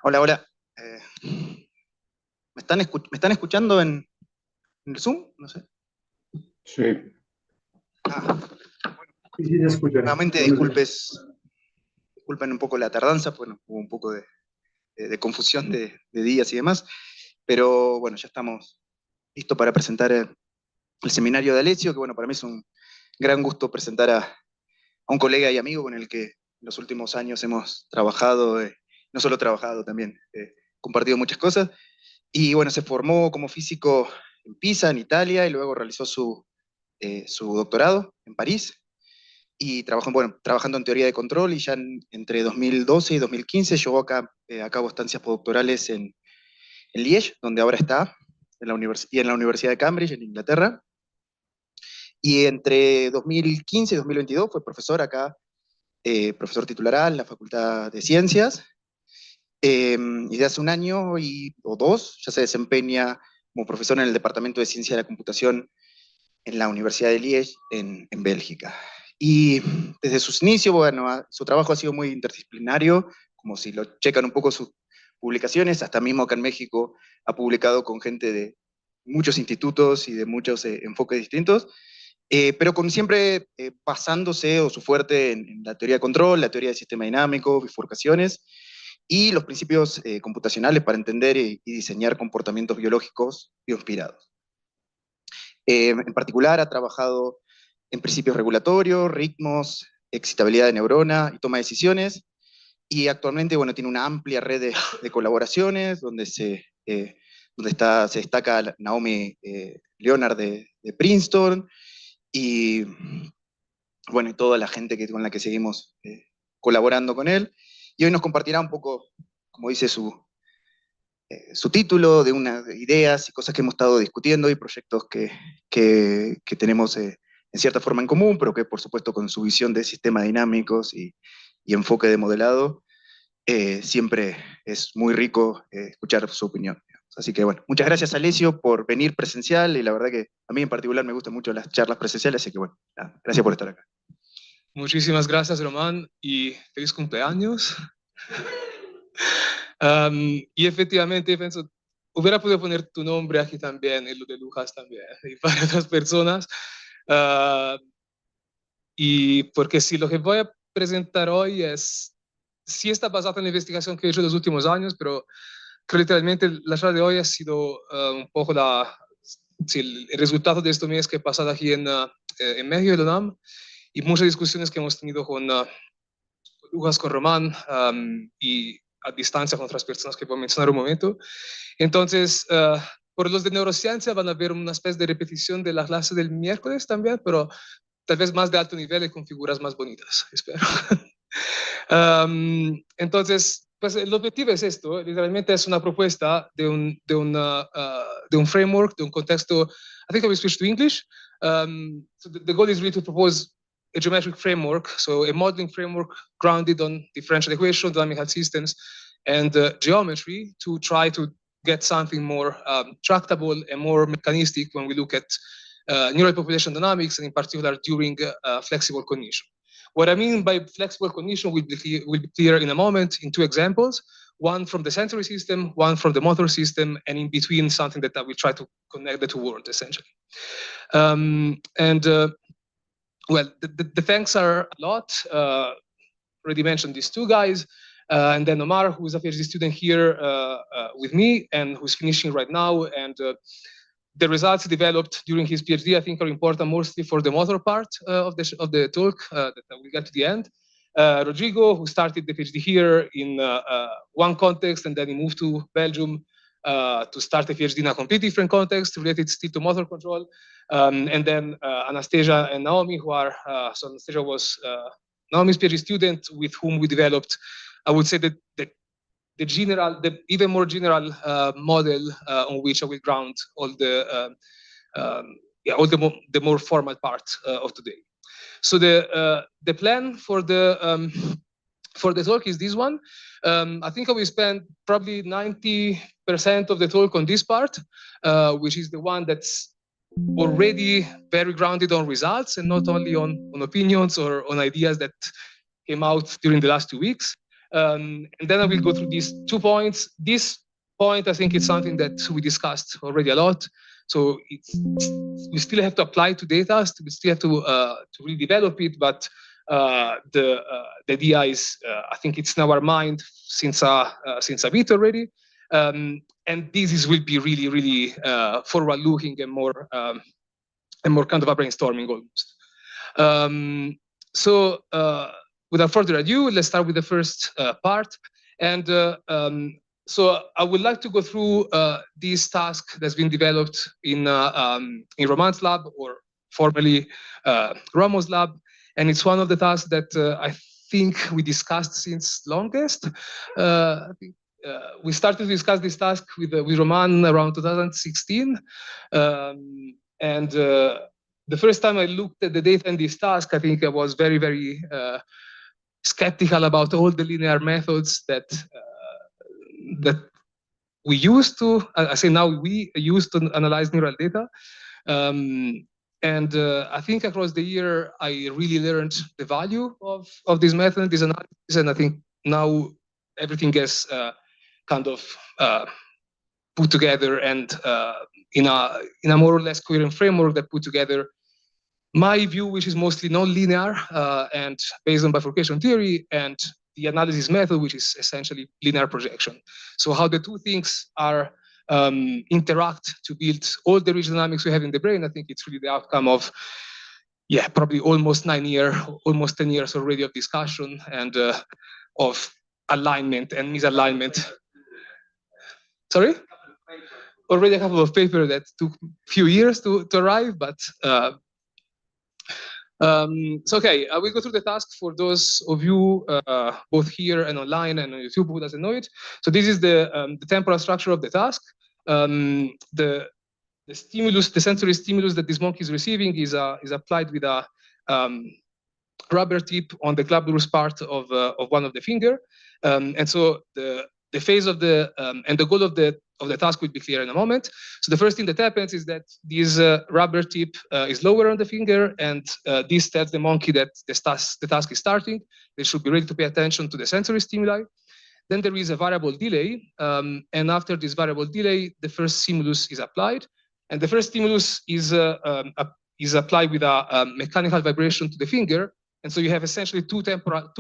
Hola, hola. ¿Me están escuchando en el Zoom? No sé. Sí, Ah, sí, sí, te escuchan. nuevamente disculpen un poco la tardanza, bueno, hubo un poco de confusión de días y demás, pero bueno, ya estamos listos para presentar el seminario de Alessio, que bueno, para mí es un gran gusto presentar a un colega y amigo con el que en los últimos años hemos trabajado, no solo trabajado, también compartido muchas cosas, y bueno, se formó como físico en Pisa, en Italia, y luego realizó su doctorado en París y trabajó, bueno, trabajando en teoría de control y ya entre 2012 y 2015 llevó a cabo estancias postdoctorales en Liège, donde ahora está, y en la Universidad de Cambridge, en Inglaterra. Y entre 2015 y 2022 fue profesor acá, profesor titular en la Facultad de Ciencias. Y desde hace un año o dos ya se desempeña como profesor en el Departamento de Ciencia de la Computación en la Universidad de Liège, en Bélgica. Y desde sus inicios, bueno, su trabajo ha sido muy interdisciplinario, como si lo checan un poco sus publicaciones, hasta mismo acá en México ha publicado con gente de muchos institutos y de muchos enfoques distintos, pero con siempre basándose o su fuerte en la teoría de control, la teoría del sistema dinámico, bifurcaciones y los principios computacionales para entender y diseñar comportamientos biológicos bioinspirados. En particular, ha trabajado en principios regulatorios, ritmos, excitabilidad de neurona y toma de decisiones. Y actualmente, bueno, tiene una amplia red de colaboraciones donde se destaca Naomi Leonard de Princeton y, bueno, y toda la gente con la que seguimos colaborando con él. Y hoy nos compartirá un poco, como dice su título, de unas ideas y cosas que hemos estado discutiendo y proyectos que tenemos en cierta forma en común, pero que por supuesto con su visión de sistemas dinámicos y enfoque de modelado, siempre es muy rico escuchar su opinión. Así que bueno, muchas gracias Alessio por venir presencial y la verdad que a mí en particular me gustan mucho las charlas presenciales, así que bueno, nada, gracias por estar acá. Muchísimas gracias, Román, y feliz cumpleaños. Y efectivamente, pienso, hubiera podido poner tu nombre aquí también, y lo de Lucas también, y para otras personas. Y porque sí, lo que voy a presentar hoy sí está basado en la investigación que he hecho en los últimos años, pero creo literalmente la charla de hoy ha sido un poco sí, el resultado de estos meses que he pasado aquí en México, en la UNAM, y muchas discusiones que hemos tenido con Lucas, con Román, y a distancia con otras personas que voy a mencionar un momento. Entonces, por los de neurociencia van a ver una especie de repetición de la clase del miércoles también, pero tal vez más de alto nivel y con figuras más bonitas, espero. Entonces, pues el objetivo es esto, literalmente es una propuesta de un framework, de un contexto. I think I will switch to English. So the goal is really to propose a geometric framework, so a modeling framework grounded on differential equations, dynamical systems, and geometry to try to get something more tractable and more mechanistic when we look at neural population dynamics, and in particular during flexible cognition. What I mean by flexible cognition will be clear in a moment in two examples, one from the sensory system, one from the motor system, and in between something that I will try to connect the two worlds, essentially. Well, the thanks are a lot. Already mentioned these two guys, and then Omar, who is a PhD student here with me and who's finishing right now. And the results developed during his PhD, I think, are important mostly for the motor part of the talk that we'll get to the end. Rodrigo, who started the PhD here in one context, and then he moved to Belgium to start a PhD in a completely different context related still to motor control. And then Anastasia and Naomi, who are, so Anastasia was Naomi's PhD student with whom we developed, I would say, the even more general model on which I will ground all the more formal part of today. So the plan for the talk is this one. I think I will spend probably 90% of the talk on this part, which is the one that's already very grounded on results and not only on opinions or on ideas that came out during the last 2 weeks. And then I will go through these 2 points. This point, I think, is something that we discussed already a lot. So we still have to apply to data, we still have to really develop it, but the idea is, I think it's in our mind since a bit already. And this will be really, really forward-looking and more kind of a brainstorming almost. So without further ado, let's start with the first part. And so I would like to go through this task that's been developed in Roman's lab, or formerly Ramo's lab. And it's one of the tasks that I think we discussed since longest. I think we started to discuss this task with Roman around 2016. And the first time I looked at the data in this task, I think I was very, very skeptical about all the linear methods that we used to, I say now we used to analyze neural data. And I think across the year, I really learned the value of this method, this analysis, and I think now everything gets kind of put together and in a more or less coherent framework that put together my view, which is mostly non-linear and based on bifurcation theory, and the analysis method, which is essentially linear projection. So how the two things are interact to build all the regional dynamics we have in the brain, I think it's really the outcome of, yeah, probably almost 10 years already of discussion and of alignment and misalignment. Sorry? Already a couple of papers that took a few years to arrive, but so okay, I will go through the task for those of you both here and online and on YouTube who doesn't know it. So this is the temporal structure of the task. The stimulus, the sensory stimulus that this monkey is receiving is applied with a rubber tip on the glabrous part of one of the finger, and so the phase of the and the goal of the task will be clear in a moment. So the first thing that happens is that this rubber tip is lower on the finger, and this tells the monkey that the task is starting. They should be ready to pay attention to the sensory stimuli. Then there is a variable delay, and after this variable delay, the first stimulus is applied, and the first stimulus is applied with a mechanical vibration to the finger. And so you have essentially two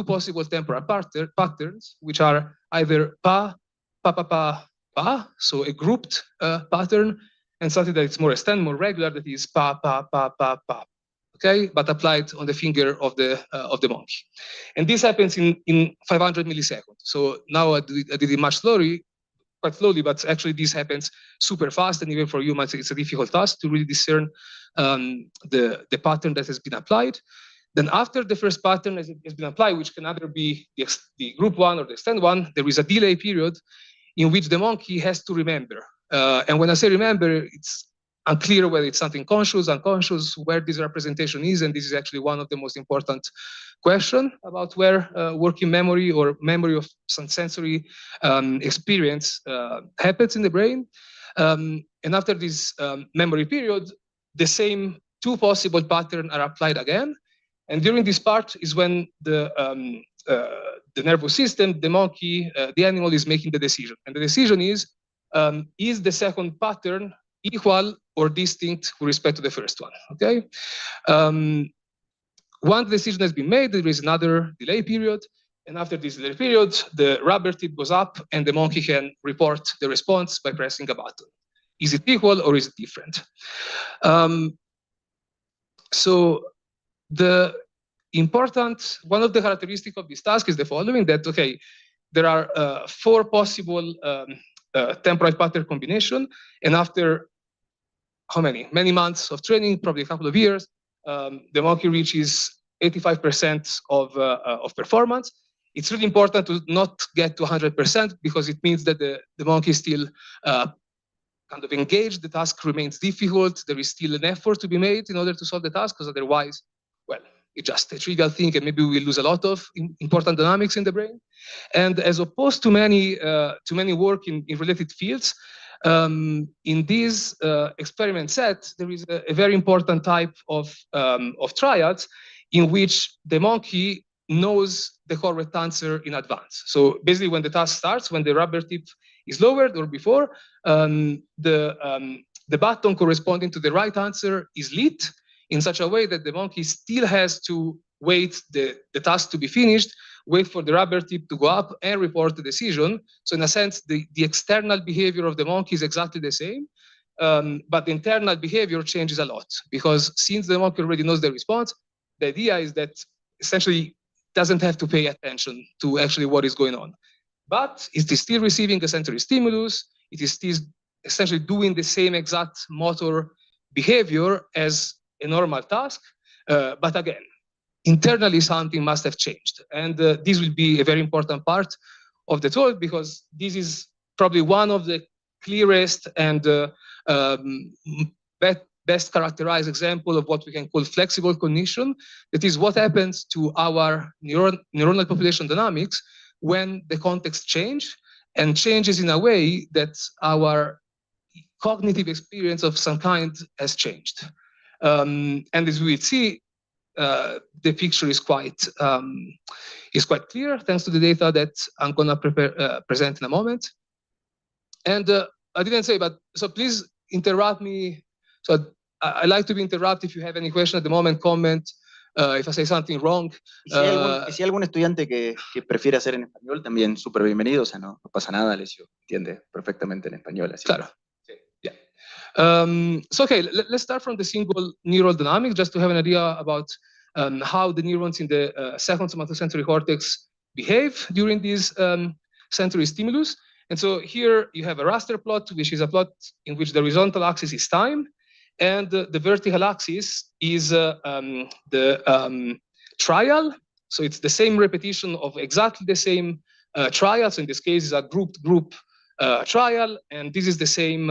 possible temporal patterns, which are either pa, pa, pa, pa, pa, so a grouped pattern, and something that is more extended, more regular, that is pa, pa, pa, pa, pa, okay, but applied on the finger of the monkey. And this happens in 500 milliseconds. So now I did it much quite slowly, but actually this happens super fast, and even for humans, it's a difficult task to really discern the pattern that has been applied. Then after the first pattern has been applied, which can either be the group one or the extend one, there is a delay period in which the monkey has to remember. And when I say remember, it's unclear whether it's something conscious, unconscious, where this representation is. And this is actually one of the most important questions about where working memory or memory of some sensory experience happens in the brain. And after this memory period, the same two possible patterns are applied again. And during this part is when the nervous system, the monkey, the animal is making the decision. And the decision is the second pattern equal or distinct with respect to the first one, okay? Once the decision has been made, there is another delay period. And after this delay period, the rubber tip goes up and the monkey can report the response by pressing a button. Is it equal or is it different? So one of the characteristics of this task is the following, that, okay, there are 4 possible temporal pattern combination, and after how many months of training, probably a couple of years, the monkey reaches 85% of performance. It's really important to not get to 100% because it means that the monkey is still kind of engaged, the task remains difficult, there is still an effort to be made in order to solve the task, because otherwise, well, it's just a trivial thing, and maybe we lose a lot of important dynamics in the brain. And as opposed to many work in related fields, in this experiment set, there is a very important type of triads in which the monkey knows the correct answer in advance. So basically, when the task starts, when the rubber tip is lowered or before, the button corresponding to the right answer is lit in such a way that the monkey still has to wait the task to be finished, wait for the rubber tip to go up and report the decision. So in a sense, the external behavior of the monkey is exactly the same, but the internal behavior changes a lot, because since the monkey already knows the response, the idea is that essentially doesn't have to pay attention to actually what is going on. But it is still receiving a sensory stimulus, it is still essentially doing the same exact motor behavior as a normal task, but again, internally something must have changed. And this will be a very important part of the talk, because this is probably one of the clearest and best characterized example of what we can call flexible cognition. That is what happens to our neuronal population dynamics when the context change, and changes in a way that our cognitive experience of some kind has changed. And as we will see, the picture is quite clear thanks to the data that I'm going to present in a moment. And I didn't say, but so please interrupt me. So I like to be interrupted if you have any question at the moment, comment. If I say something wrong. Y si hay algún estudiante que prefiere hacer en español, también súper bienvenido, o sea, no pasa nada, Alessio entiende perfectamente en español. Así claro. Yeah. So okay, let's start from the single neural dynamics, just to have an idea about how the neurons in the second somatosensory cortex behave during this sensory stimulus. And so here you have a raster plot, which is a plot in which the horizontal axis is time, and the vertical axis is the trial. So it's the same repetition of exactly the same trial. So in this case, it's a grouped group trial, and this is the same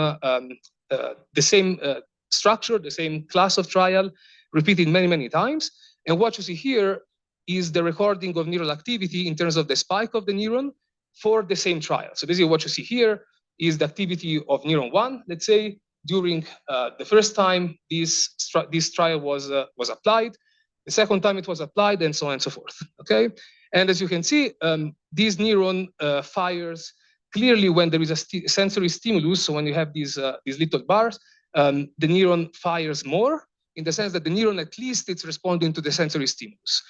structure, the same class of trial, repeated many, many times. And what you see here is the recording of neural activity in terms of the spike of the neuron for the same trial. So basically what you see here is the activity of neuron 1, let's say, during the first time this trial was applied, the second time it was applied, and so on and so forth, okay? And as you can see, this neuron fires clearly when there is a sensory stimulus. So when you have these little bars, the neuron fires more, in the sense that the neuron, at least it's responding to the sensory stimulus.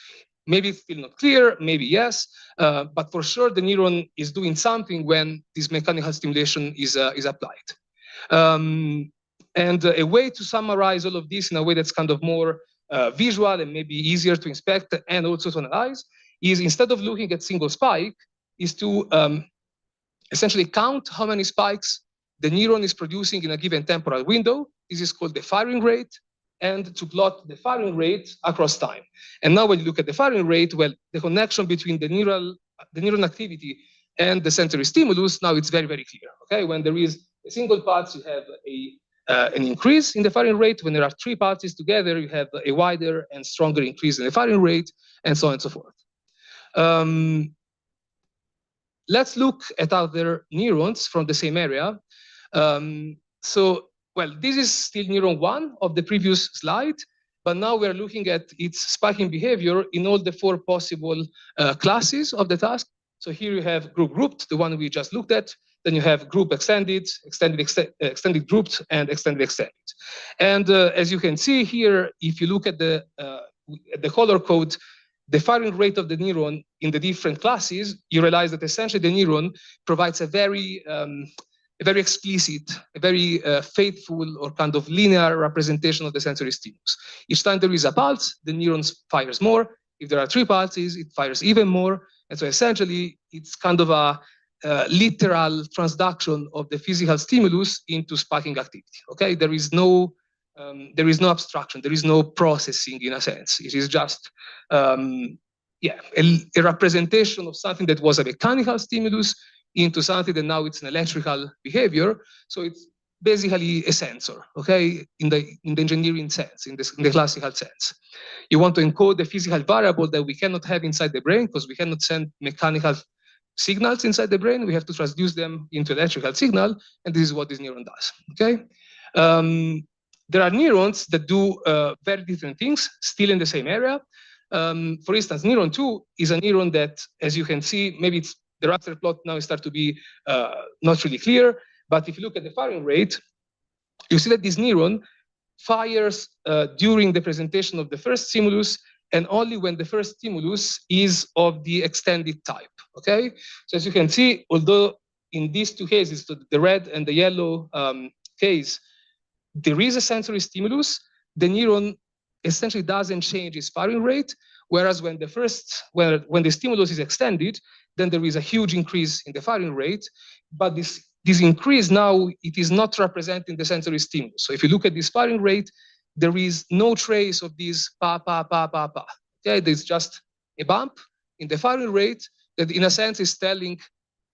Maybe it's still not clear, maybe yes, but for sure the neuron is doing something when this mechanical stimulation is applied. And a way to summarize all of this in a way that's kind of more visual and maybe easier to inspect and also to analyze is, instead of looking at single spike, is to essentially count how many spikes the neuron is producing in a given temporal window. This is called the firing rate, and to plot the firing rate across time. And now when you look at the firing rate, well, the connection between the neuron activity and the sensory stimulus, now it's very, very clear, okay? When there is a single pulse, you have an increase in the firing rate. When there are three pulses together, you have a wider and stronger increase in the firing rate, and so on and so forth. Let's look at other neurons from the same area. Well, this is still neuron 1 of the previous slide, but now we're looking at its spiking behavior in all the 4 possible classes of the task. So here you have group grouped, the one we just looked at. Then you have group extended, extended grouped, and extended extended. And as you can see here, if you look at the color code, the firing rate of the neuron in the different classes, you realize that essentially the neuron provides a very explicit, a very faithful or kind of linear representation of the sensory stimulus. Each time there is a pulse, the neuron fires more. If there are 3 pulses, it fires even more. And so essentially, it's kind of a literal transduction of the physical stimulus into spiking activity. Okay, there is no abstraction, there is no processing in a sense. It is just a representation of something that was a mechanical stimulus into something that now it's an electrical behavior. So it's basically a sensor, okay, in the engineering sense, in the classical sense. You want to encode the physical variable that we cannot have inside the brain, because we cannot send mechanical signals inside the brain. We have to transduce them into electrical signal, and this is what this neuron does, okay? There are neurons that do very different things, still in the same area. For instance, neuron 2 is a neuron that, as you can see, maybe it's the raster plot now start to be not really clear, but if you look at the firing rate, you see that this neuron fires during the presentation of the first stimulus, and only when the first stimulus is of the extended type, okay? So as you can see, although in these two cases, the red and the yellow case, there is a sensory stimulus, the neuron essentially doesn't change its firing rate, whereas when the stimulus is extended, then there is a huge increase in the firing rate, but this increase now, it is not representing the sensory stimulus. So if you look at this firing rate, there is no trace of this pa, pa, pa, pa, pa. Okay, there's just a bump in the firing rate that in a sense is telling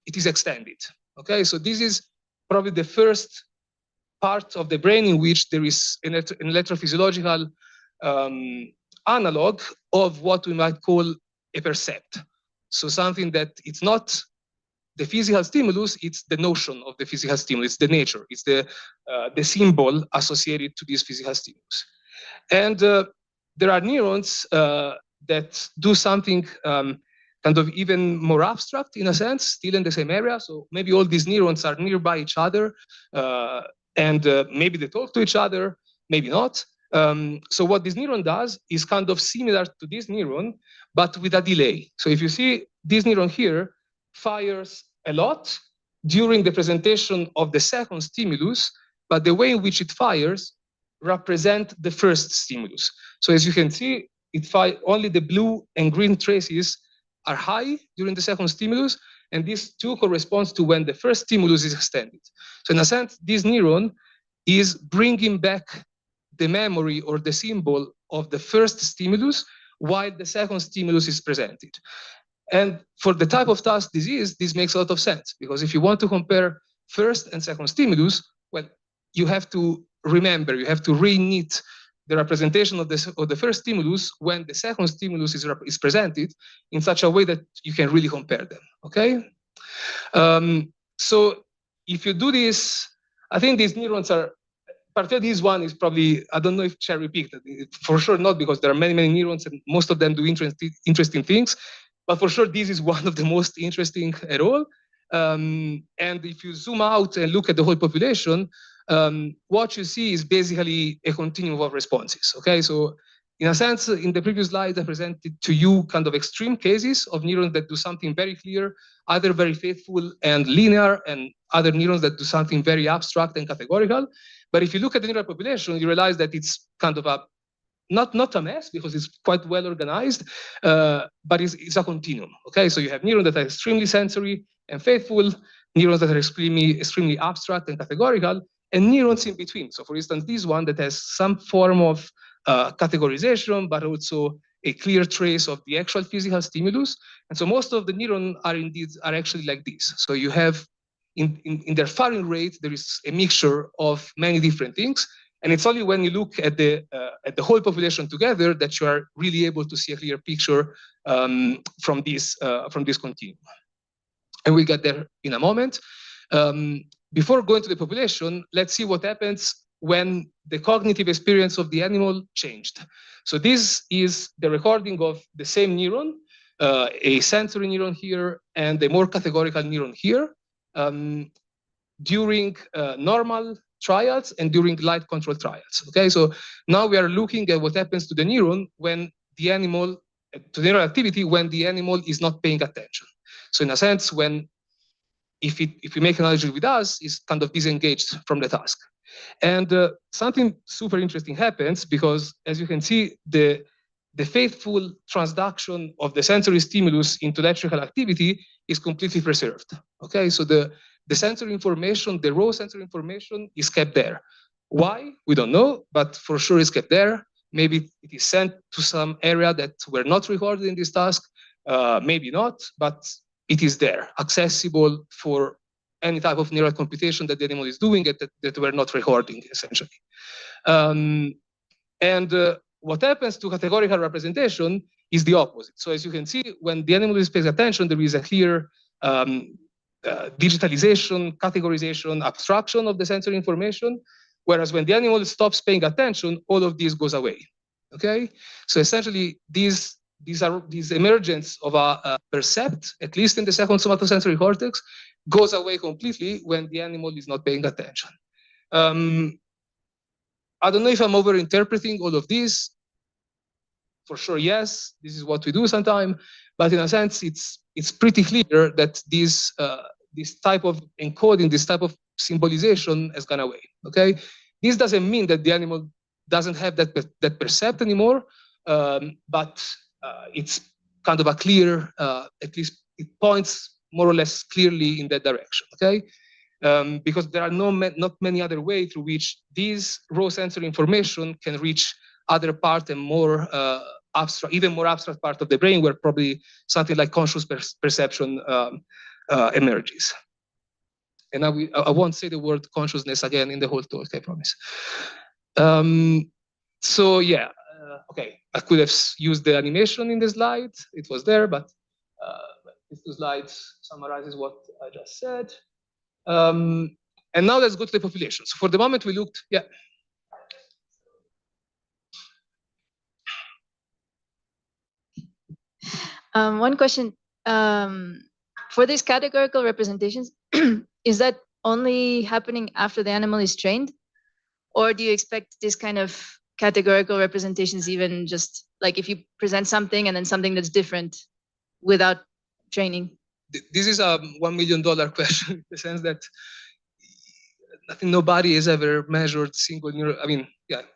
it is extended. Okay, so this is probably the first part of the brain in which there is an electrophysiological analog of what we might call a percept. So something that it's not the physical stimulus, it's the notion of the physical stimulus, it's the nature, it's the symbol associated to this physical stimulus. And there are neurons that do something kind of even more abstract in a sense, still in the same area. So maybe all these neurons are nearby each other, and maybe they talk to each other, maybe not. So what this neuron does is kind of similar to this neuron, but with a delay. So if you see this neuron here fires a lot during the presentation of the second stimulus, but the way in which it fires represent the first stimulus. So as you can see, only the blue and green traces are high during the second stimulus, and this too corresponds to when the first stimulus is extended. So in a sense, this neuron is bringing back the memory or the symbol of the first stimulus while the second stimulus is presented. And for the type of task this is, this makes a lot of sense, because if you want to compare first and second stimulus, well, you have to remember, you have to re-knit the representation of the first stimulus when the second stimulus is presented in such a way that you can really compare them, okay? So if you do this, I think these neurons are, particularly this one is probably, I don't know if cherry picked, for sure not, because there are many, many neurons and most of them do interesting things, but for sure this is one of the most interesting at all. And if you zoom out and look at the whole population, what you see is basically a continuum of responses, okay? So in a sense, in the previous slide, I presented to you kind of extreme cases of neurons that do something very clear, either very faithful and linear, and other neurons that do something very abstract and categorical. But if you look at the neural population, you realize that it's kind of a, not a mess, because it's quite well organized, but it's a continuum, okay? So you have neurons that are extremely sensory and faithful, neurons that are extremely abstract and categorical, and neurons in between. So for instance, this one that has some form of categorization, but also a clear trace of the actual physical stimulus. And so most of the neurons are actually like this. So you have in their firing rate, there is a mixture of many different things. And it's only when you look at the whole population together that you are really able to see a clear picture from this continuum. And we'll get there in a moment. Before going to the population, let's see what happens when the cognitive experience of the animal changed. So this is the recording of the same neuron, a sensory neuron here and a more categorical neuron here, during normal trials and during light control trials. Okay, so now we are looking at what happens to the neuron when the animal, to the neural activity when the animal is not paying attention. So in a sense, when if we make an analogy with us, is kind of disengaged from the task. And something super interesting happens, because as you can see, the faithful transduction of the sensory stimulus into electrical activity is completely preserved. Okay, so the sensory information, the raw sensory information is kept there. Why? We don't know, but for sure it's kept there. Maybe it is sent to some area that were not recorded in this task, maybe not, but it is there, accessible for any type of neural computation that the animal is doing that we're not recording, essentially. What happens to categorical representation is the opposite. So as you can see, when the animal is paying attention, there is a clear digitalization, categorization, abstraction of the sensory information, whereas when the animal stops paying attention, all of this goes away. Okay? So essentially, this this emergence of a percept, at least in the second somatosensory cortex, goes away completely when the animal is not paying attention. I don't know if I'm overinterpreting all of this. For sure, yes, this is what we do sometimes, but in a sense, it's pretty clear that this type of encoding, this type of symbolization has gone away. Okay, this doesn't mean that the animal doesn't have that percept anymore, but it's kind of a clear, at least it points more or less clearly in that direction. Okay, because there are not many other ways through which this raw sensory information can reach other part and more abstract, even more abstract part of the brain, where probably something like conscious perception emerges. And I won't say the word consciousness again in the whole talk, I promise. So yeah, okay, I could have used the animation in the slide. It was there, but these two slides summarizes what I just said. And now let's go to the population. So for the moment we looked, yeah. One question, for these categorical representations, is that only happening after the animal is trained? Or do you expect this kind of categorical representations even just like if you present something and then something that's different without training? This is a $1 million question in the sense that I think nobody has ever measured single neural,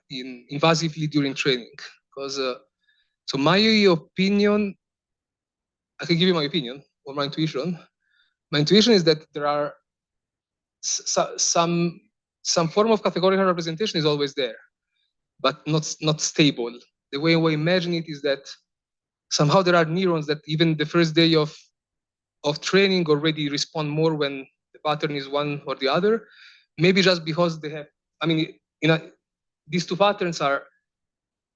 invasively during training. Because, so my opinion, I can give you my opinion or my intuition. My intuition is that there are some form of categorical representation is always there, but not stable. The way I imagine it is that somehow there are neurons that even the first day of training already respond more when the pattern is one or the other. Maybe just because they have, these two patterns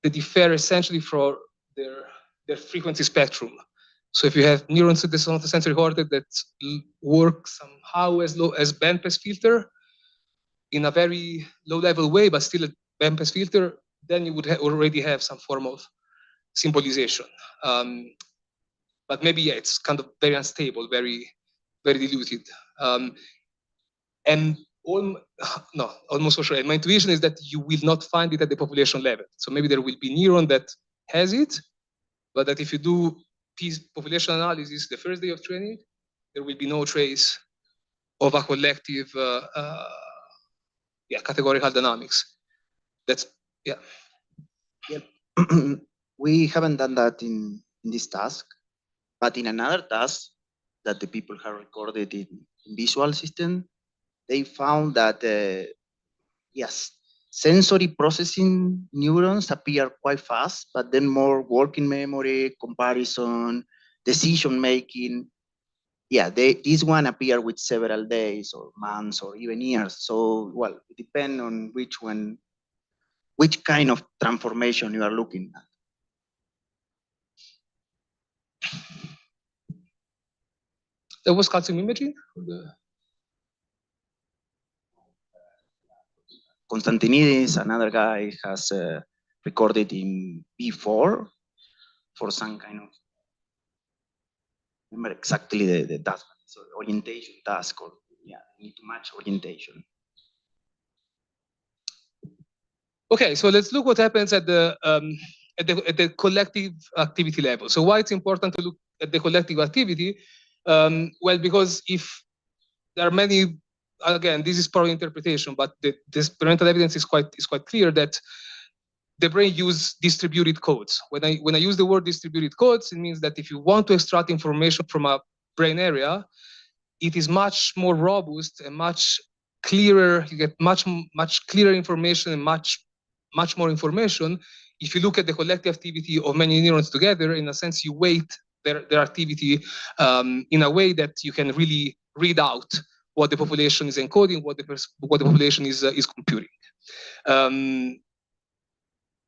they differ essentially from their frequency spectrum. So if you have neurons in the somatosensory cortex that work somehow as low as bandpass filter in a very low level way, but still a bandpass filter, then you would already have some form of symbolization. But maybe, yeah, it's kind of very unstable, very, very diluted. And almost for sure. And my intuition is that you will not find it at the population level. So maybe there will be neuron that has it, but that if you do population analysis the first day of training, there will be no trace of a collective categorical dynamics. That's, yeah. Yep. We haven't done that in this task, but in another task that the people have recorded in visual system, they found that, yes, sensory processing neurons appear quite fast, but then more working memory, comparison, decision making. Yeah, this one appear with several days or months or even years. So, well, it depends on which kind of transformation you are looking at. There was calcium imaging? Constantinidis, another guy, has recorded in B4 for some kind of, remember exactly the task, so orientation task, or yeah, need to match orientation. Okay, so let's look what happens at the collective activity level. So why it's important to look at the collective activity? Well, because if there are many, again, this is probably interpretation, but the experimental evidence is quite clear that the brain uses distributed codes. When I use the word distributed codes, it means that if you want to extract information from a brain area, it is much more robust and much clearer. You get much clearer information and much more information if you look at the collective activity of many neurons together. In a sense, you weight their activity in a way that you can really read out what the population is encoding, what the population is computing.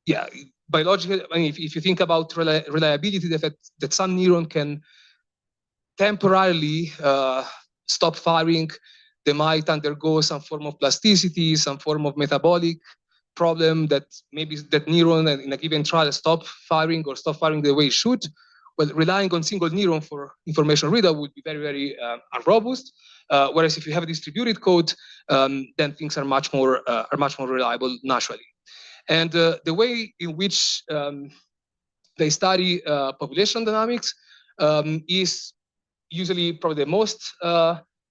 Yeah, biologically, if you think about reliability, the fact that some neuron can temporarily stop firing, they might undergo some form of plasticity, some form of metabolic problem that maybe that neuron in a given trial stop firing or stop firing the way it should. Well, relying on single neuron for information readout would be very, very unrobust. Whereas if you have a distributed code, then things are much more reliable naturally. And the way in which they study population dynamics is usually probably the most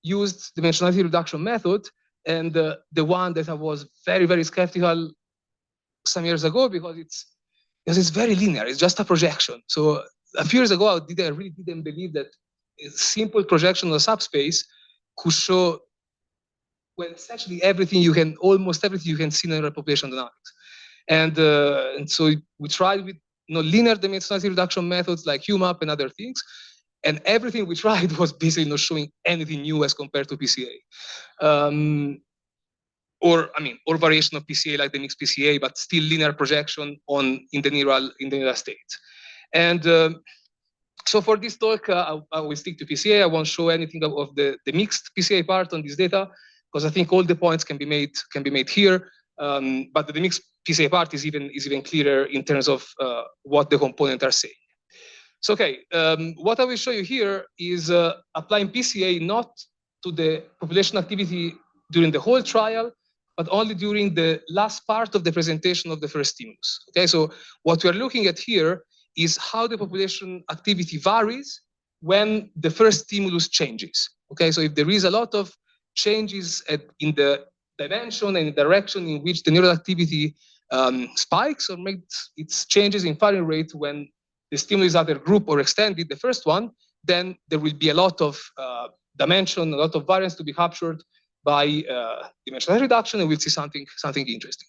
used dimensionality reduction method, and the one that I was very, very skeptical some years ago because it's very linear. It's just a projection. So a few years ago, I really didn't believe that a simple projection of a subspace could show, well, essentially almost everything you can see in population dynamics. And so we tried with linear dimensionality reduction methods like UMAP and other things, and everything we tried was basically not showing anything new as compared to PCA. Or variation of PCA like the mixed PCA, but still linear projection in the neural state. And so for this talk, I will stick to PCA. I won't show anything of the mixed PCA part on this data because I think all the points can be made here. But the mixed PCA part is even clearer in terms of what the components are saying. So okay, what I will show you here is applying PCA not to the population activity during the whole trial, but only during the last part of the presentation of the first stimulus. Okay, so what we are looking at here is how the population activity varies when the first stimulus changes. Okay, so if there is a lot of changes in the dimension and direction in which the neural activity spikes or makes its changes in firing rate when the stimulus is either group or extended, the first one, then there will be a lot of dimension, a lot of variance to be captured by dimensional reduction, and we'll see something interesting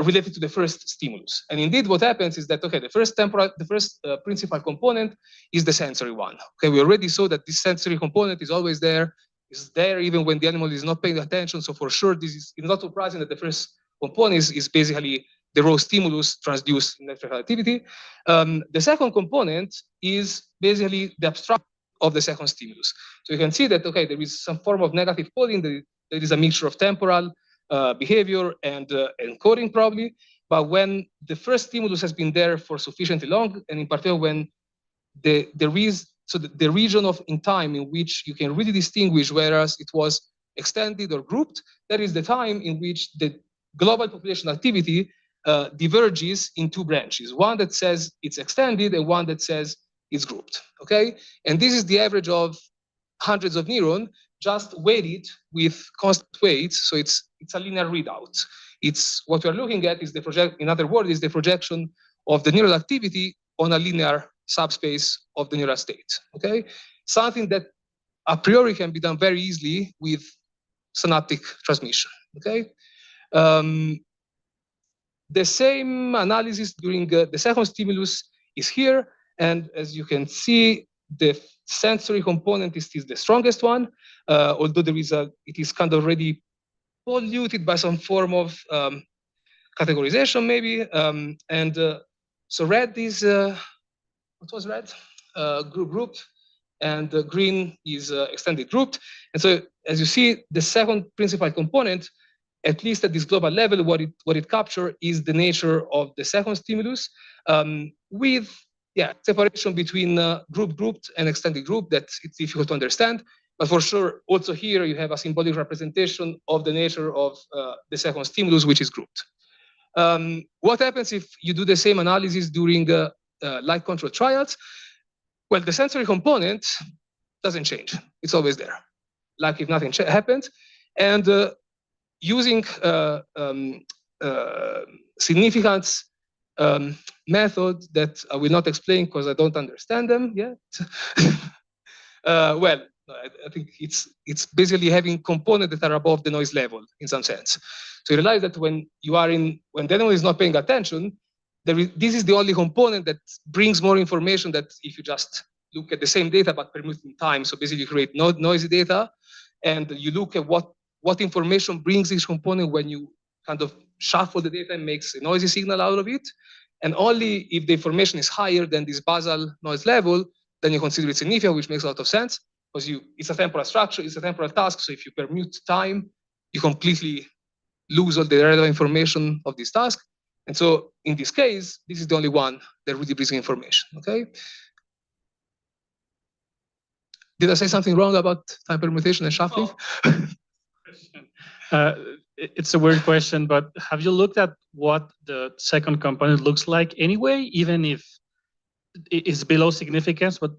related to the first stimulus. And indeed, what happens is that the first principal component is the sensory one. Okay, we already saw that this sensory component is always there. It's there even when the animal is not paying attention. So for sure, it's not surprising that the first component is basically the raw stimulus transduced in electrical activity. The second component is basically the abstract of the second stimulus. So you can see that, there is some form of negative coding. There is a mixture of temporal behavior and encoding probably. But when the first stimulus has been there for sufficiently long, and in particular when the region in time in which you can really distinguish whereas it was extended or grouped, that is the time in which the global population activity diverges in two branches. One that says it's extended and one that says it's grouped, okay? And this is the average of hundreds of neurons just weighted with constant weights, so it's a linear readout. It's what we're looking at is in other words, is the projection of the neural activity on a linear subspace of the neural state, okay? Something that a priori can be done very easily with synaptic transmission, okay? The same analysis during the second stimulus is here. And as you can see, the sensory component is the strongest one, although it is kind of already polluted by some form of categorization, maybe. So red is, what was red? Grouped, and green is extended grouped. And so, as you see, the second principal component, at least at this global level, what it captures is the nature of the second stimulus with separation between grouped and extended group that it's difficult to understand. But for sure, also here you have a symbolic representation of the nature of the second stimulus, which is grouped. What happens if you do the same analysis during light control trials? Well, the sensory component doesn't change. It's always there, like if nothing happens. And using significance method that I will not explain because I don't understand them yet. Well, I think it's basically having components that are above the noise level in some sense. So you realize that when the animal is not paying attention, this is the only component that brings more information that if you just look at the same data but permuting time. So basically you create noisy data and you look at what information brings each component when you kind of shuffle the data and makes a noisy signal out of it. And only if the information is higher than this basal noise level, then you consider it significant, which makes a lot of sense because it's a temporal structure, it's a temporal task. So if you permute time, you completely lose all the relevant information of this task. And so in this case, this is the only one that really brings information, okay? Did I say something wrong about time permutation and shuffling? It's a weird question, but have you looked at what the second component looks like anyway, even if it is below significance? But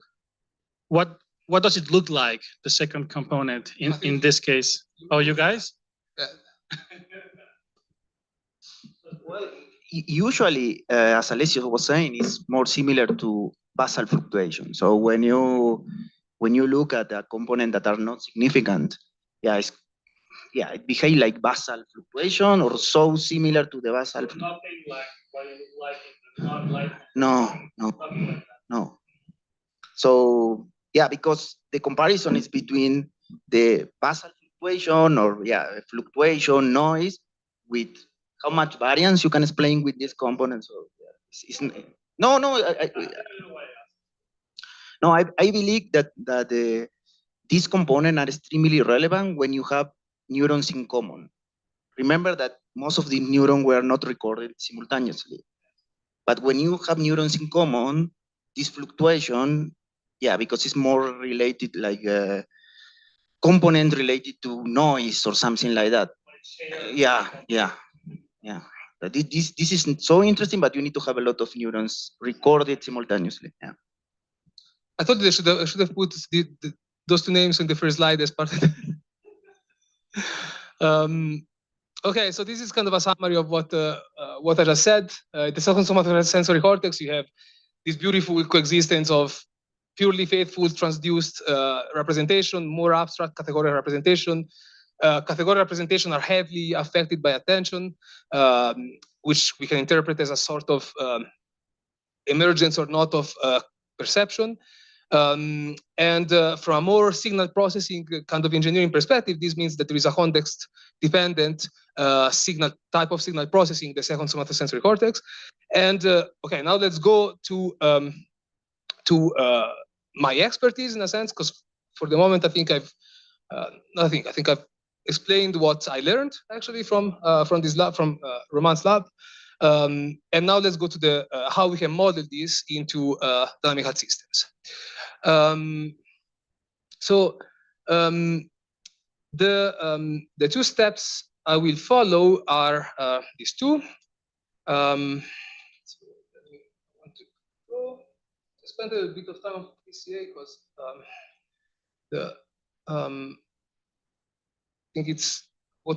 what does it look like, the second component in this case? Oh, you guys? Well, usually, as Alessio was saying, it's more similar to basal fluctuation. So when you look at a component that are not significant, it behaves like basal fluctuation or so similar to the basal. Nothing like what it looks like, not like. No. So yeah, because the comparison is between the basal fluctuation or fluctuation noise with how much variance you can explain with this component. So I believe that these components are extremely relevant when you have neurons in common. Remember that most of the neurons were not recorded simultaneously. But when you have neurons in common, this fluctuation, because it's more related, like a component related to noise or something like that. Yeah. This isn't so interesting, but you need to have a lot of neurons recorded simultaneously. Yeah. I thought I should have put those two names in the first slide as part of it. Okay, so this is kind of a summary of what I just said. The second somatosensory cortex, you have this beautiful coexistence of purely faithful transduced representation, more abstract categorical representation. Categorical representation are heavily affected by attention, which we can interpret as a sort of emergence or not of perception. And from a more signal processing kind of engineering perspective, this means that there is a context-dependent type of signal processing, the second somatosensory cortex. And okay, now let's go to my expertise in a sense, because for the moment I think I've explained what I learned actually from this lab, from Roman's lab. And now let's go to the how we can model this into dynamical systems. The two steps I will follow are these two. So I want to spend a bit of time on PCA because I think it's I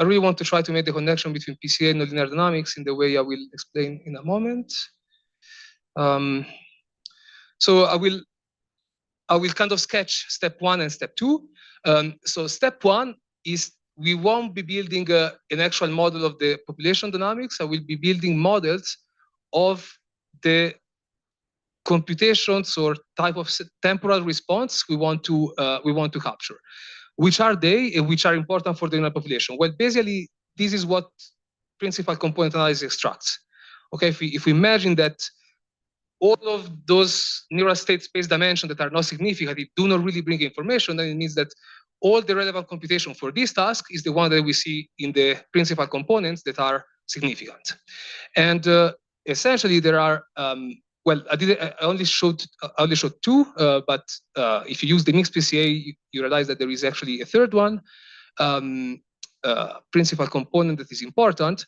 really want to try to make the connection between PCA and nonlinear dynamics in the way I will explain in a moment. So I will kind of sketch step 1 and step 2. So step 1 is we won't be building an actual model of the population dynamics. I will be building models of the computations or type of temporal response we want to capture. Which are they and which are important for the neural population? Well, basically, this is what principal component analysis extracts. Okay, if we imagine that all of those neural state space dimensions that are not significant, do not really bring information, then it means that all the relevant computation for this task is the one that we see in the principal components that are significant. And essentially, there are well, I only showed two, but if you use the mixed PCA, you realize that there is actually a third one, principal component that is important,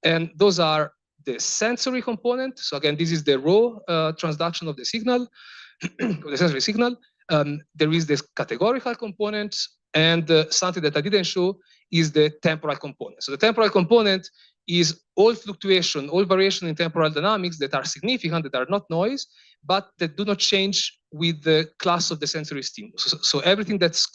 and those are the sensory component. So again, this is the raw transduction of the signal, the sensory signal. There is this categorical component, and something that I didn't show is the temporal component. So the temporal component is all fluctuation, all variation in temporal dynamics that are significant, that are not noise, but that do not change with the class of the sensory stimulus. So everything that's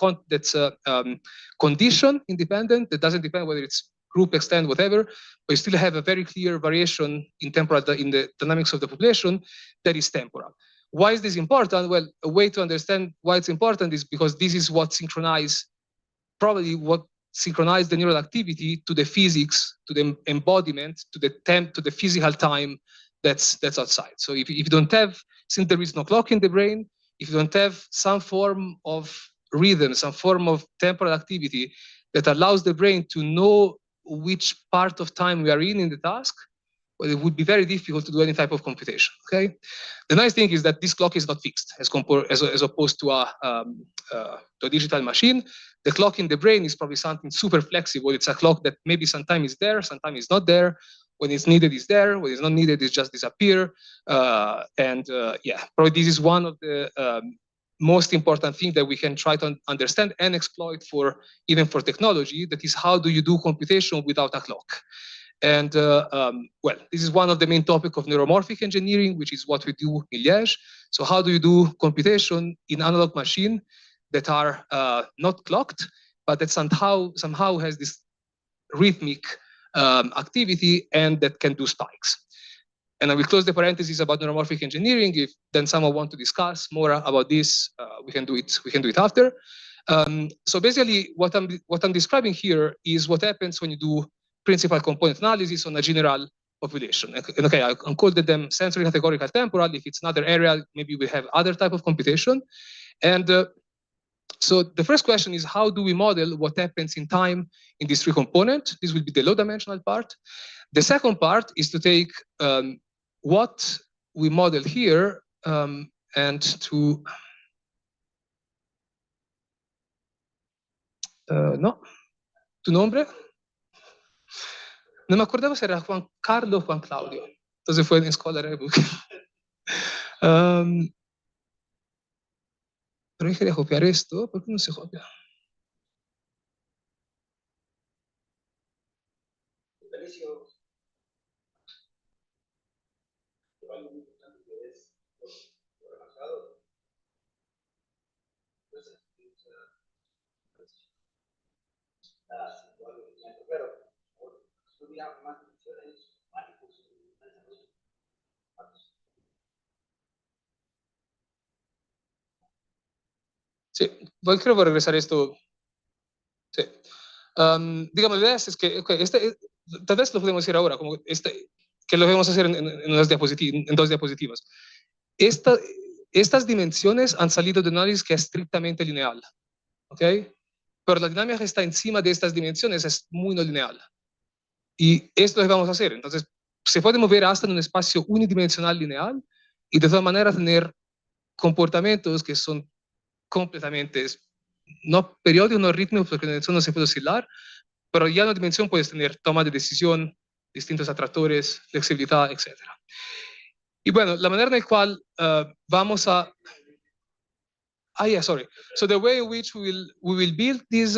condition independent, that doesn't depend whether it's group, extend, whatever, but you still have a very clear variation in the dynamics of the population that is temporal. Why is this important? Well, a way to understand why it's important is because this is what synchronize the neural activity to the physics, to the embodiment, to the physical time that's outside. So if you don't have, since there is no clock in the brain, if you don't have some form of rhythm, some form of temporal activity that allows the brain to know which part of time we are in the task, well, it would be very difficult to do any type of computation. Okay. The nice thing is that this clock is not fixed as opposed to a digital machine. The clock in the brain is probably something super flexible. It's a clock that maybe sometimes is there, sometimes it's not there. When it's needed, it's there. When it's not needed, it just disappear. Yeah, probably this is one of the most important things that we can try to understand and exploit for even for technology. That is, how do you do computation without a clock? And well, this is one of the main topics of neuromorphic engineering, which is what we do in Liège. So how do you do computation in analog machine that are not clocked, but that somehow has this rhythmic activity and that can do spikes? And I will close the parentheses about neuromorphic engineering. If then someone wants to discuss more about this, we can do it. We can do it after. So basically, what I'm describing here is what happens when you do principal component analysis on a general population. And okay, I called them sensory categorical temporal. If it's another area, maybe we have other type of computation. And so the first question is, how do we model what happens in time in these three components? This will be the low-dimensional part. The second part is to take what we model here and to tu nombre? Non mi accordavo se era Juan Carlo o Juan Claudio. Entonces fue en escuela de Republic. Pero yo quería copiar esto. ¿Por qué no se copia? Alessio. Sí, creo que voy a regresar esto. Sí. Digamos, la idea es que okay, tal vez lo podemos decir ahora, como que lo vamos a hacer en dos diapositivas. Estas dimensiones han salido de un análisis que es estrictamente lineal, ¿ok? Pero la dinámica que está encima de estas dimensiones es muy no lineal. Y esto es lo que vamos a hacer. Entonces, se puede mover hasta en un espacio unidimensional lineal y de todas maneras tener comportamientos que son completamente, no periódicos, no rítmicos, porque la dimensión no se puede oscilar, pero ya en la dimensión puedes tener toma de decisión, distintos atractores, flexibilidad, etc. Y bueno, la manera en la cual vamos a... yeah, sorry. So the way in which we will build this,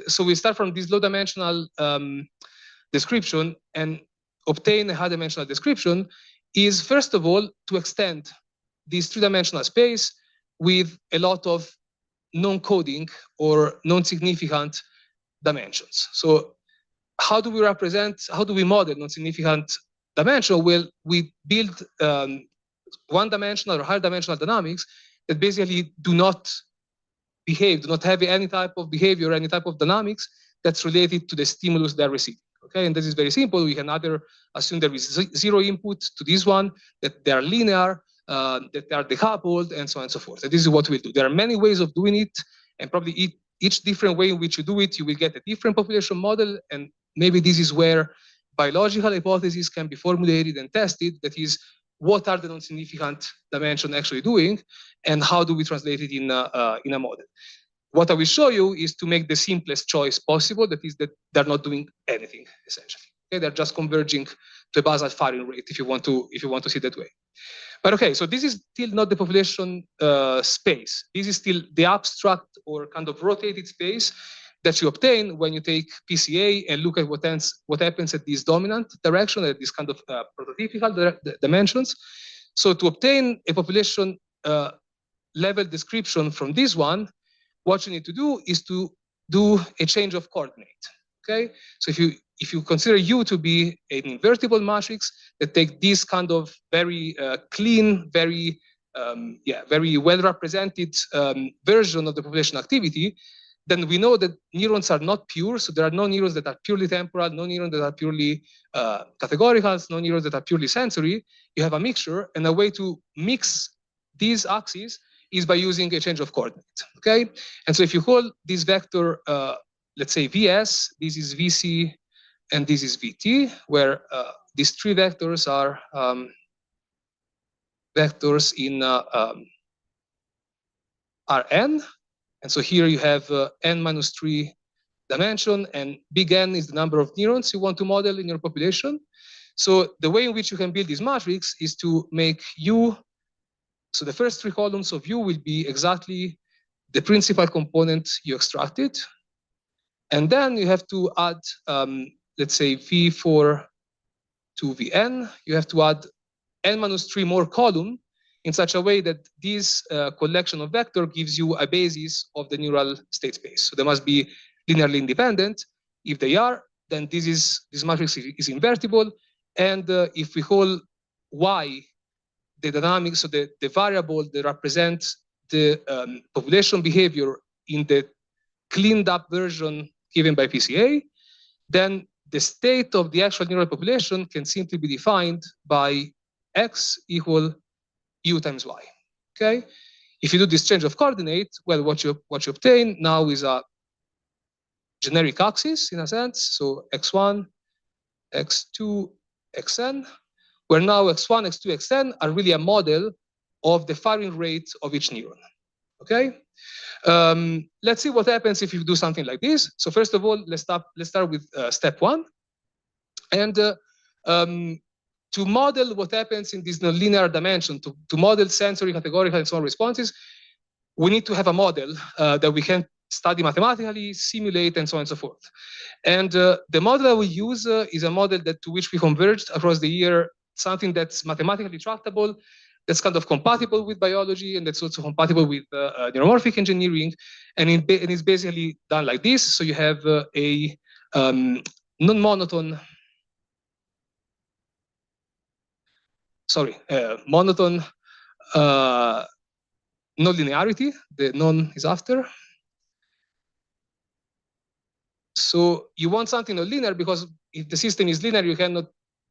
so we start from this low-dimensional description and obtain a high-dimensional description is, first of all, to extend this three-dimensional space with a lot of non-coding or non-significant dimensions. So how do we model non-significant dimension? Well, we build one-dimensional or higher-dimensional dynamics that basically do not have any type of behavior, any type of dynamics that's related to the stimulus they're receiving. Okay, and this is very simple. We can either assume there is zero input to this one, that they are linear, that they are decoupled, and so on and so forth. And this is what we'll do. There are many ways of doing it, and probably each different way in which you do it, you will get a different population model, and maybe this is where biological hypotheses can be formulated and tested. That is, what are the non-significant dimensions actually doing, and how do we translate it in a model? What I will show you is to make the simplest choice possible. That is that they're not doing anything essentially. Okay, they're just converging to a basal firing rate, if you want to see it that way. But okay, so this is still not the population space. This is still the abstract or kind of rotated space that you obtain when you take PCA and look at what happens at this dominant direction, at this kind of prototypical dimensions. So to obtain a population level description from this one, what you need to do is to do a change of coordinate. Okay, so if you consider U to be an invertible matrix that take this kind of very clean, very well represented version of the population activity, then we know that neurons are not pure. So there are no neurons that are purely temporal, no neurons that are purely categorical, no neurons that are purely sensory. You have a mixture, and a way to mix these axes is by using a change of coordinates. Okay, and so if you call this vector, let's say VS, this is VC and this is VT, where these three vectors are vectors in Rn. And so here you have n minus 3 dimension, and big N is the number of neurons you want to model in your population. So the way in which you can build this matrix is to make U, so the first three columns of U will be exactly the principal component you extracted. And then you have to add, let's say, V4 to Vn. You have to add n minus 3 more column in such a way that this collection of vector gives you a basis of the neural state space. So they must be linearly independent. If they are, then this matrix is invertible. And if we call Y the dynamic, so the variable that represents the population behavior in the cleaned up version given by PCA, then the state of the actual neural population can simply be defined by X equal U times Y. Okay? If you do this change of coordinate, well, what you obtain now is a generic axis in a sense. So X1, X2, Xn, where now X1, X2, Xn are really a model of the firing rate of each neuron. Okay? Let's see what happens if you do something like this. So first of all, let's start with step 1. And to model what happens in this nonlinear dimension, to model sensory, categorical, and so on responses, we need to have a model that we can study mathematically, simulate, and so on and so forth. And the model that we use is a model to which we converged across the year, something that's mathematically tractable, that's kind of compatible with biology, and that's also compatible with neuromorphic engineering. And it's basically done like this. So you have a monotone nonlinearity. The non is after. So you want something nonlinear because if the system is linear, you cannot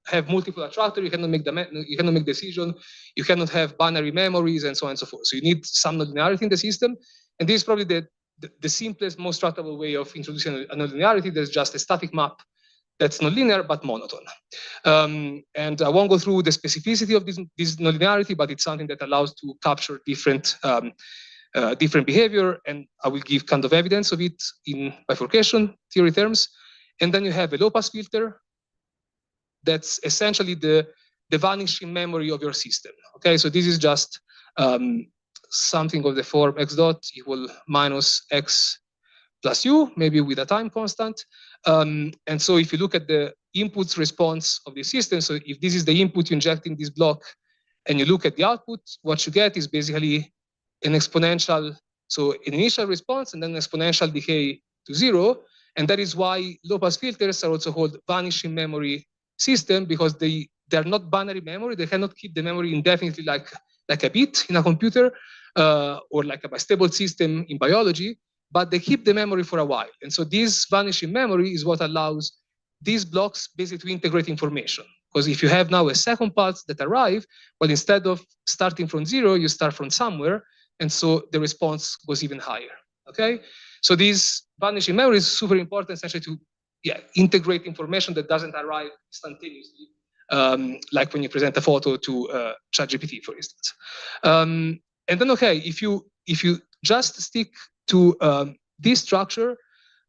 have multiple attractors, you cannot make decision, you cannot have binary memories, and so on and so forth. So you need some nonlinearity in the system, and this is probably the simplest, most tractable way of introducing a nonlinearity. There's just a static map that's nonlinear but monotone. And I won't go through the specificity of this nonlinearity, but it's something that allows to capture different behavior, and I will give kind of evidence of it in bifurcation theory terms. And then you have a low-pass filter that's essentially the vanishing memory of your system. Okay, so this is just something of the form x dot equal minus x plus u, maybe with a time constant. And so if you look at the inputs response of the system, so if this is the input you inject in this block, and you look at the output, what you get is basically an exponential, so an initial response and then an exponential decay to 0. And that is why low-pass filters are also called vanishing memory system, because they're not binary memory. They cannot keep the memory indefinitely like a bit in a computer or like a bistable system in biology, but they keep the memory for a while. And so this vanishing memory is what allows these blocks basically to integrate information. Because if you have now a second pulse that arrive, well, instead of starting from 0, you start from somewhere, and so the response goes even higher. Okay, so this vanishing memory is super important, essentially to integrate information that doesn't arrive instantaneously, like when you present a photo to ChatGPT, for instance. And then, okay, if you just stick to this structure,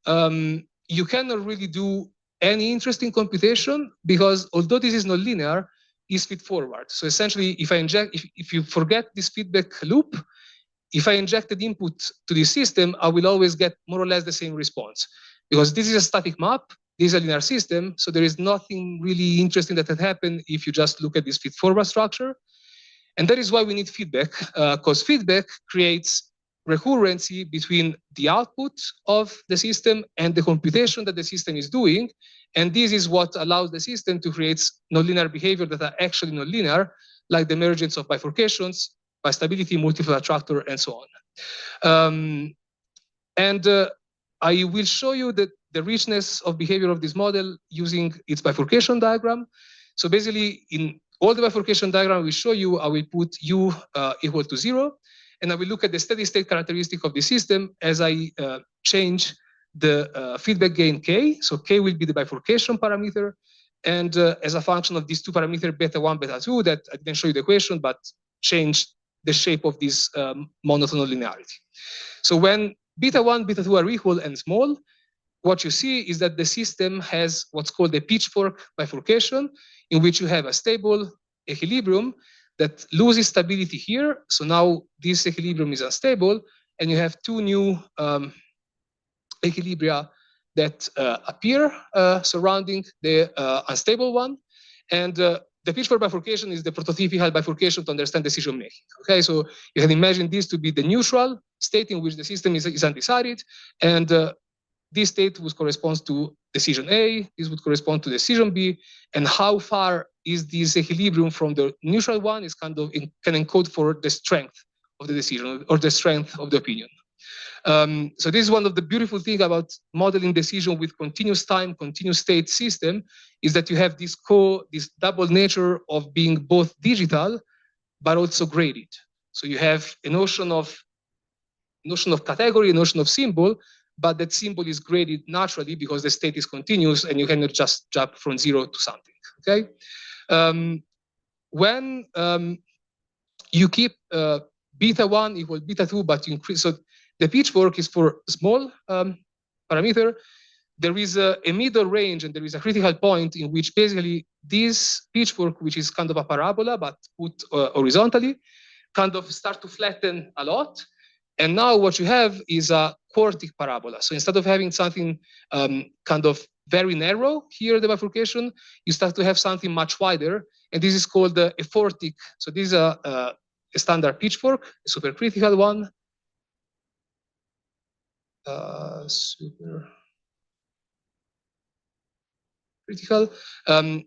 you cannot really do any interesting computation, because although this is not linear, it's feed forward. So essentially, if you forget this feedback loop, if I injected input to this system, I will always get more or less the same response, because this is a static map, this is a linear system, so there is nothing really interesting that can happen if you just look at this feed-forward structure. And that is why we need feedback, because feedback creates recurrency between the output of the system and the computation that the system is doing, and this is what allows the system to create nonlinear behavior that are actually nonlinear, like the emergence of bifurcations, bistability, multiple attractor, and so on. I will show you the richness of behavior of this model using its bifurcation diagram. So basically, in all the bifurcation diagram we show you, I will put u equal to 0, and I will look at the steady state characteristic of the system as I change the feedback gain k. So k will be the bifurcation parameter. And as a function of these two parameters, beta 1, beta 2, that I didn't show you the equation, but changed the shape of this monotonal linearity. So when beta 1, beta 2 are equal and small, what you see is that the system has what's called a pitchfork bifurcation, in which you have a stable equilibrium that loses stability here. So now this equilibrium is unstable, and you have two new equilibria that appear surrounding the unstable one. And the pitchfork bifurcation is the prototypical bifurcation to understand decision making. Okay, so you can imagine this to be the neutral state in which the system is undecided, and this state would correspond to decision A, this would correspond to decision B, and how far is this equilibrium from the neutral one is kind of can encode for the strength of the decision or the strength of the opinion. So this is one of the beautiful things about modeling decision with continuous time, continuous state system, is that you have this double nature of being both digital, but also graded. So you have a notion of category, a notion of symbol, but that symbol is graded naturally because the state is continuous and you cannot just jump from 0 to something, okay? When you keep beta 1 equal beta 2, but you increase, so the pitchfork is for small parameter. There is a middle range and there is a critical point in which basically this pitchfork, which is kind of a parabola, but put horizontally, kind of start to flatten a lot. And now what you have is a quartic parabola. So instead of having something kind of very narrow here, the bifurcation, you start to have something much wider. And this is called a fortic. So this is a standard pitchfork, a supercritical one. Super critical.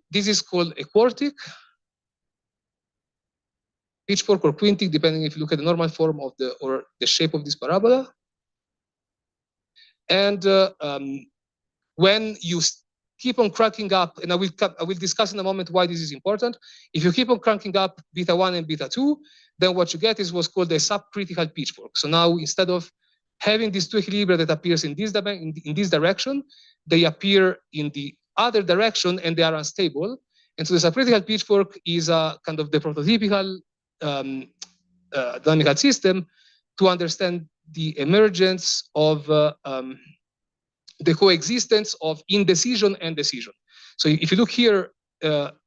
This is called a quartic pitchfork or quintic, depending if you look at the normal form of the shape of this parabola. And when you keep on cranking up, and I will discuss in a moment why this is important. If you keep on cranking up beta 1 and beta 2, then what you get is what's called a subcritical pitchfork. So now instead of having these two equilibria that appears in this direction, they appear in the other direction and they are unstable. And so the subcritical pitchfork is a kind of the prototypical dynamical system to understand the emergence of the coexistence of indecision and decision. So if you look here,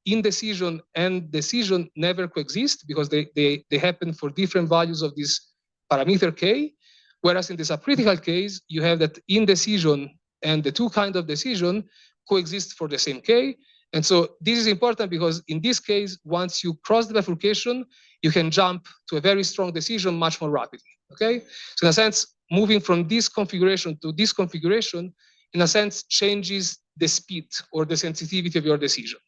indecision and decision never coexist because they happen for different values of this parameter k. Whereas in the subcritical case, you have that indecision and the two kinds of decision coexist for the same k. And so this is important because in this case, once you cross the bifurcation, you can jump to a very strong decision much more rapidly, okay? So in a sense, moving from this configuration to this configuration, in a sense, changes the speed or the sensitivity of your decision.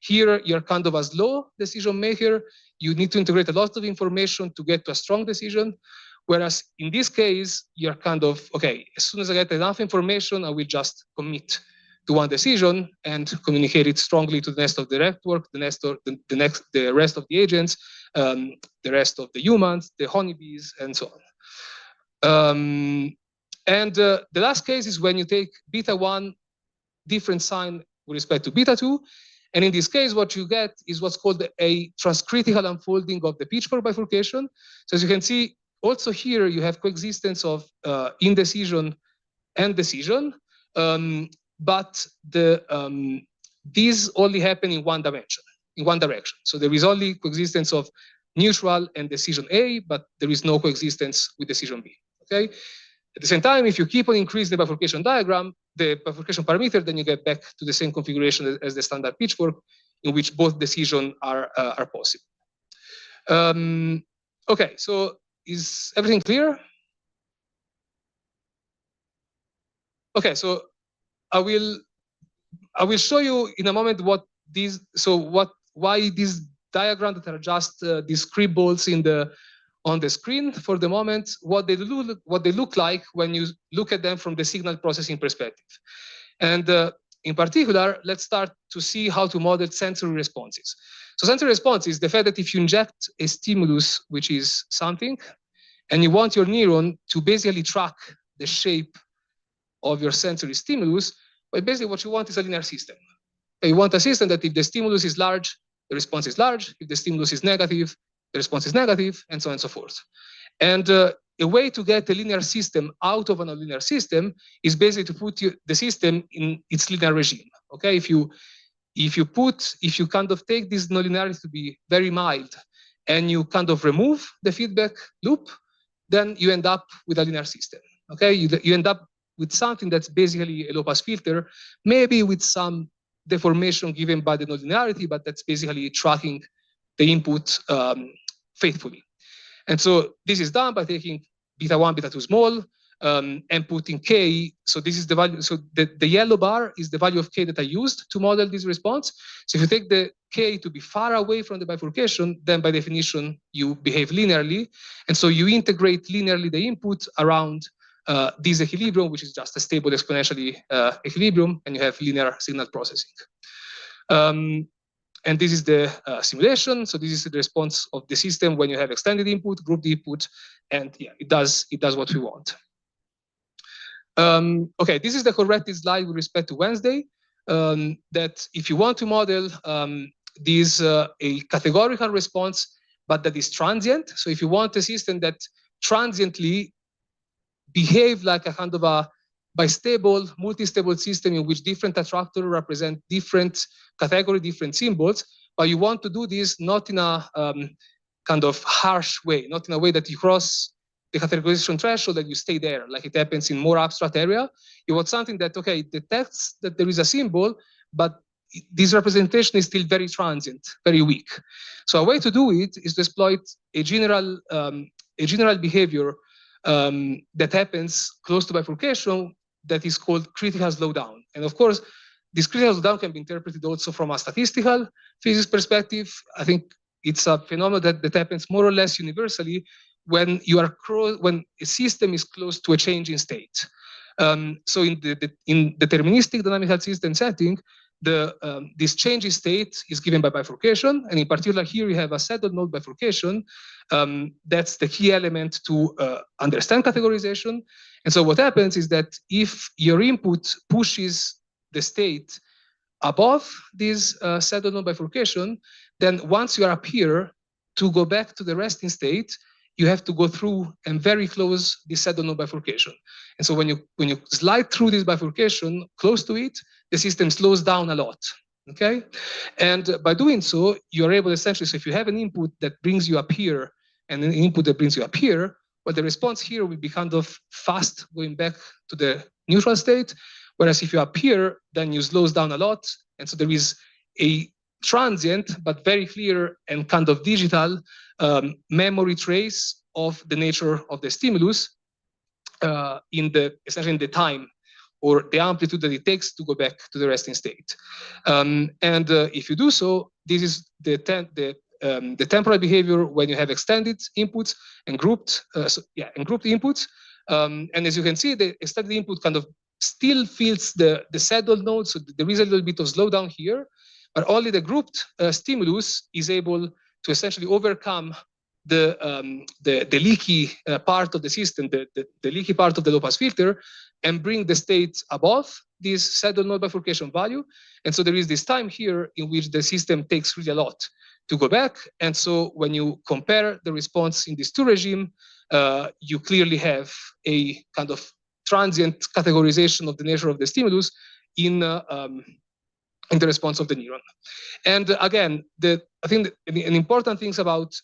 Here, you're kind of a slow decision maker. You need to integrate a lot of information to get to a strong decision. Whereas in this case, you're kind of, okay, as soon as I get enough information, I will just commit to one decision and communicate it strongly to the rest of the network, the rest of the agents, the rest of the humans, the honeybees, and so on. The last case is when you take beta 1 different sign with respect to beta 2. And in this case, what you get is what's called a transcritical unfolding of the pitchfork bifurcation. So as you can see, also here you have coexistence of indecision and decision. But these only happen in one dimension, in one direction. So there is only coexistence of neutral and decision A, but there is no coexistence with decision B, okay? At the same time, if you keep on increasing the bifurcation diagram, the bifurcation parameter, then you get back to the same configuration as the standard pitchfork, in which both decisions are possible. Okay, so is everything clear? Okay, so I will show you in a moment why these diagrams that are just these scribbles on the screen for the moment, what they look like when you look at them from the signal processing perspective. And in particular, let's start to see how to model sensory responses. So sensory response is the fact that if you inject a stimulus, which is something, and you want your neuron to basically track the shape of your sensory stimulus, but basically what you want is a linear system. You want a system that if the stimulus is large, the response is large. If the stimulus is negative, the response is negative, and so on and so forth. And a way to get a linear system out of a nonlinear system is basically to put the system in its linear regime. Okay, if you kind of take this nonlinearity to be very mild, and you kind of remove the feedback loop, then you end up with a linear system. Okay, you end up with something that's basically a low-pass filter, maybe with some deformation given by the nonlinearity, but that's basically tracking the input faithfully. And so this is done by taking beta 1, beta 2 small, and putting k. So this is the value. So the yellow bar is the value of k that I used to model this response. So if you take the k to be far away from the bifurcation, then by definition you behave linearly, and so you integrate linearly the input around this equilibrium, which is just a stable exponentially equilibrium, and you have linear signal processing. And this is the simulation. So this is the response of the system when you have extended input, grouped input, and yeah, it does what we want. Okay, this is the corrected slide with respect to Wednesday. That if you want to model this a categorical response, but that is transient. So if you want a system that transiently behave like a kind of a bistable, multi-stable system in which different attractors represent different category, different symbols, but you want to do this not in a kind of harsh way, not in a way that you cross the categorization threshold and you stay there, like it happens in more abstract area. You want something that, okay, detects that there is a symbol, but this representation is still very transient, very weak. So a way to do it is to exploit a general behavior that happens close to bifurcation that is called critical slowdown. And of course, this critical slowdown can be interpreted also from a statistical physics perspective. I think it's a phenomenon that happens more or less universally when when a system is close to a change in state. So in deterministic dynamical system setting, this change in state is given by bifurcation, and in particular here you have a saddle node bifurcation. That's the key element to understand categorization. And so what happens is that if your input pushes the state above this saddle node bifurcation, then once you are up here, to go back to the resting state, you have to go through and very close this saddle node bifurcation. And so when you slide through this bifurcation close to it, the system slows down a lot. Okay, and by doing so, you're able essentially. So if you have an input that brings you up here and an input that brings you up here, well, the response here will be kind of fast going back to the neutral state. Whereas if you're up here, then you slows down a lot, and so there is a transient but very clear and kind of digital memory trace of the nature of the stimulus essentially in the time or the amplitude that it takes to go back to the resting state. If you do so, this is the temporal behavior when you have extended inputs and grouped inputs. And as you can see, the extended input kind of still feels the saddle node, so there is a little bit of slowdown here, but only the grouped stimulus is able to essentially overcome the leaky part of the system, the leaky part of the low-pass filter, and bring the state above this saddle node bifurcation value. And so there is this time here in which the system takes really a lot to go back. And so when you compare the response in these two regimes, you clearly have a kind of transient categorization of the nature of the stimulus in the response of the neuron. And again, I think an important thing about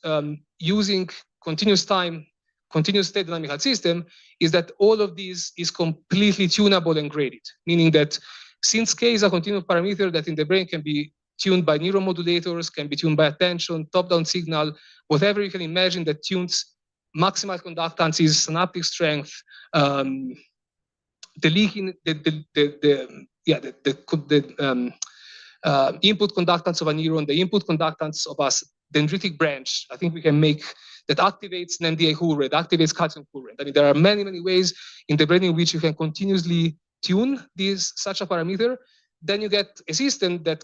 using continuous time, continuous state dynamical system is that all of these is completely tunable and graded, meaning that since K is a continuous parameter that in the brain can be tuned by neuromodulators, can be tuned by attention, top-down signal, whatever you can imagine that tunes maximal conductances, synaptic strength, the leaking, input conductance of a neuron, the input conductance of a dendritic branch. I think we can make that activates an NMDA current, activates calcium current. I mean, there are many, many ways in the brain in which you can continuously tune such a parameter. Then you get a system that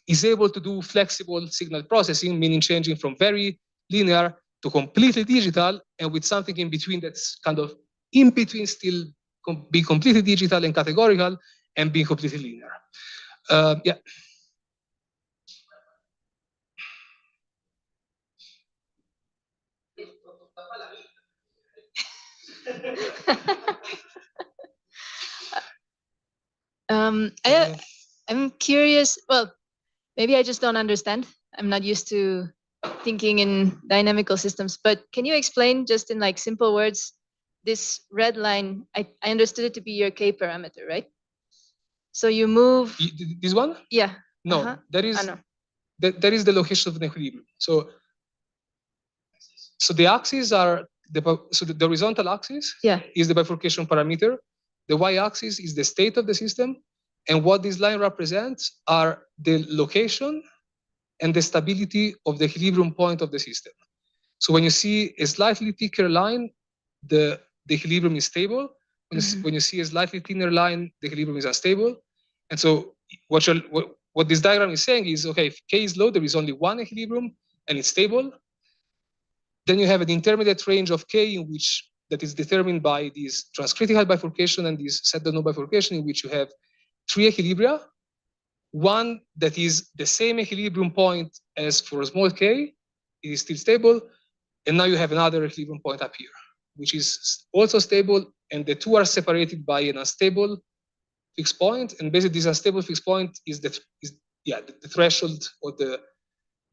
is able to do flexible signal processing, meaning changing from very linear to completely digital, and with something in between that's kind of in between still be completely digital and categorical, and being completely linear. Yeah. I'm curious. Well, maybe I just don't understand. I'm not used to thinking in dynamical systems. But can you explain just in like simple words this red line? I understood it to be your K parameter, right? So you move. This one? Yeah. No, that is that is the location of an equilibrium. So the axes are the horizontal axis is the bifurcation parameter. The y-axis is the state of the system, and what this line represents are the location and the stability of the equilibrium point of the system. So when you see a slightly thicker line, the equilibrium is stable. When you see a slightly thinner line, the equilibrium is unstable. And so what this diagram is saying is, okay, if K is low, there is only one equilibrium and it's stable. Then you have an intermediate range of K in which that is determined by this transcritical bifurcation and this set-no bifurcation, in which you have three equilibria. One that is the same equilibrium point as for small k, it is still stable. And now you have another equilibrium point up here, which is also stable. And the two are separated by an unstable fixed point. And basically this unstable fixed point is the threshold or the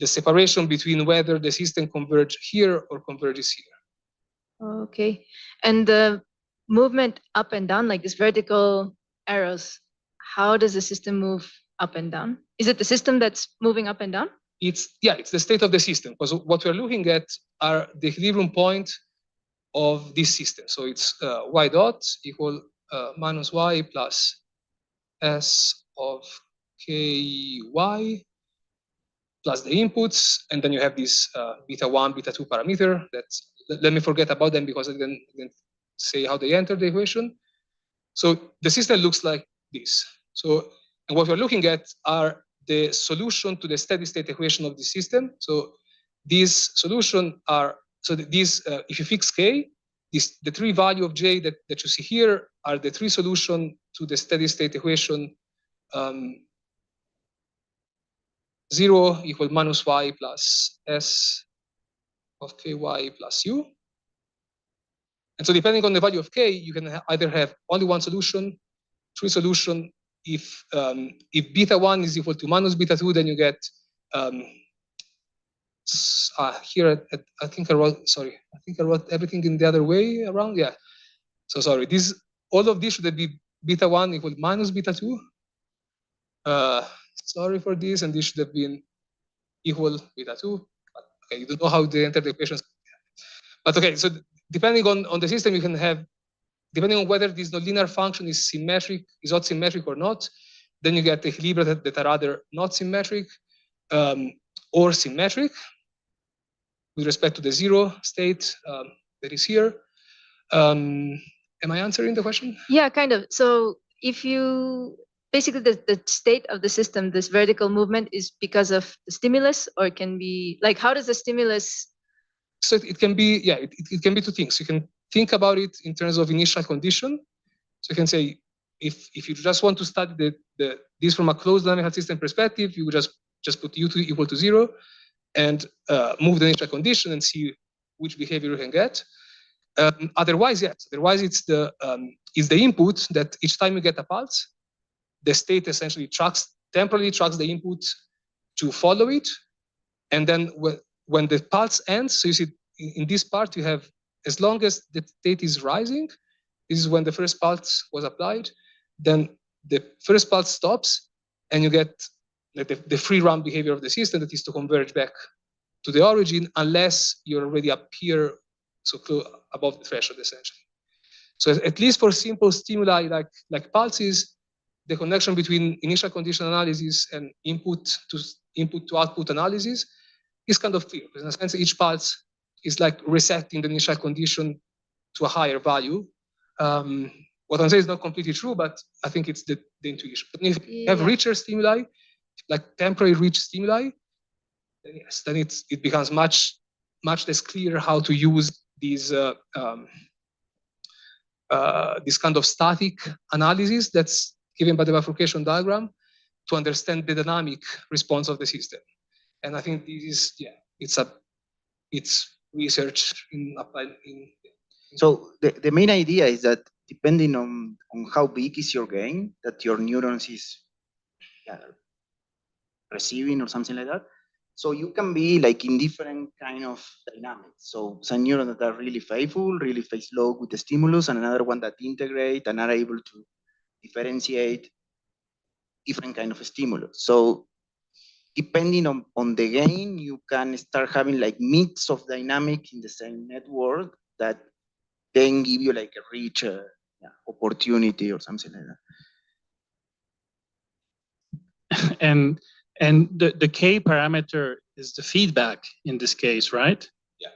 separation between whether the system converges here or converges here. Okay. And the movement up and down, like these vertical arrows, how does the system move up and down? Is it the system that's moving up and down? It's the state of the system, because what we're looking at are the equilibrium point of this system. So it's y dot equal minus y plus s of ky plus the inputs, and then you have this beta 1, beta 2 parameter. Let me forget about them because I didn't say how they enter the equation. So the system looks like this. So, and what we're looking at are the solution to the steady state equation of the system. So these solution are, if you fix K, the three value of J that you see here are the three solution to the steady state equation 0 equal minus y plus s of ky plus u. And so depending on the value of k, you can either have only one solution, three solution. If beta 1 is equal to minus beta 2, then you get here. I think I wrote everything in the other way around. Yeah. So sorry. All of this should be beta 1 equal minus beta 2. Sorry for this, and this should have been equal beta 2. Okay, you don't know how they enter the equations. But okay, so depending on the system, you can have, depending on whether this nonlinear function is symmetric, is not symmetric or not, then you get equilibria that are either not symmetric or symmetric with respect to the zero state that is here. Am I answering the question? Yeah, kind of. So if you, basically the state of the system, this vertical movement is because of the stimulus, or it can be, like, how does the stimulus? So it can be, it can be two things. You can think about it in terms of initial condition. So you can say, if you just want to study this from a closed dynamical system perspective, you would just put u2 equal to 0 and move the initial condition and see which behavior you can get. Otherwise, yes. Otherwise, it's the input that each time you get a pulse, the state essentially temporarily tracks the input to follow it, and then when the pulse ends, so you see in this part you have, as long as the state is rising, this is when the first pulse was applied, then the first pulse stops, and you get the free run behavior of the system that is to converge back to the origin unless you already appear so close above the threshold, essentially. So at least for simple stimuli like pulses, the connection between initial condition analysis and input to output analysis is kind of clear. Because in a sense, each pulse is like resetting the initial condition to a higher value. What I'm saying is not completely true, but I think it's the intuition. But if you have richer stimuli, like temporary rich stimuli, then yes, then it becomes much less clear how to use these this kind of static analysis that's given by the bifurcation diagram to understand the dynamic response of the system. And I think this is, it's research in applied in. So the main idea is that depending on how big is your gain that your neurons is receiving or something like that, so you can be like in different kind of dynamics. So some neurons that are really faithful, really face low with the stimulus, and another one that integrate and are able to differentiate different kind of stimulus. So depending on the gain, you can start having like mix of dynamic in the same network that then give you like a rich opportunity or something like that. And the K parameter is the feedback in this case, right? Yeah.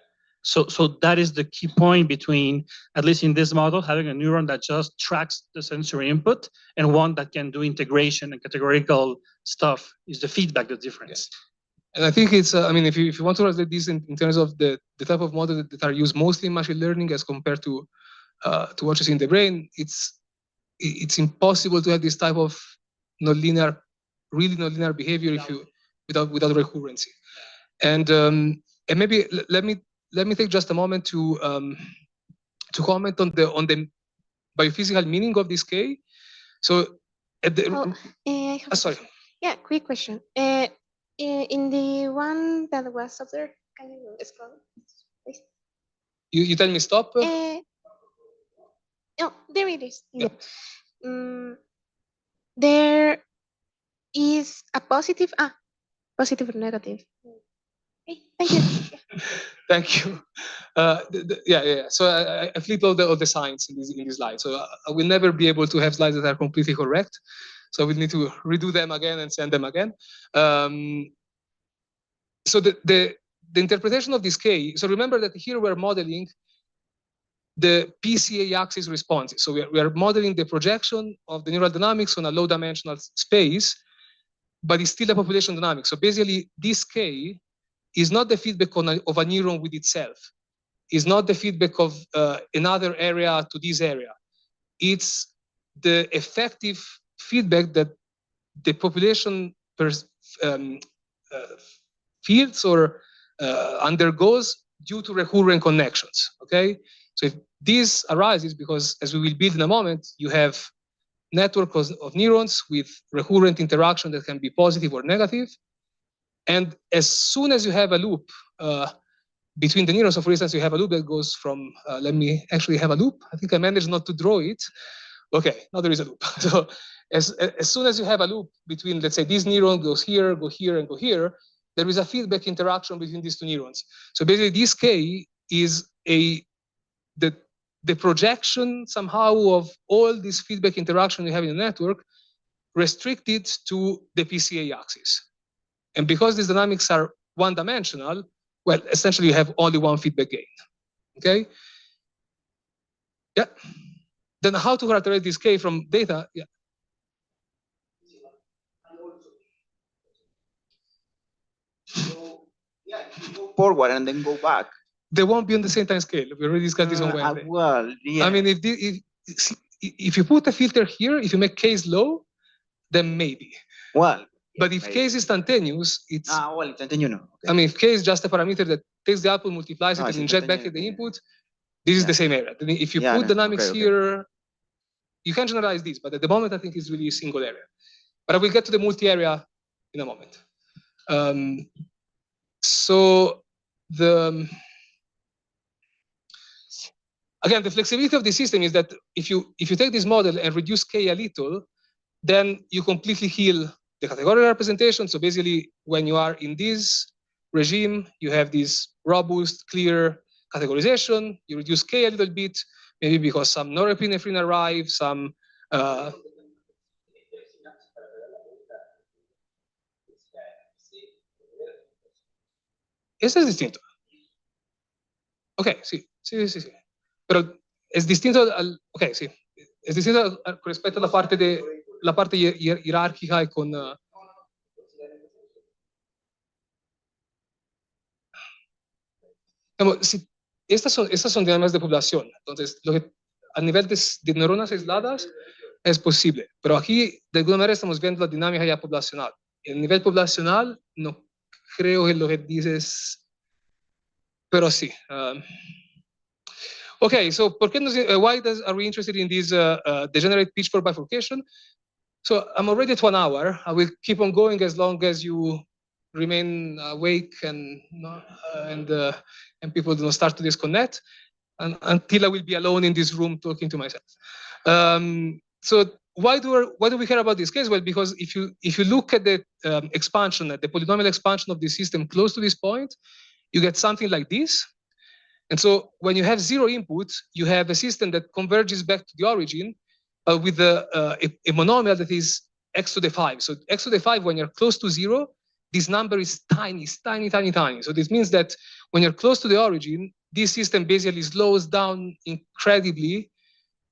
So that is the key point between, at least in this model, having a neuron that just tracks the sensory input and one that can do integration and categorical stuff is the feedback, the difference. Yeah. And I think it's, I mean, if you want to translate this in terms of the type of model that are used mostly in machine learning as compared to what you see in the brain, it's impossible to have this type of nonlinear, really nonlinear behavior if you without recurrency. And maybe let me take just a moment to comment on the biophysical meaning of this K. So at the sorry. Yeah, quick question. In the one that was up there, can you scroll, please? You tell me stop? No, there it is. Yeah. There is a positive or negative. Okay, thank you. Thank you. Yeah. So I flipped all the signs in this slide. So I will never be able to have slides that are completely correct. So we'll need to redo them again and send them again. So the interpretation of this K, so remember that here we're modeling the PCA axis responses. So we are modeling the projection of the neural dynamics on a low dimensional space, but it's still a population dynamic. So basically this K is not the feedback of a neuron with itself. It's not the feedback of another area to this area. It's the effective feedback that the population feels or undergoes due to recurrent connections, okay? So if this arises because, as we will build in a moment, you have networks of neurons with recurrent interaction that can be positive or negative. And as soon as you have a loop between the neurons, so for instance, you have a loop that goes from, let me actually have a loop. I think I managed not to draw it. Okay, now there is a loop. So as soon as you have a loop between, let's say, this neuron goes here, go here, and go here, there is a feedback interaction between these two neurons. So basically, this K is the projection somehow of all this feedback interaction you have in the network restricted to the PCA axis. And because these dynamics are one-dimensional, well, essentially you have only one feedback gain, okay? Yeah. Then how to characterize this K from data? Yeah. So, yeah, you go forward and then go back. They won't be on the same time scale. We already discussed this on Wednesday. Well, yeah. I mean, if you put a filter here, if you make K's low, then maybe. Well. But if maybe. K is instantaneous, it's. Well, instantaneous, no. Okay. I mean, if K is just a parameter that takes the output, multiplies it, and inject back at the input, this is the same area. If you put dynamics here, you can generalize this, but at the moment, I think it's really a single area. But I will get to the multi-area in a moment. So again, the flexibility of the system is that if you take this model and reduce K a little, then you completely heal the categorical representation. So basically, when you are in this regime, you have this robust, clear categorization. You reduce K a little bit, maybe because some norepinephrine arrive, some. Eso es distinto. Ok, sí. Pero es distinto al. Ok, sí. Es distinto con respecto a la parte jerárquica y con. Sí, estas son dinámicas de población. Entonces, a nivel de neuronas aisladas es posible, pero aquí de alguna manera estamos viendo la dinámica ya poblacional. El nivel poblacional no creo que lo que dices, pero sí. Okay, so why are we interested in this degenerate pitchfork bifurcation? So I'm already at 1 hour. I will keep on going as long as you remain awake and people do not start to disconnect, and until I will be alone in this room talking to myself. So why do we care about this case? Well, because if you look at the expansion, at the polynomial expansion of the system close to this point, you get something like this. And so when you have 0 input, you have a system that converges back to the origin with a monomial that is x to the 5. So x to the 5, when you're close to 0, this number is tiny, tiny, tiny, tiny. So this means that when you're close to the origin, this system basically slows down incredibly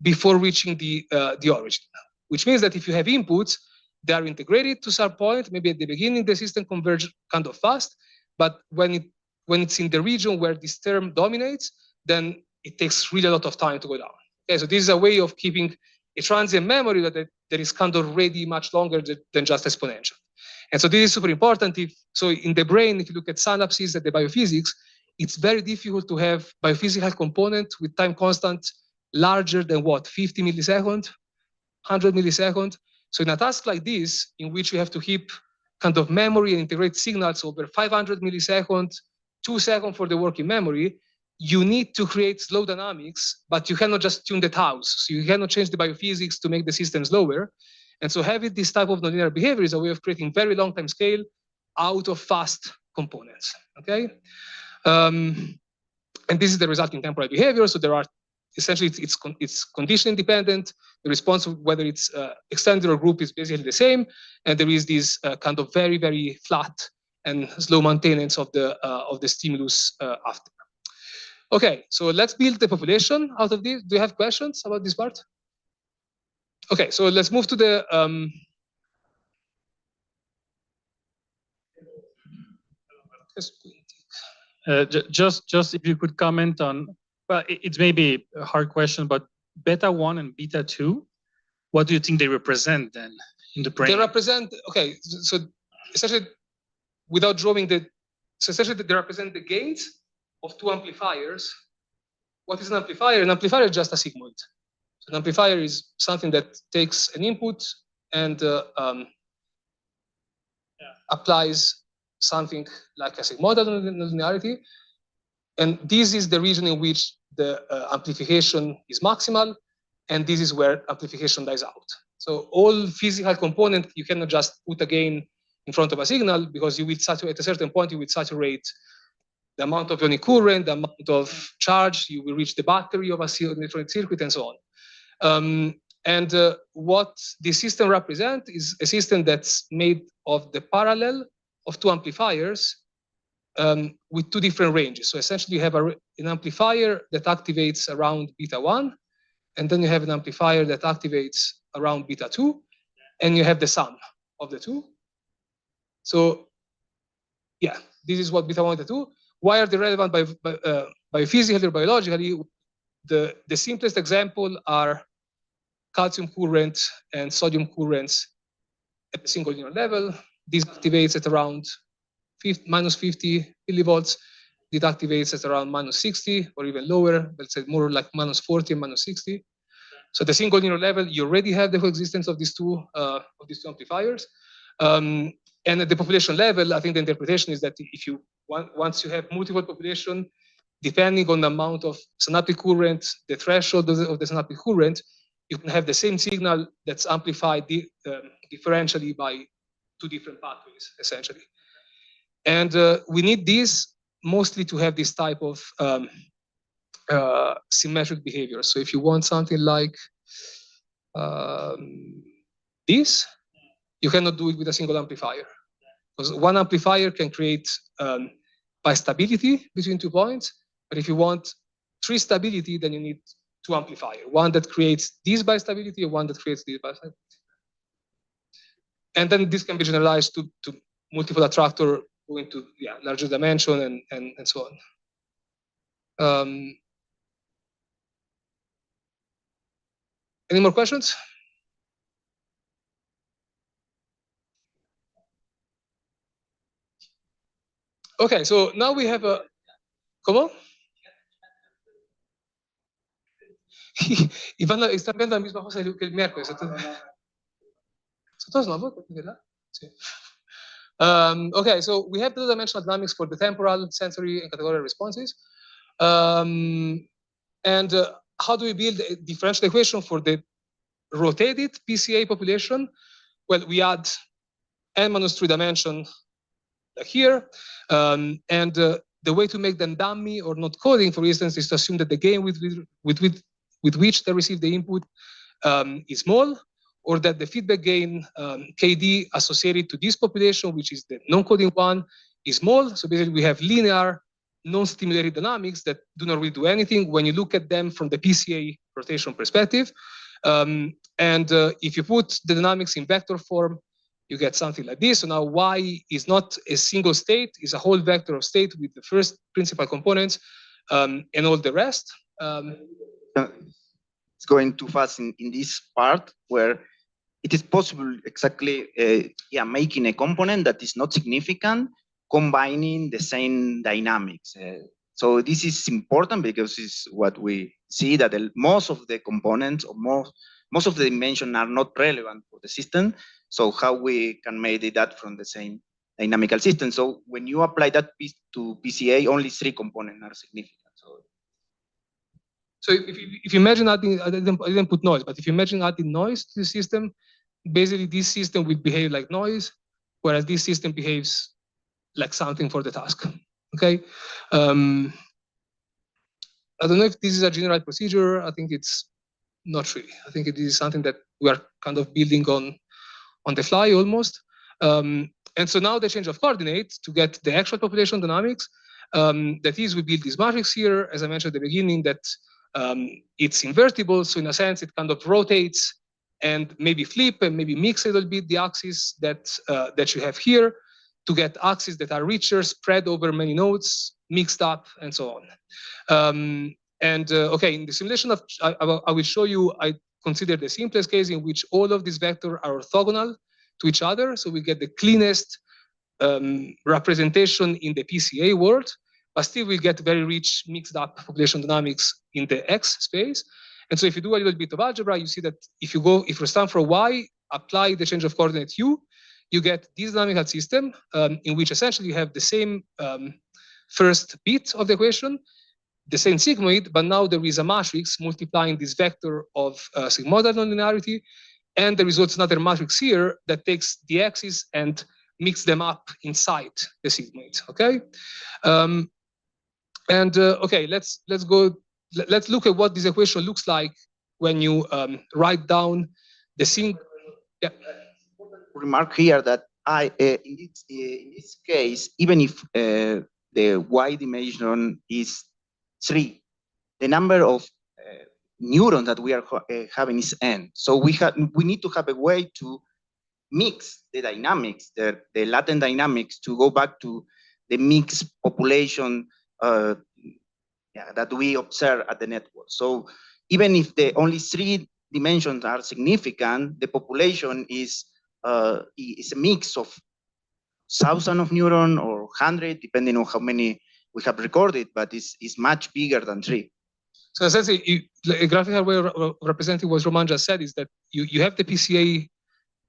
before reaching the origin, which means that if you have inputs, they are integrated to some point. Maybe at the beginning, the system converges kind of fast, but when it's in the region where this term dominates, then it takes really a lot of time to go down. Okay, so this is a way of keeping a transient memory that is kind of ready much longer than just exponential. And so this is super important. So in the brain, if you look at synapses at the biophysics, it's very difficult to have biophysical component with time constant larger than what, 50 milliseconds, 100 milliseconds. So in a task like this, in which you have to keep kind of memory and integrate signals over 500 milliseconds, 2 seconds for the working memory, you need to create slow dynamics, but you cannot just tune the taus. So you cannot change the biophysics to make the system slower. And so having this type of nonlinear behavior is a way of creating very long time scale out of fast components, okay? And this is the resulting temporal behavior. So there are, essentially it's condition independent. The response, whether it's extended or group, is basically the same. And there is this kind of very, very flat and slow maintenance of the stimulus after. Okay, so let's build the population out of this. Do you have questions about this part? Okay, so let's move to the just if you could comment on, well, it's maybe a hard question, but beta 1 and beta 2, what do you think they represent then in the brain? They represent, okay, so essentially, without drawing so essentially they represent the gains of 2 amplifiers. What is an amplifier? An amplifier is just a sigmoid. So an amplifier is something that takes an input and applies something like a sigmoidal nonlinearity. And this is the region in which the amplification is maximal, and this is where amplification dies out. So all physical components, you cannot just put a gain in front of a signal, because you will saturate, at a certain point, you will saturate the amount of ionic current, the amount of charge, you will reach the battery of a electronic circuit, and so on. What the system represents is a system that's made of the parallel of 2 amplifiers with 2 different ranges. So essentially, you have an amplifier that activates around beta 1, and then you have an amplifier that activates around beta 2, and you have the sum of the 2. So yeah, this is what beta 1 and beta 2. Why are they relevant biophysically or biologically? The simplest example are calcium current and sodium currents at the single unit level. This activates at around minus 50 millivolts. It activates at around minus 60 or even lower, let's say more like minus 40 and minus 60. So at the single unit level, you already have the coexistence of these two amplifiers. And at the population level, I think the interpretation is that if you once you have multiple population, depending on the amount of synaptic current, the threshold of the synaptic current, you can have the same signal that's amplified differentially by 2 different pathways, essentially. And we need this mostly to have this type of symmetric behavior. So if you want something like this, you cannot do it with a single amplifier, because 1 amplifier can create bistability between 2 points. But if you want 3 stability, then you need 2 amplifiers, one that creates this bistability and one that creates this bistability. And then this can be generalized to multiple attractor going to larger dimension and so on. Any more questions? Okay, so now we have a. ¿Cómo? Y están viendo la misma cosa que el miércoles. ¿Son todos nuevos? ¿Verdad? Sí. Okay, so we have two-dimensional dynamics for the temporal, sensory, and categorical responses. And how do we build a differential equation for the rotated PCA population? Well, we add n-3 dimension here, and the way to make them dummy or not coding, for instance, is to assume that the gain with which they receive the input is small, or that the feedback gain KD associated to this population, which is the non-coding one, is small. So basically, we have linear, non-stimulated dynamics that do not really do anything when you look at them from the PCA rotation perspective. And if you put the dynamics in vector form, you get something like this. So now Y is not a single state, it's a whole vector of state with the first principal components and all the rest. It's going too fast in this part where it is possible exactly making a component that is not significant, combining the same dynamics. So this is important because it's what we see that most of the components or most of the dimensions are not relevant for the system. So how we can make that from the same dynamical system. So when you apply that piece to PCA, only 3 components are significant. So if you imagine adding, I didn't put noise, but if you imagine adding noise to the system, basically this system will behave like noise, whereas this system behaves like something for the task. Okay. I don't know if this is a general procedure. I think it's not really. I think it is something that we are kind of building on the fly almost. And so now the change of coordinates to get the actual population dynamics. That is, we build this matrix here, as I mentioned at the beginning, that it's invertible. So in a sense, it kind of rotates and maybe flip and maybe mix a little bit the axes that you have here to get axes that are richer, spread over many nodes, mixed up, and so on. Okay, in the simulation of, I will show you, I consider the simplest case in which all of these vectors are orthogonal to each other. So we get the cleanest representation in the PCA world, but still we get very rich mixed up population dynamics in the X space. And so if you do a little bit of algebra, you see that if you stand for Y, apply the change of coordinate U, you get this dynamical system in which essentially you have the same first bit of the equation, the same sigmoid, but now there is a matrix multiplying this vector of sigmoidal nonlinearity, and the result is another matrix here that takes the axes and mix them up inside the sigmoid. Okay, okay, let's look at what this equation looks like when you write down the single. Yeah. Remark here that in this case, even if the Y dimension is 3, the number of neurons that we are having is n. So we need to have a way to mix the dynamics, the latent dynamics, to go back to the mixed population that we observe at the network. So even if the only 3 dimensions are significant, the population is a mix of 1,000 of neurons or 100, depending on how many we have recorded, but it's much bigger than 3. So essentially, a graphical way of representing what Roman just said is that you have the PCA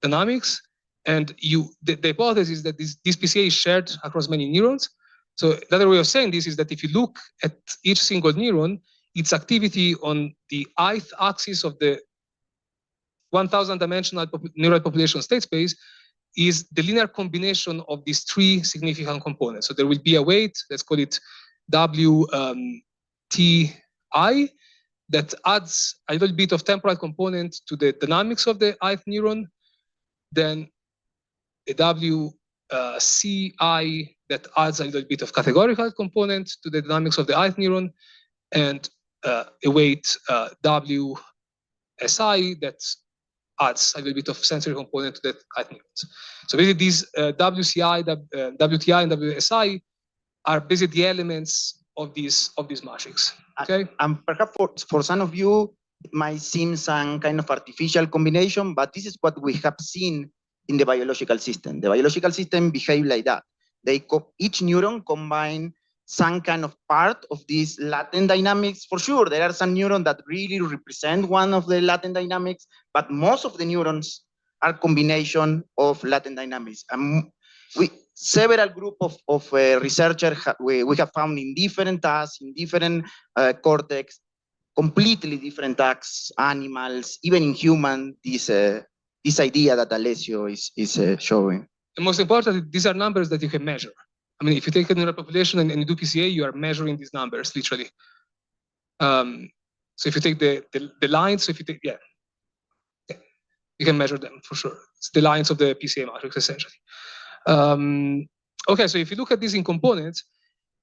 dynamics, and the hypothesis is that this PCA is shared across many neurons. So the other way of saying this is that if you look at each single neuron, its activity on the ith axis of the 1,000-dimensional neural population state space is the linear combination of these 3 significant components. So there will be a weight, let's call it WTI, that adds a little bit of temporal component to the dynamics of the ith neuron, then a WCI that adds a little bit of categorical component to the dynamics of the ith neuron, and a weight WSI that adds a little bit of sensory component to the ith neurons. So basically these WCI, WTI, and WSI are basically the elements of this matrix. Okay. And perhaps for some of you, It might seem some kind of artificial combination, but this is what we have seen in the biological system. The biological system behave like that. Each neuron combine some kind of part of this latent dynamics. For sure, there are some neurons that really represent one of the latent dynamics, but most of the neurons are combination of latent dynamics. Several group of researchers we have found in different tasks, in different cortex, completely different tasks, animals, even in human, this idea that Alessio is showing. The most important, these are numbers that you can measure. I mean, if you take a neural population and you do PCA, you are measuring these numbers, literally. So if you take the lines, so if you take, yeah, you can measure them for sure. It's the lines of the PCA matrix, essentially. Okay, so if you look at this in components,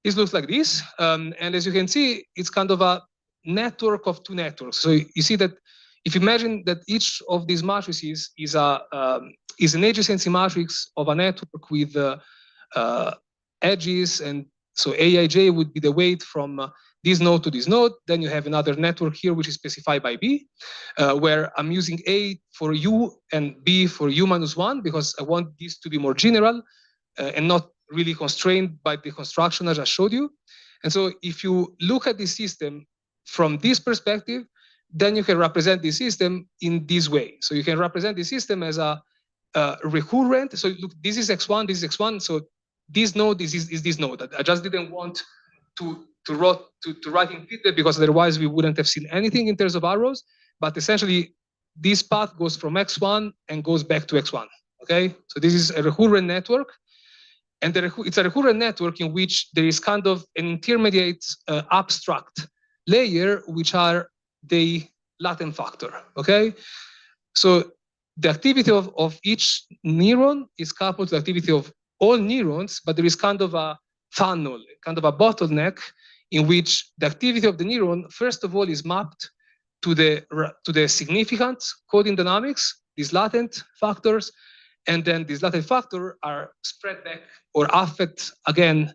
this looks like this. And as you can see, it's kind of a network of two networks. So you see that if you imagine that each of these matrices is an adjacency matrix of a network with edges, and so Aij would be the weight from this node to this node. Then you have another network here which is specified by B, where I'm using A for U and B for U minus 1 because I want this to be more general and not really constrained by the construction I just showed you. And so if you look at this system from this perspective, then you can represent the system in this way. So you can represent the system as a recurrent. So look, this is X1, this is X1. So this node is this node. I just didn't want to write in fitted because otherwise we wouldn't have seen anything in terms of arrows. But essentially, this path goes from X1 and goes back to X1. Okay, so this is a recurrent network. And it's a recurrent network in which there is kind of an intermediate abstract layer, which are the latent factor, okay? So the activity of each neuron is coupled to the activity of all neurons, but there is kind of a funnel, kind of a bottleneck in which the activity of the neuron, first of all, is mapped to the significant coding dynamics, these latent factors, and then these latent factors are spread back or affect, again,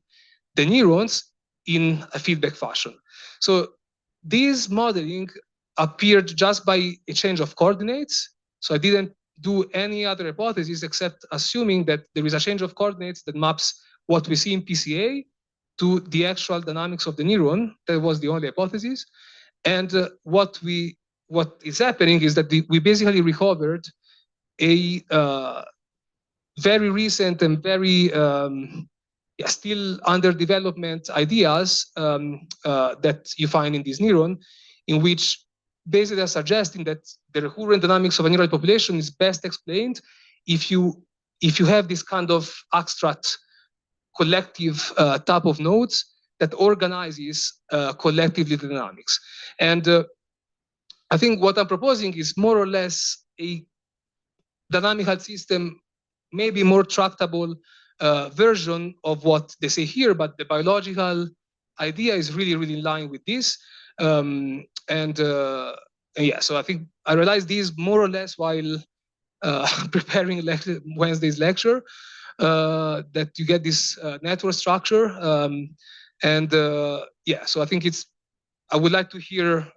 the neurons in a feedback fashion. So this modeling appeared just by a change of coordinates. So I didn't do any other hypothesis except assuming that there is a change of coordinates that maps what we see in PCA to the actual dynamics of the neuron. That was the only hypothesis. And what is happening is that we basically recovered a very recent and very still under development ideas that you find in this neuron, in which basically are suggesting that the recurrent dynamics of a neural population is best explained if you have this kind of abstract collective type of nodes that organizes collectively the dynamics. And I think what I'm proposing is more or less a dynamical system, maybe more tractable version of what they say here, but the biological idea is really, really in line with this. Yeah, so I think I realized these more or less while preparing Wednesday's lecture, that you get this network structure. Yeah, so I think I would like to hear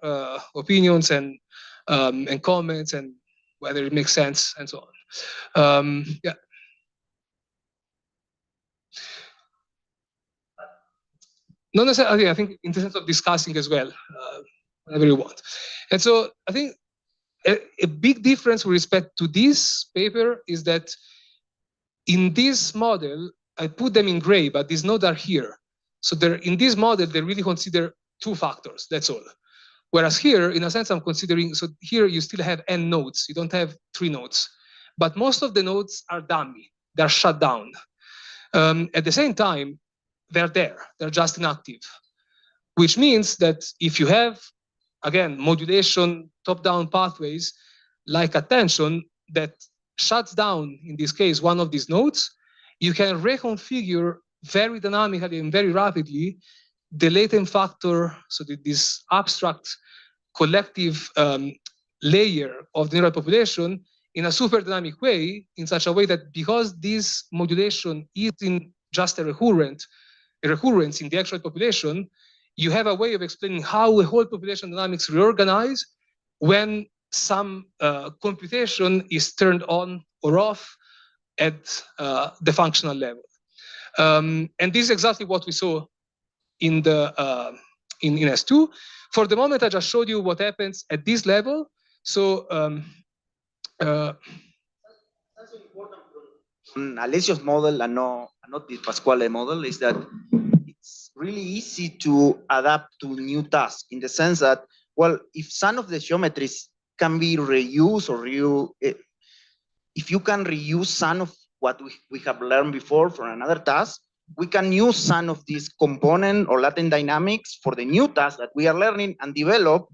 opinions and comments and whether it makes sense and so on. Yeah. Not necessarily, I think in the sense of discussing as well, whatever you want. And so I think a big difference with respect to this paper is that in this model, I put them in gray, but these nodes are here. So in this model, they really consider two factors, that's all. Whereas here, in a sense, I'm considering, so here you still have n nodes, you don't have 3 nodes. But most of the nodes are dummy, they're shut down. At the same time, they're there, they're just inactive. Which means that if you have, again, modulation, top-down pathways, like attention, that shuts down, in this case, one of these nodes, you can reconfigure very dynamically and very rapidly the latent factor, so this abstract collective layer of the neural population in a super dynamic way, in such a way that because this modulation is in just a recurrence in the actual population, you have a way of explaining how a whole population dynamics reorganize when some computation is turned on or off at the functional level. And this is exactly what we saw in the in S2. For the moment, I just showed you what happens at this level. So Alessio's model and not the Pasquale model is that it's really easy to adapt to new tasks in the sense that, well, if some of the geometries can be reused or if you can reuse some of what we have learned before for another task, we can use some of these component or latent dynamics for the new task that we are learning and develop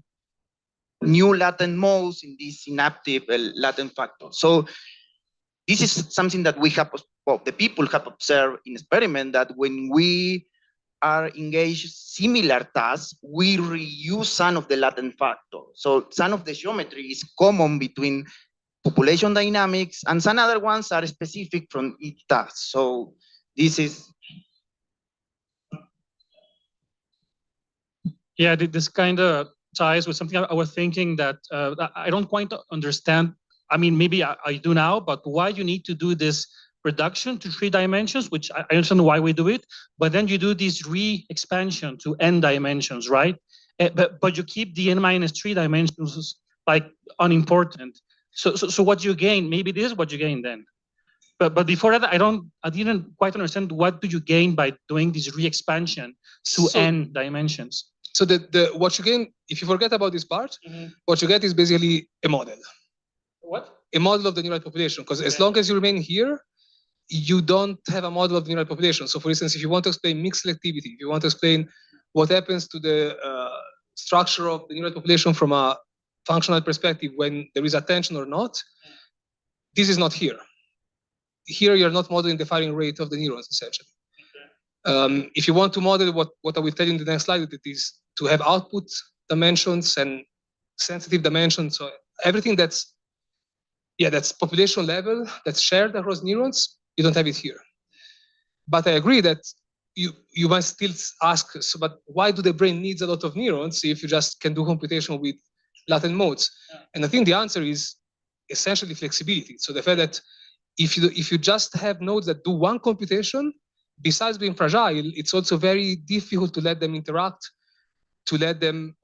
new latent modes in this synaptic latent factor. So this is something that we have, well, the people have observed in experiment, that when we are engaged similar tasks, we reuse some of the latent factor. So some of the geometry is common between population dynamics, and some other ones are specific from each task. So this is. Yeah, this kind of ties with something I was thinking that I don't quite understand. I mean, maybe I do now, but why you need to do this reduction to 3 dimensions, which I understand why we do it, but then you do this re-expansion to n dimensions, right? But you keep the n-3 dimensions like unimportant. So what you gain, maybe this is what you gain then. But before that, I didn't quite understand what do you gain by doing this re-expansion to n dimensions. So what you gain, if you forget about this part, what you get is basically a model. What? A model of the neural population, because as long as you remain here, you don't have a model of the neural population. So for instance, if you want to explain mixed selectivity, if you want to explain what happens to the structure of the neural population from a functional perspective when there is attention or not, this is not here. Here you're not modeling the firing rate of the neurons, essentially. Okay. If you want to model what I will tell you in the next slide, it is to have output dimensions and sensitive dimensions. So everything that's population level, that's shared across neurons, you don't have it here. But I agree that you must still ask, so, but why do the brain needs a lot of neurons if you just can do computation with latent modes? Yeah. And I think the answer is essentially flexibility. So the fact that if you just have nodes that do one computation, besides being fragile, it's also very difficult to let them interact, to let them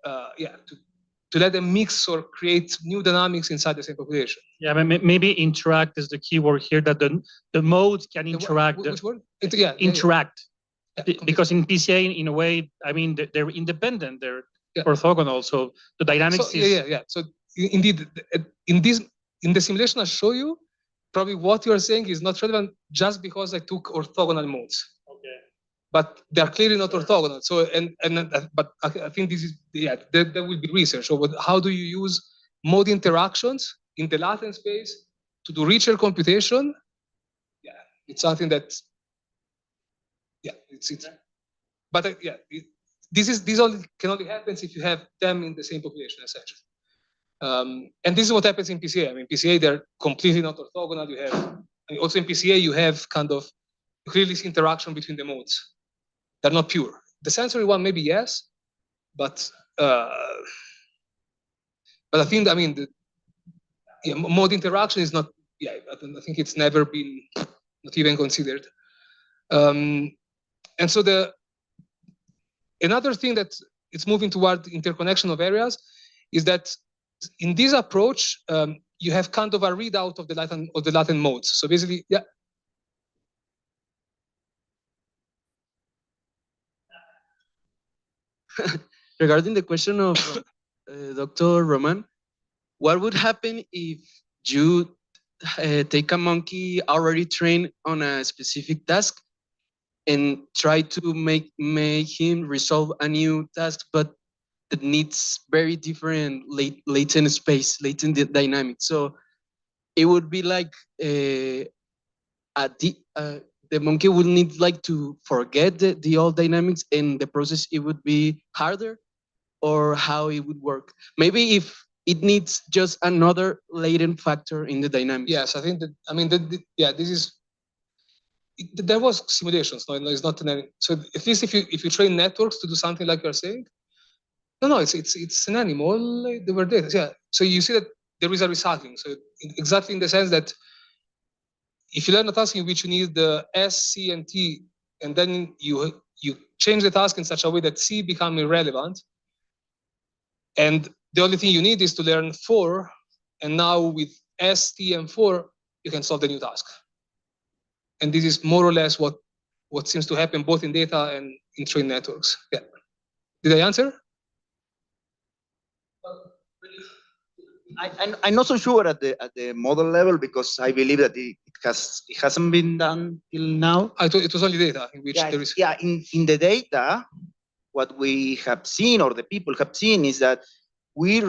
to let them mix or create new dynamics inside the same population. Yeah, maybe interact is the key word here, that the modes can interact. Which word? Interact. Yeah, because in PCA, in a way, I mean, they're independent, they're orthogonal, so the dynamics is... So indeed, in the simulation I show you, probably what you are saying is not relevant just because I took orthogonal modes. Okay. But they are clearly not orthogonal. So but I think this is there will be research over how do you use mode interactions in the latent space to do richer computation. Yeah, it's something that it's. But this only can only happen if you have them in the same population, essentially. And this is what happens in PCA. I mean, PCA, they're completely not orthogonal. You have, also in PCA, you have kind of clearly see interaction between the modes. They're not pure. The sensory one, maybe yes, but I think, I mean, mode interaction is not, I think it's never been, not even considered. And so another thing that it's moving toward interconnection of areas is that in this approach, you have kind of a readout of the latent modes. So basically, Regarding the question of Dr. Roman, what would happen if you take a monkey already trained on a specific task and try to make him resolve a new task, but that needs very different latent space, latent dynamics? So it would be like the monkey would need like to forget the old dynamics, and the process, it would be harder, or how it would work? Maybe if it needs just another latent factor in the dynamics. Yes, I think that, I mean, this is, there was simulations, no, it's not, so at least if you train networks to do something like you're saying, No, it's an animal. They were data. Yeah. So you see that there is a recycling. So exactly in the sense that if you learn a task in which you need the S, C, and T, and then you change the task in such a way that C become irrelevant, and the only thing you need is to learn 4, and now with S, T, and 4, you can solve the new task. And this is more or less what seems to happen both in data and in trained networks. Yeah. Did I answer? I'm not so sure at the model level, because I believe that it hasn't been done till now. It was only data in which there is. Yeah, in the data, what we have seen, or the people have seen, is that we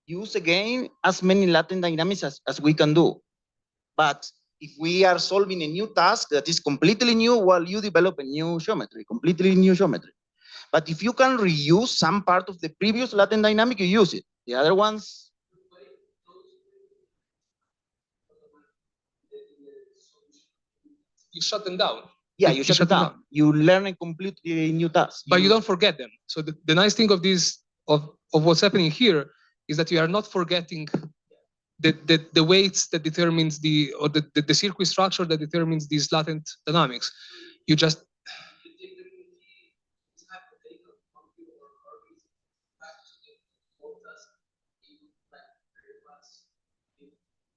use again as many latent dynamics as we can do. But if we are solving a new task that is completely new, well, you develop a new geometry, completely new geometry. But if you can reuse some part of the previous latent dynamic, you use it. The other ones, you shut them down. Yeah, you shut it down. You learn a completely new task. But you don't forget them. So the nice thing of this, of what's happening here, is that you are not forgetting the weights that determines the circuit structure that determines these latent dynamics. You just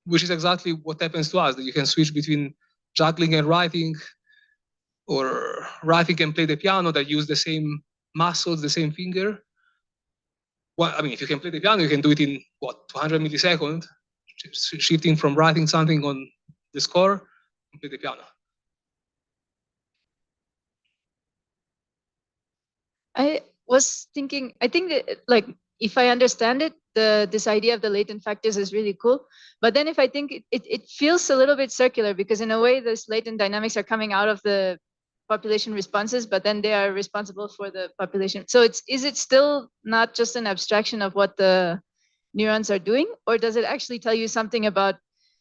which is exactly what happens to us, that you can switch between juggling and writing, or writing and play the piano, that use the same muscles, the same finger. Well, I mean, if you can play the piano, you can do it in, 200 milliseconds, shifting from writing something on the score and play the piano. I was thinking, I think that, like, if I understand it, this idea of the latent factors is really cool. But then if I think it feels a little bit circular, because in a way, those latent dynamics are coming out of the population responses, but then they are responsible for the population. So is it still not just an abstraction of what the neurons are doing, or does it actually tell you something about,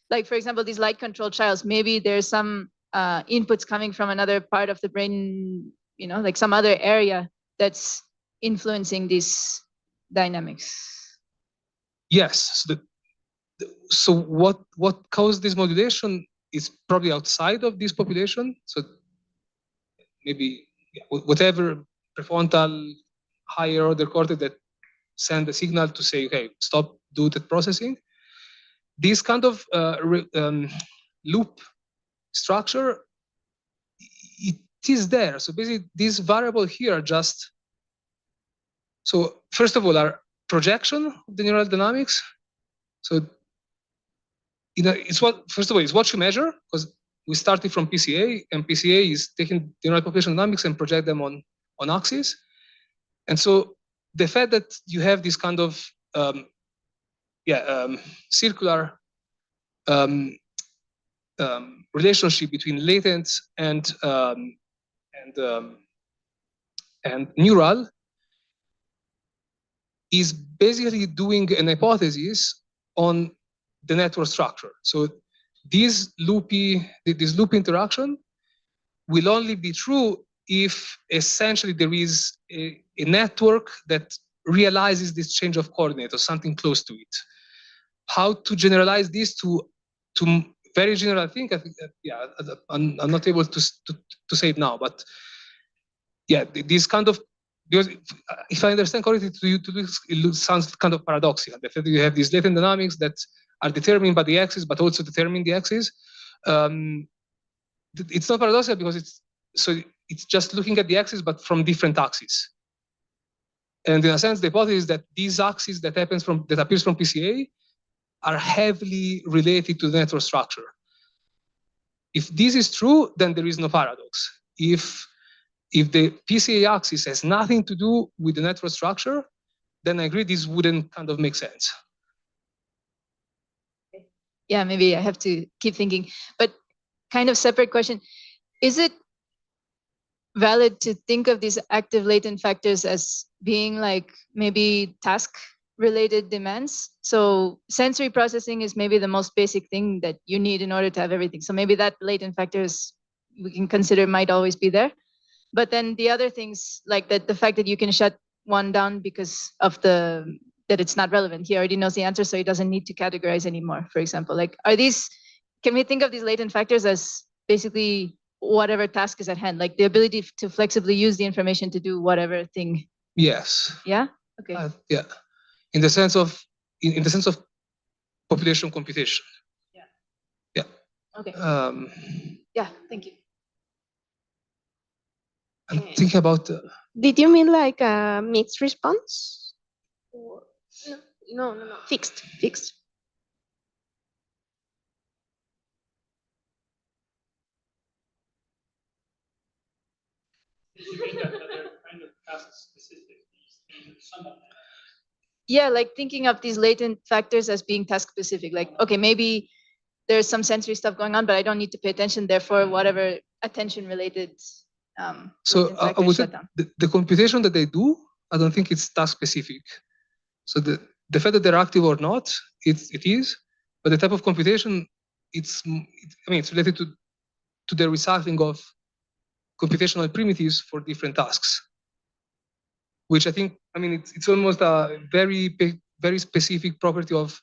like, for example, these light control trials, maybe there's some inputs coming from another part of the brain, like some other area that's influencing these dynamics? Yes. So what caused this modulation is probably outside of this population. So maybe whatever prefrontal higher order cortex that send a signal to say, okay, stop, do that processing. This kind of loop structure, it is there. So basically, these variables here are just, so first of all, are projection of the neural dynamics. So it's first of all, it's what you measure, because we started from PCA, and PCA is taking the neural population dynamics and project them on axes. And so the fact that you have this kind of circular relationship between latent and neural is basically doing an hypothesis on the network structure. So this loop interaction will only be true if essentially there is a network that realizes this change of coordinate or something close to it. How to generalize this to very general thing, I'm not able to say it now, but yeah, this kind of, because if I understand correctly, it sounds kind of paradoxical. The fact that you have these latent dynamics that are determined by the axis, but also determine the axis. It's not paradoxical because it's just looking at the axis, but from different axes. And in a sense, the hypothesis is that these axes that appears from PCA are heavily related to the network structure. If this is true, then there is no paradox. If the PCA axis has nothing to do with the network structure, then I agree this wouldn't kind of make sense. Yeah, maybe I have to keep thinking. But kind of separate question, is it valid to think of these active latent factors as being like maybe task-related demands? So sensory processing is maybe the most basic thing that you need in order to have everything. So maybe that latent factors we can consider might always be there. But then the other things, like the fact that you can shut one down because of that it's not relevant. He already knows the answer, so he doesn't need to categorize anymore, for example. Like, can we think of these latent factors as basically whatever task is at hand, like the ability to flexibly use the information to do whatever thing? Yes. Yeah. Okay. Yeah. In the sense of population computation. Yeah. Yeah. Okay. Yeah. Thank you. I'm thinking about. Did you mean like a mixed response? Or no. Fixed. Yeah, like thinking of these latent factors as being task specific. Like, okay, maybe there's some sensory stuff going on, but I don't need to pay attention. Therefore, whatever attention related. So I would say the computation that they do, I don't think it's task specific. So the fact that they're active or not, it is, but the type of computation, it's related to the recycling of computational primitives for different tasks, which I think, it's almost a very specific property of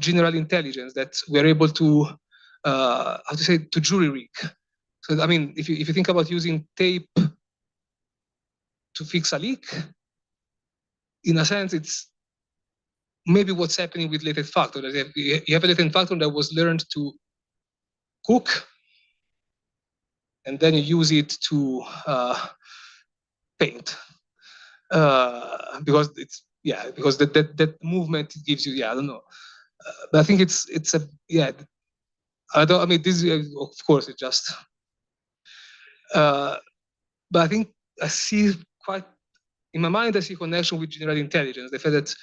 general intelligence that we're able to, to jury rig. So if you think about using tape to fix a leak, in a sense, it's maybe what's happening with latent factor. You have a latent factor that was learned to cook, and then you use it to paint, because that movement gives you, I don't know, but I think it's a I don't. This of course it's just, but I think I see quite in my mind. I see a connection with general intelligence. The fact that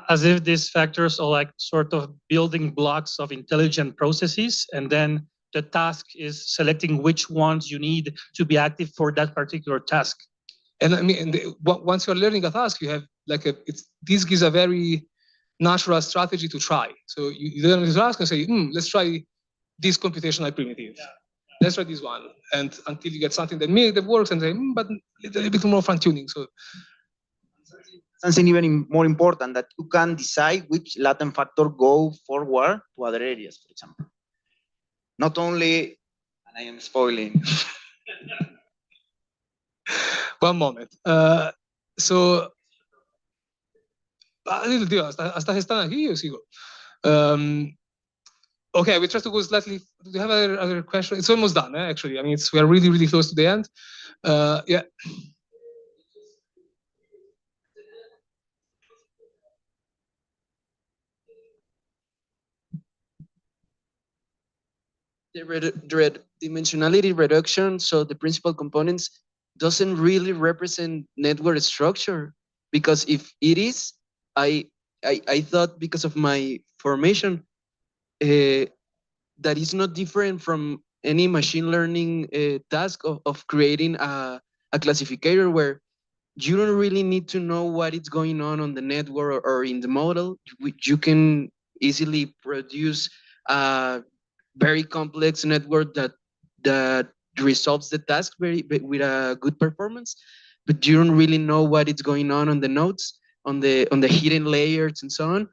as if these factors are like sort of building blocks of intelligent processes, and then the task is selecting which ones you need to be active for that particular task. And once you're learning a task, you have this gives a very natural strategy to try. So you learn this task and say, let's try this computational primitive. Yeah. Let's try this one, and until you get something that works, and say, but a little bit more fine tuning. So something even more important, that you can decide which latent factor go forward to other areas, for example. Not only, and I am spoiling. One moment. So, hasta están aquí, yo sigo. Okay, we try to go slightly. Do you have other questions? It's almost done, actually. We are really, really close to the end. Yeah. The dimensionality reduction, so the principal components, doesn't really represent network structure, because if it is, I thought, because of my formation, that is not different from any machine learning task of creating a classificator, where you don't really need to know what is going on the network or in the model. You can easily produce a very complex network that resolves the task with a good performance, but you don't really know what is going on the nodes, on the hidden layers and so on.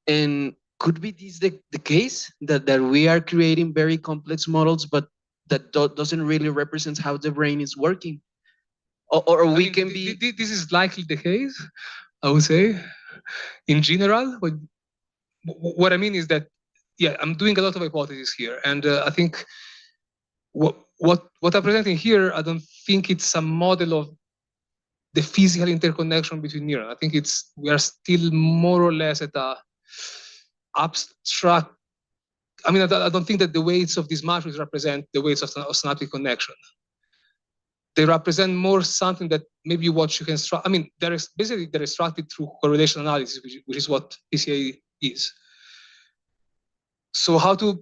And could be this the case that we are creating very complex models, but that doesn't really represent how the brain is working, or we can be. This is likely the case, I would say, in general. But what I mean is that, I'm doing a lot of hypotheses here, and I think what I'm presenting here, I don't think it's a model of the physical interconnection between neurons. I think we are still more or less at a abstract. I don't think that the weights of these matrices represent the weights of synaptic connection. They represent more something that maybe what you can they're extracted through correlation analysis, which is what PCA is. So how to?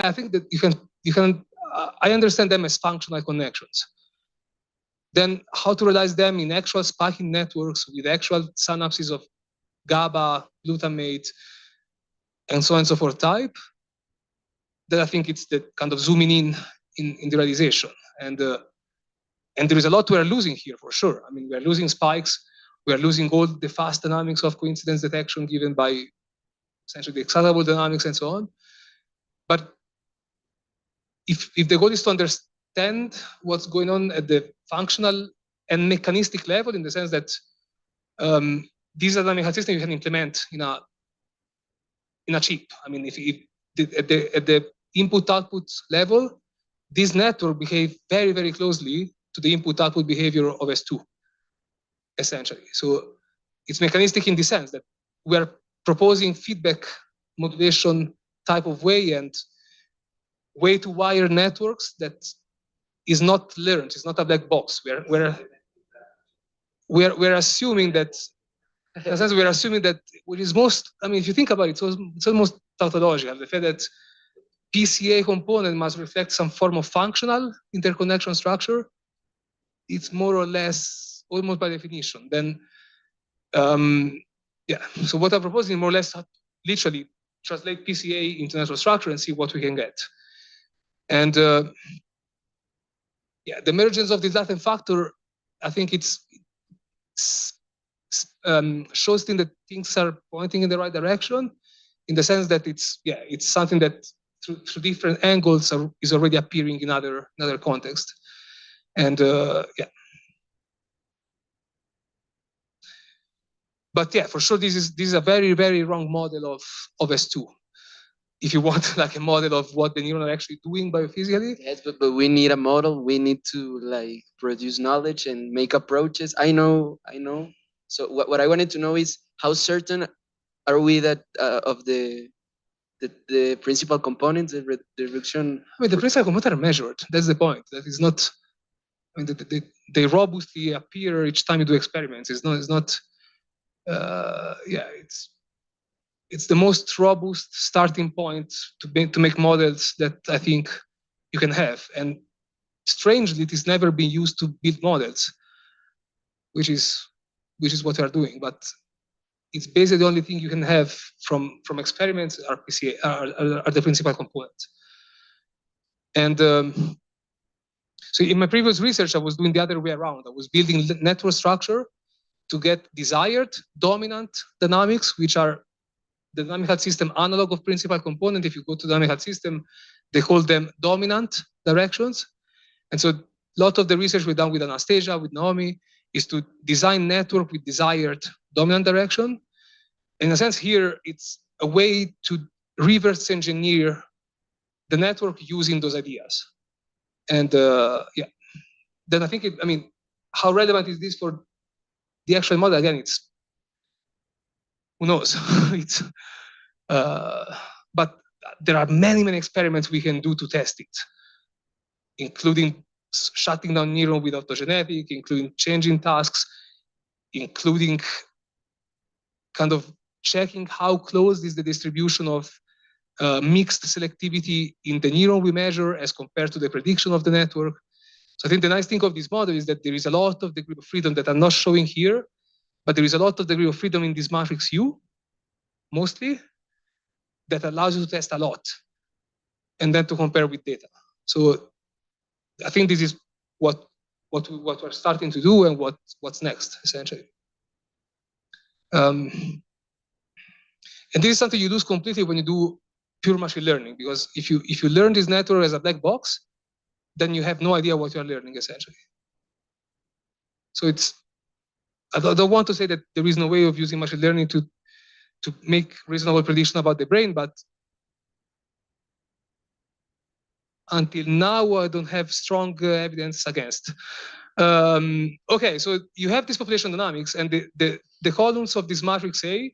I think that you can. I understand them as functional connections. Then how to realize them in actual spiking networks with actual synapses of GABA, glutamate, and so on and so forth type. I think it's the kind of zooming in the realization. And there is a lot we are losing here for sure. I mean, we are losing spikes. We are losing all the fast dynamics of coincidence detection given by essentially the excitable dynamics and so on. But if the goal is to understand what's going on at the functional and mechanistic level, in the sense that these dynamical systems you can implement in a chip. I mean, if at the input-output level, this network behave very, very closely to the input-output behavior of S2, essentially. So it's mechanistic in the sense that we are proposing feedback modulation type of way and way to wire networks that is not learned. It's not a black box. We're assuming that, in a sense, we're assuming that what is most, I mean, if you think about it, it's almost tautological. The fact that PCA component must reflect some form of functional interconnection structure, it's more or less almost by definition. Then, yeah, so what I'm proposing more or less literally translate PCA into natural structure and see what we can get. And yeah, the emergence of this latent factor, I think it's shows that things are pointing in the right direction, in the sense that it's something that through different angles is already appearing in other context. And yeah. But yeah, for sure, this is a very, very wrong model of S2. If you want like a model of what the neurons are actually doing biophysically. Yes, but we need a model. We need to like produce knowledge and make approaches. I know. So what I wanted to know is how certain are we that of the principal components, the reduction? I mean, the principal components are measured. That's the point. That is not. I mean, they robustly appear each time you do experiments. It's not. Yeah, it's the most robust starting point to make models that I think you can have. And strangely, it has never been used to build models, which is what we are doing. But it's basically the only thing you can have from experiments are PCA are the principal components. And so in my previous research, I was doing the other way around. I was building network structure to get desired dominant dynamics, which are the dynamical system analog of principal component. If you go to the dynamical system, they call them dominant directions. And so a lot of the research we've done with Anastasia, with Naomi, is to design network with desired dominant direction. In a sense here, it's a way to reverse engineer the network using those ideas. And yeah, then I think, I mean, how relevant is this for the actual model? Again, it's, who knows? It's, but there are many experiments we can do to test it, including shutting down neuron with autogenetic, including changing tasks, including kind of checking how close is the distribution of mixed selectivity in the neuron we measure as compared to the prediction of the network. So I think the nice thing of this model is that there is a lot of degree of freedom that I'm not showing here, but there is a lot of degree of freedom in this matrix U, mostly, that allows you to test a lot and then to compare with data. So I think this is what we're starting to do and what's next, essentially. And this is something you lose completely when you do pure machine learning, because if you learn this network as a black box, then you have no idea what you're learning, essentially. So it's, I don't want to say that there is no way of using machine learning to make reasonable prediction about the brain, but until now, I don't have strong evidence against. Okay, so you have this population dynamics, and the columns of this matrix A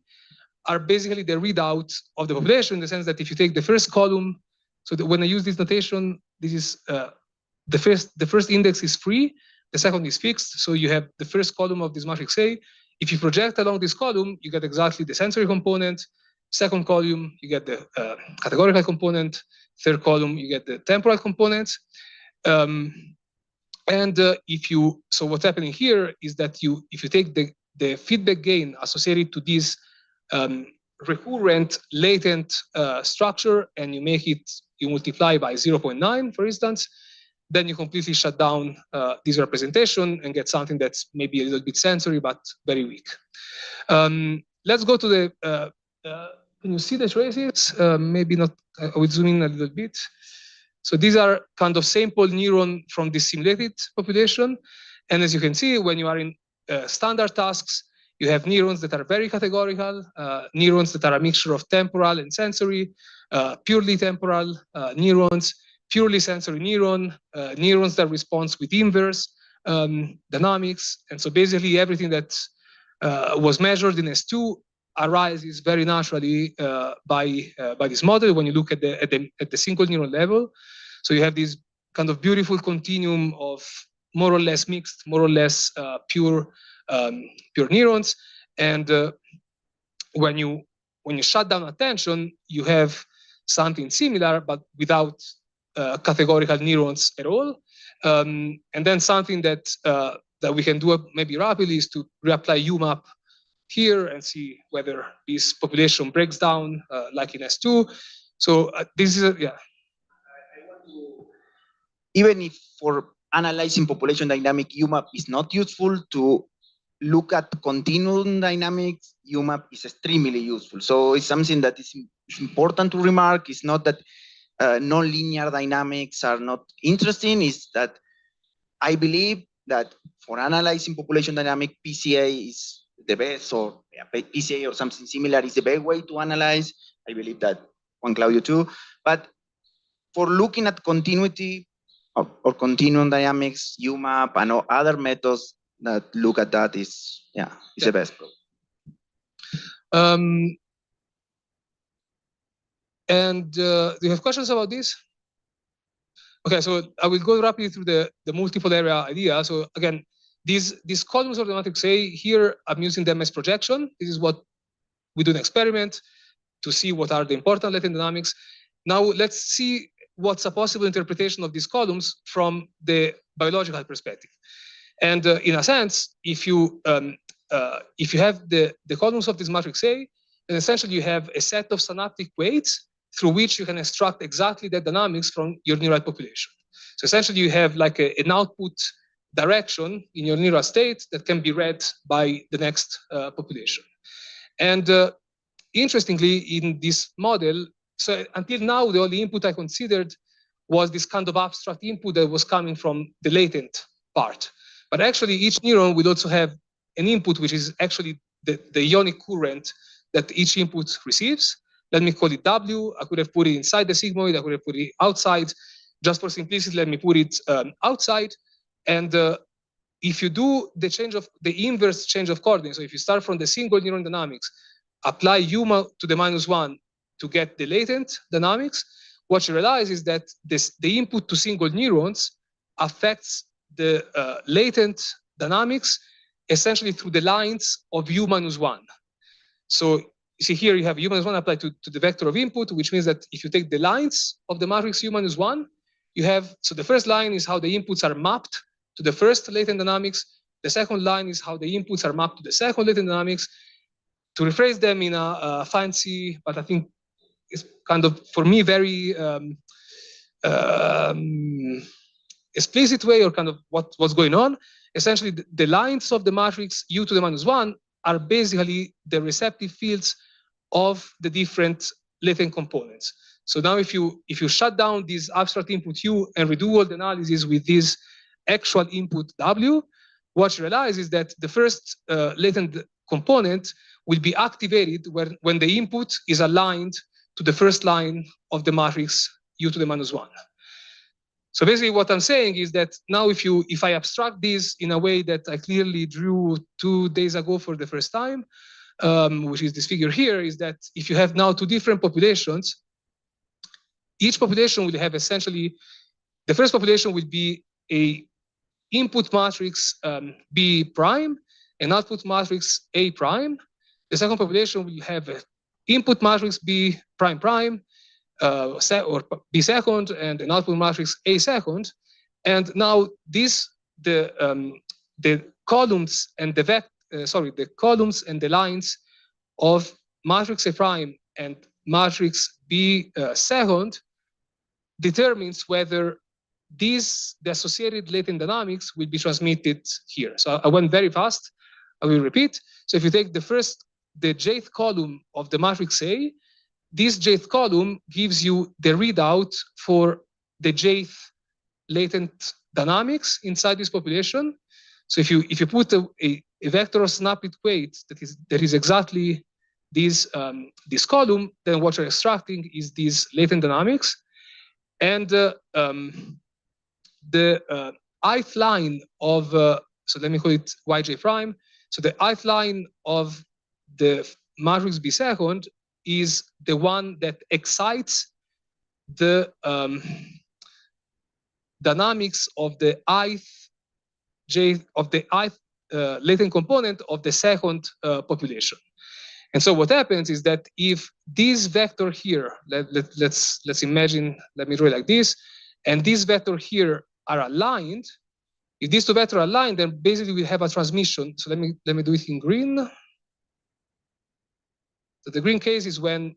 are basically the readout of the population, in the sense that if you take the first column, so when I use this notation, this is the first index is free, the second is fixed. So you have the first column of this matrix A. If you project along this column, you get exactly the sensory component. Second column, you get the categorical component. Third column, you get the temporal components. So what's happening here is that if you take the feedback gain associated to this recurrent latent structure and you make it you multiply by 0.9, for instance, then you completely shut down this representation and get something that's maybe a little bit sensory, but very weak. Let's go to the, can you see the traces? Maybe not, I will zoom in a little bit. So these are kind of sample neuron from the simulated population. And as you can see, when you are in standard tasks, you have neurons that are very categorical, neurons that are a mixture of temporal and sensory, purely temporal neurons, purely sensory neuron, neurons that respond with inverse dynamics. And so basically everything that was measured in S2 arises very naturally by this model when you look at the single neuron level. So you have this kind of beautiful continuum of more or less mixed, more or less pure neurons. And when you shut down attention, you have something similar, but without categorical neurons at all. And then something that we can do maybe rapidly is to reapply UMAP here and see whether this population breaks down like in S2. So this is, yeah. Even if for analyzing population dynamic, UMAP is not useful, to look at continuum dynamics, UMAP is extremely useful. So it's something that is important to remark. It's not that non-linear dynamics are not interesting. It's that I believe that for analyzing population dynamic, PCA is the best, or PCA or something similar is the best way to analyze. I believe that Juan Claudio too. But for looking at continuity or continuum dynamics, UMAP and other methods that look at that is the best. And do you have questions about this? Okay, so I will go rapidly through the multiple area idea. So again, these columns of the matrix A, here I'm using them as projection. This is what we do an experiment to see what are the important latent dynamics. Now let's see what's a possible interpretation of these columns from the biological perspective. And in a sense, if you have the columns of this matrix A, then essentially you have a set of synaptic weights through which you can extract exactly that dynamics from your neural population. So essentially you have like an output direction in your neural state that can be read by the next population. And interestingly, in this model, so until now, the only input I considered was this kind of abstract input that was coming from the latent part. But actually, each neuron will also have an input, which is actually the ionic current that each input receives. Let me call it W. I could have put it inside the sigmoid. I could have put it outside. Just for simplicity, let me put it outside. And if you do the inverse change of coordinates, so if you start from the single neuron dynamics, apply UMA to the -1 to get the latent dynamics, what you realize is that the input to single neurons affects the latent dynamics essentially through the lines of U-1. So you see here you have U-1 applied to the vector of input, which means that if you take the lines of the matrix U-1, you have, so the first line is how the inputs are mapped to the first latent dynamics. The second line is how the inputs are mapped to the second latent dynamics. To rephrase them in a fancy, but I think it's kind of, for me, very explicit way, or kind of what's going on. Essentially, the lines of the matrix U to the -1 are basically the receptive fields of the different latent components. So now if you shut down this abstract input U and redo all the analysis with this actual input W, what you realize is that the first latent component will be activated when the input is aligned to the first line of the matrix U to the -1. So basically what I'm saying is that now if I abstract this in a way that I clearly drew 2 days ago for the first time, which is this figure here, is that if you have now 2 different populations, each population will have essentially, the first population will be a input matrix B prime, an output matrix A prime. The second population will have an input matrix B prime prime, or B second, and an output matrix A second. And now the columns and the columns and the lines of matrix A prime and matrix B second determines whether the associated latent dynamics will be transmitted here. So I went very fast. I will repeat. So if you take the jth column of the matrix A, this jth column gives you the readout for the jth latent dynamics inside this population. So if you put a vector of snaplet weight that is exactly this column, then what you're extracting is these latent dynamics. And the ith line of, so let me call it yj prime. So the ith line of the matrix B second is the one that excites the dynamics of the ith latent component of the second population. And so what happens is that if this vector here, let's imagine, let me draw it like this, and this vector here are aligned, if these two vectors are aligned, then basically we have a transmission. So let me do it in green. So the green case is when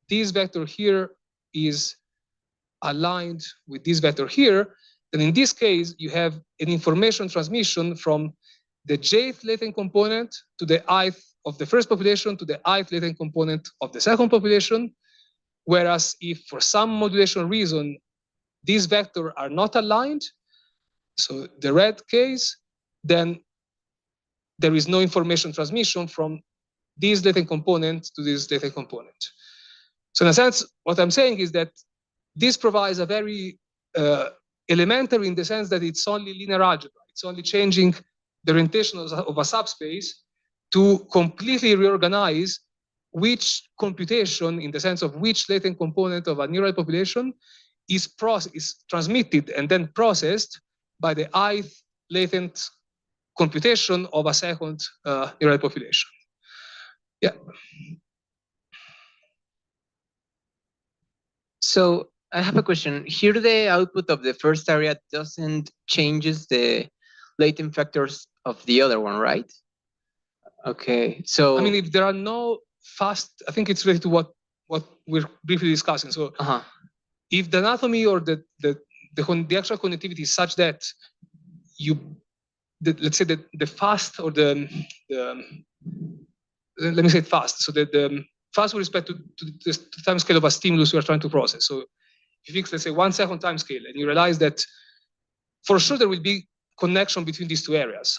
this vector here is aligned with this vector here, then in this case, you have an information transmission from the jth latent component to the ith of the first population to the ith latent component of the second population. Whereas if for some modulation reason, these vectors are not aligned, so the red case, then there is no information transmission from this latent component to this latent component. So in a sense, what I'm saying is that this provides a very elementary in the sense that it's only linear algebra. It's only changing the orientation of a subspace to completely reorganize which computation, in the sense of which latent component of a neural population is transmitted and then processed by the ith latent computation of a second neural population. Yeah. So I have a question. Here the output of the first area doesn't changes the latent factors of the other one, right? Okay, so I mean, if there are no fast, I think it's related to what we're briefly discussing. So if the anatomy or the actual connectivity is such that let's say the fast or let me say it fast. So the fast with respect to the time scale of a stimulus we are trying to process. So if you fix, let's say, 1 second time scale, and you realize that for sure there will be connection between these two areas.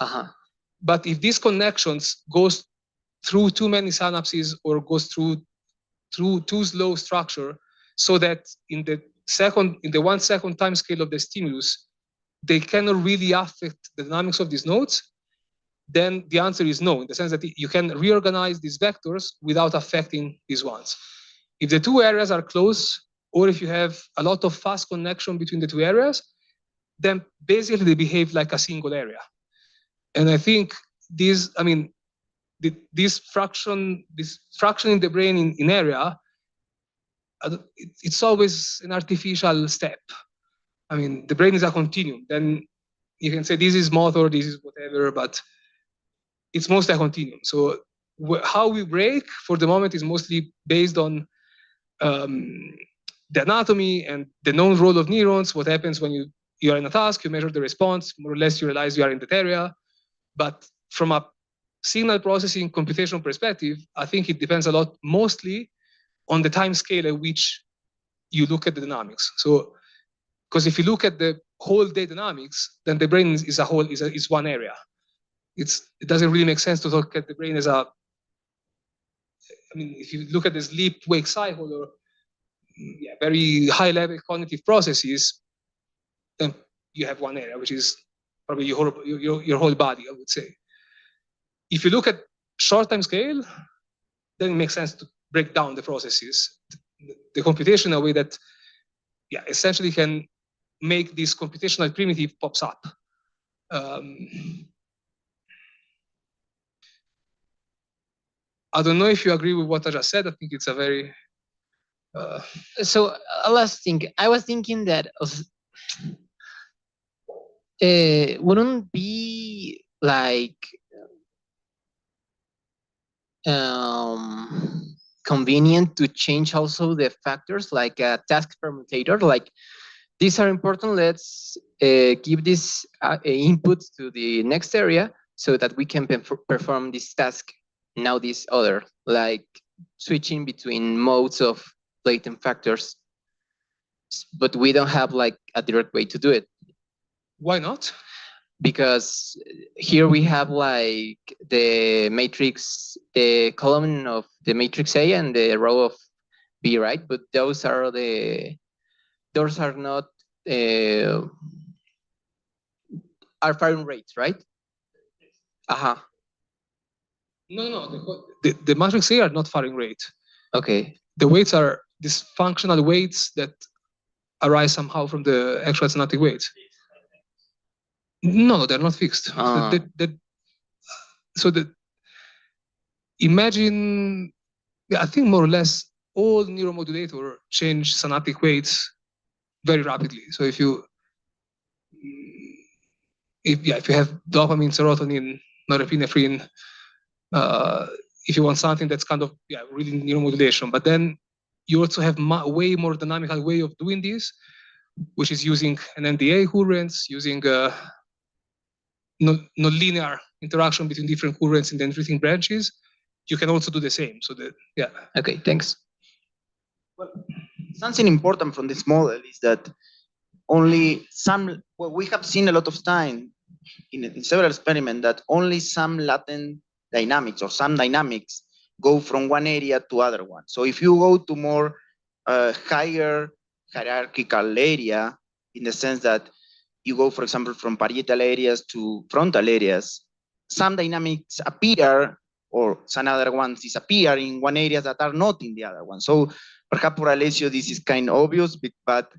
But if these connections goes through too many synapses or goes through too slow structure, so that in the 1 second time scale of the stimulus, they cannot really affect the dynamics of these nodes, then the answer is no, in the sense that you can reorganize these vectors without affecting these ones. If the two areas are close, or if you have a lot of fast connection between the two areas, then basically they behave like a single area. And I think this fraction in the brain in area, it's always an artificial step. I mean, the brain is a continuum. Then you can say this is motor, this is whatever, but it's mostly a continuum. So how we break for the moment is mostly based on the anatomy and the known role of neurons, what happens when you are in a task, you measure the response, more or less you realize you are in that area. But from a signal processing computation perspective, I think it depends a lot mostly on the time scale at which you look at the dynamics. So, because if you look at the whole day dynamics, then the brain is a whole, is one area. It doesn't really make sense to look at the brain as a, I mean, if you look at the sleep-wake cycle or very high-level cognitive processes, then you have one area, which is probably your whole body, I would say. If you look at short time scale, then it makes sense to break down the processes, the computation in a way that, essentially can make this computational primitive pops up. I don't know if you agree with what I just said. I think it's a very... So last thing, I was thinking that wouldn't be like convenient to change also the factors like a task permutator, like these are important, let's give this input to the next area so that we can perform this task, now this other, like switching between modes of latent factors, but we don't have like a direct way to do it. Why not? Because here we have like the matrix, the column of the matrix A and the row of B, right? But those are not are firing rates, right? No, the matrix A are not firing rate. Okay. The weights are these functional weights that arise somehow from the actual synaptic weights. No, they're not fixed. Imagine, I think more or less all neuromodulator change synaptic weights very rapidly. So if you have dopamine, serotonin, norepinephrine, if you want something that's kind of really neuromodulation, but then you also have way more dynamical way of doing this, which is using an NDA currents, using non-linear interaction between different currents in the dendritic branches. You can also do the same. So Okay, thanks. Well, something important from this model is that only some, well, we have seen a lot of time in several experiments that only some latent dynamics or some dynamics go from one area to other one. So if you go to more higher hierarchical area, in the sense that you go, for example, from parietal areas to frontal areas, some dynamics appear or some other ones disappear in one area that are not in the other one. So perhaps for Alessio this is kind of obvious, but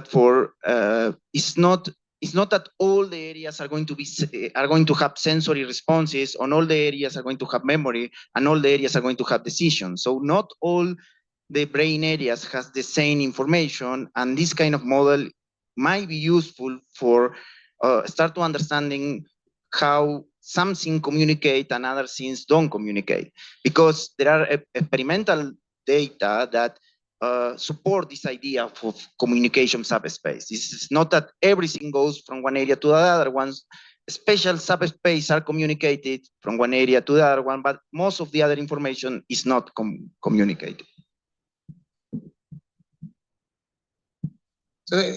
for it's not that all the areas are going to have sensory responses, and all the areas are going to have memory, and all the areas are going to have decisions. So not all the brain areas has the same information, and this kind of model might be useful for start to understanding how something communicate and other things don't communicate, because there are experimental data that support this idea of communication subspace. This is not that everything goes from one area to the other one. Special subspace are communicated from one area to the other one, but most of the other information is not communicated. So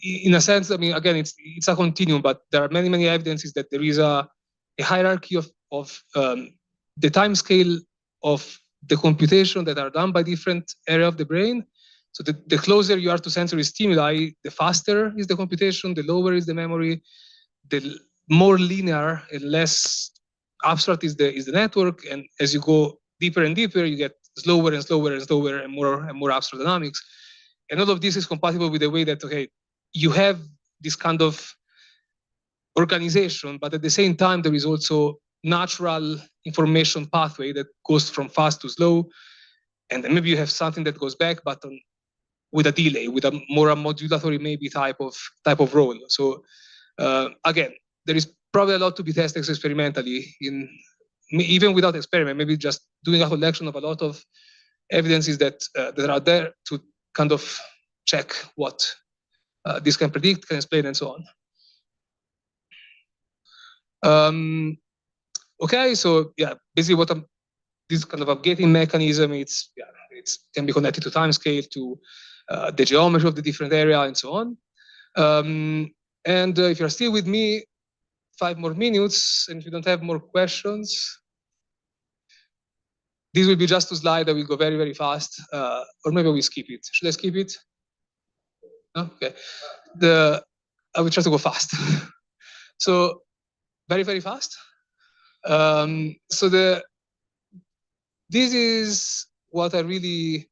in a sense, I mean, again, it's a continuum, but there are many evidences that there is a hierarchy of the time scale of the computation that are done by different area of the brain. So the closer you are to sensory stimuli, the faster is the computation, the lower is the memory, the more linear and less abstract is the network. And as you go deeper and deeper, you get slower and slower and slower and more abstract dynamics. And all of this is compatible with the way that, okay, you have this kind of organization, but at the same time, there is also natural information pathway that goes from fast to slow. And then maybe you have something that goes back, but with a delay, with a more modulatory maybe type of role. So again, there is probably a lot to be tested experimentally, even without experiment, maybe just doing a collection of a lot of evidences that are there to kind of check what this can predict, can explain, and so on. Okay, so basically this kind of upgating mechanism, it can be connected to time scale, to the geometry of the different area, and so on. And if you're still with me, 5 more minutes, and if you don't have more questions, this will be just a slide that will go very fast, or maybe we skip it. Should I skip it? No? Okay. I will try to go fast. So very fast. So this is what I really,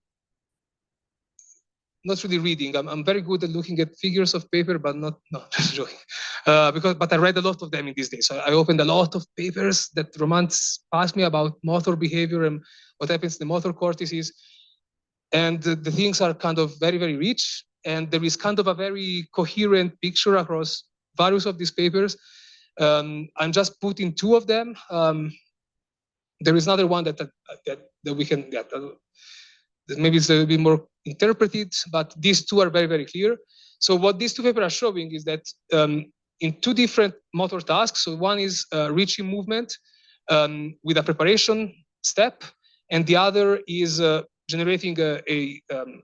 not really reading. I'm very good at looking at figures of paper, but no, just joking. But I read a lot of them in these days. So I opened a lot of papers that Roman passed me about motor behavior and what happens in the motor cortices. And the things are kind of very rich. And there is kind of a very coherent picture across various of these papers. I'm just putting 2 of them. there is another one that we can get. Maybe it's a little bit more interpreted, but these two are very, very clear. So what these two papers are showing is that in two different motor tasks, so one is reaching movement with a preparation step, and the other is generating a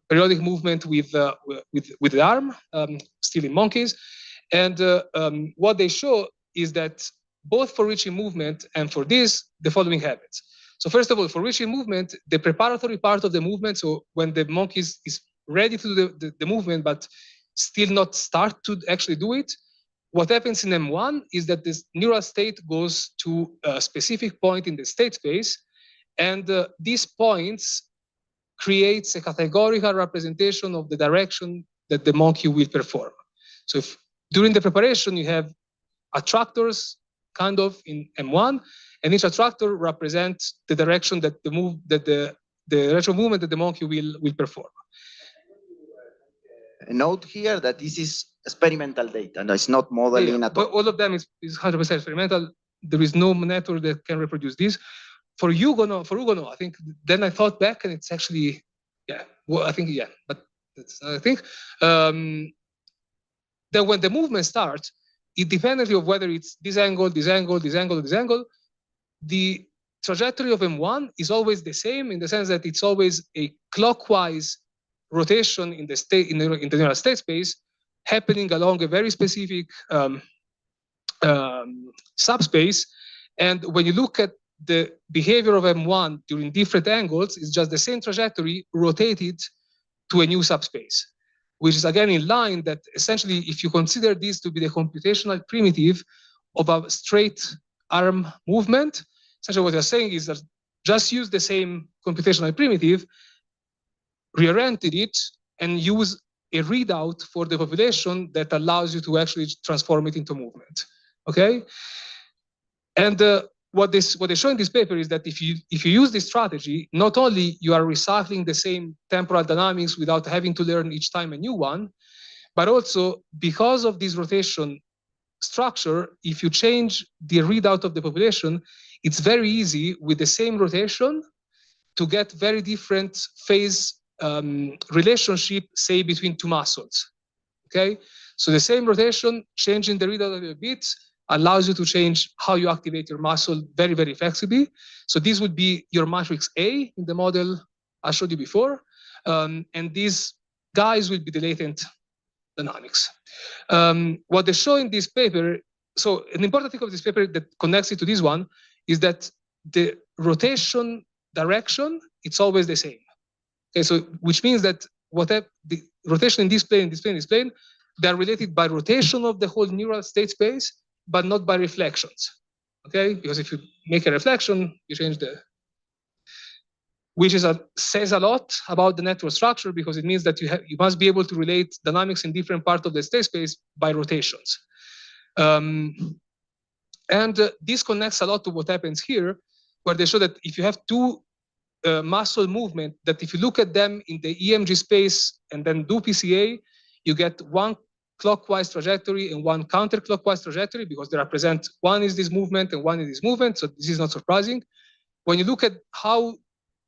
periodic movement with the arm, still in monkeys. And what they show is that both for reaching movement and for this, the following happens. So first of all, for reaching movement, the preparatory part of the movement, so when the monkey is ready to do the movement, but still not start to actually do it, what happens in M1 is that this neural state goes to a specific point in the state space, and these points creates a categorical representation of the direction that the monkey will perform. So if during the preparation you have attractors kind of in M1, and each attractor represents the direction that the direction of movement that the monkey will perform. Note here that this is experimental data, and it's not modeling at all. All of them is 100% experimental. There is no network that can reproduce this. For Hugo, I think then I thought back, and it's actually, yeah. Well, I think yeah, but that's another thing. Then when the movement starts, independently of whether it's this angle, this angle, this angle, or this angle, the trajectory of M1 is always the same in the sense that it's always a clockwise rotation in the state in the neural state space, happening along a very specific subspace. And when you look at the behavior of M1 during different angles, it's just the same trajectory rotated to a new subspace, which is again in line that essentially, if you consider this to be the computational primitive of a straight arm movement, essentially what you're saying is that just use the same computational primitive, reoriented it, and use a readout for the population that allows you to actually transform it into movement. Okay, and what they show in this paper is that if you use this strategy, not only you are recycling the same temporal dynamics without having to learn each time a new one, but also because of this rotation structure, if you change the readout of the population, it's very easy with the same rotation to get very different phase relationship, say between two muscles. Okay, so the same rotation, changing the readout a bit, allows you to change how you activate your muscle very, very flexibly. So this would be your matrix A in the model I showed you before. And these guys will be the latent dynamics. What they show in this paper, so an important thing of this paper that connects it to this one is that the rotation direction, it's always the same. Okay, so which means that whatever the rotation in this plane, this plane, this plane, they're related by rotation of the whole neural state space, but not by reflections, okay? Because if you make a reflection, you change the, which is says a lot about the network structure, because it means that you must be able to relate dynamics in different parts of the state space by rotations. This connects a lot to what happens here, where they show that if you have two muscle movement, that if you look at them in the EMG space and then do PCA, you get one clockwise trajectory and one counterclockwise trajectory, because they represent one is this movement and one is this movement. So this is not surprising. When you look at how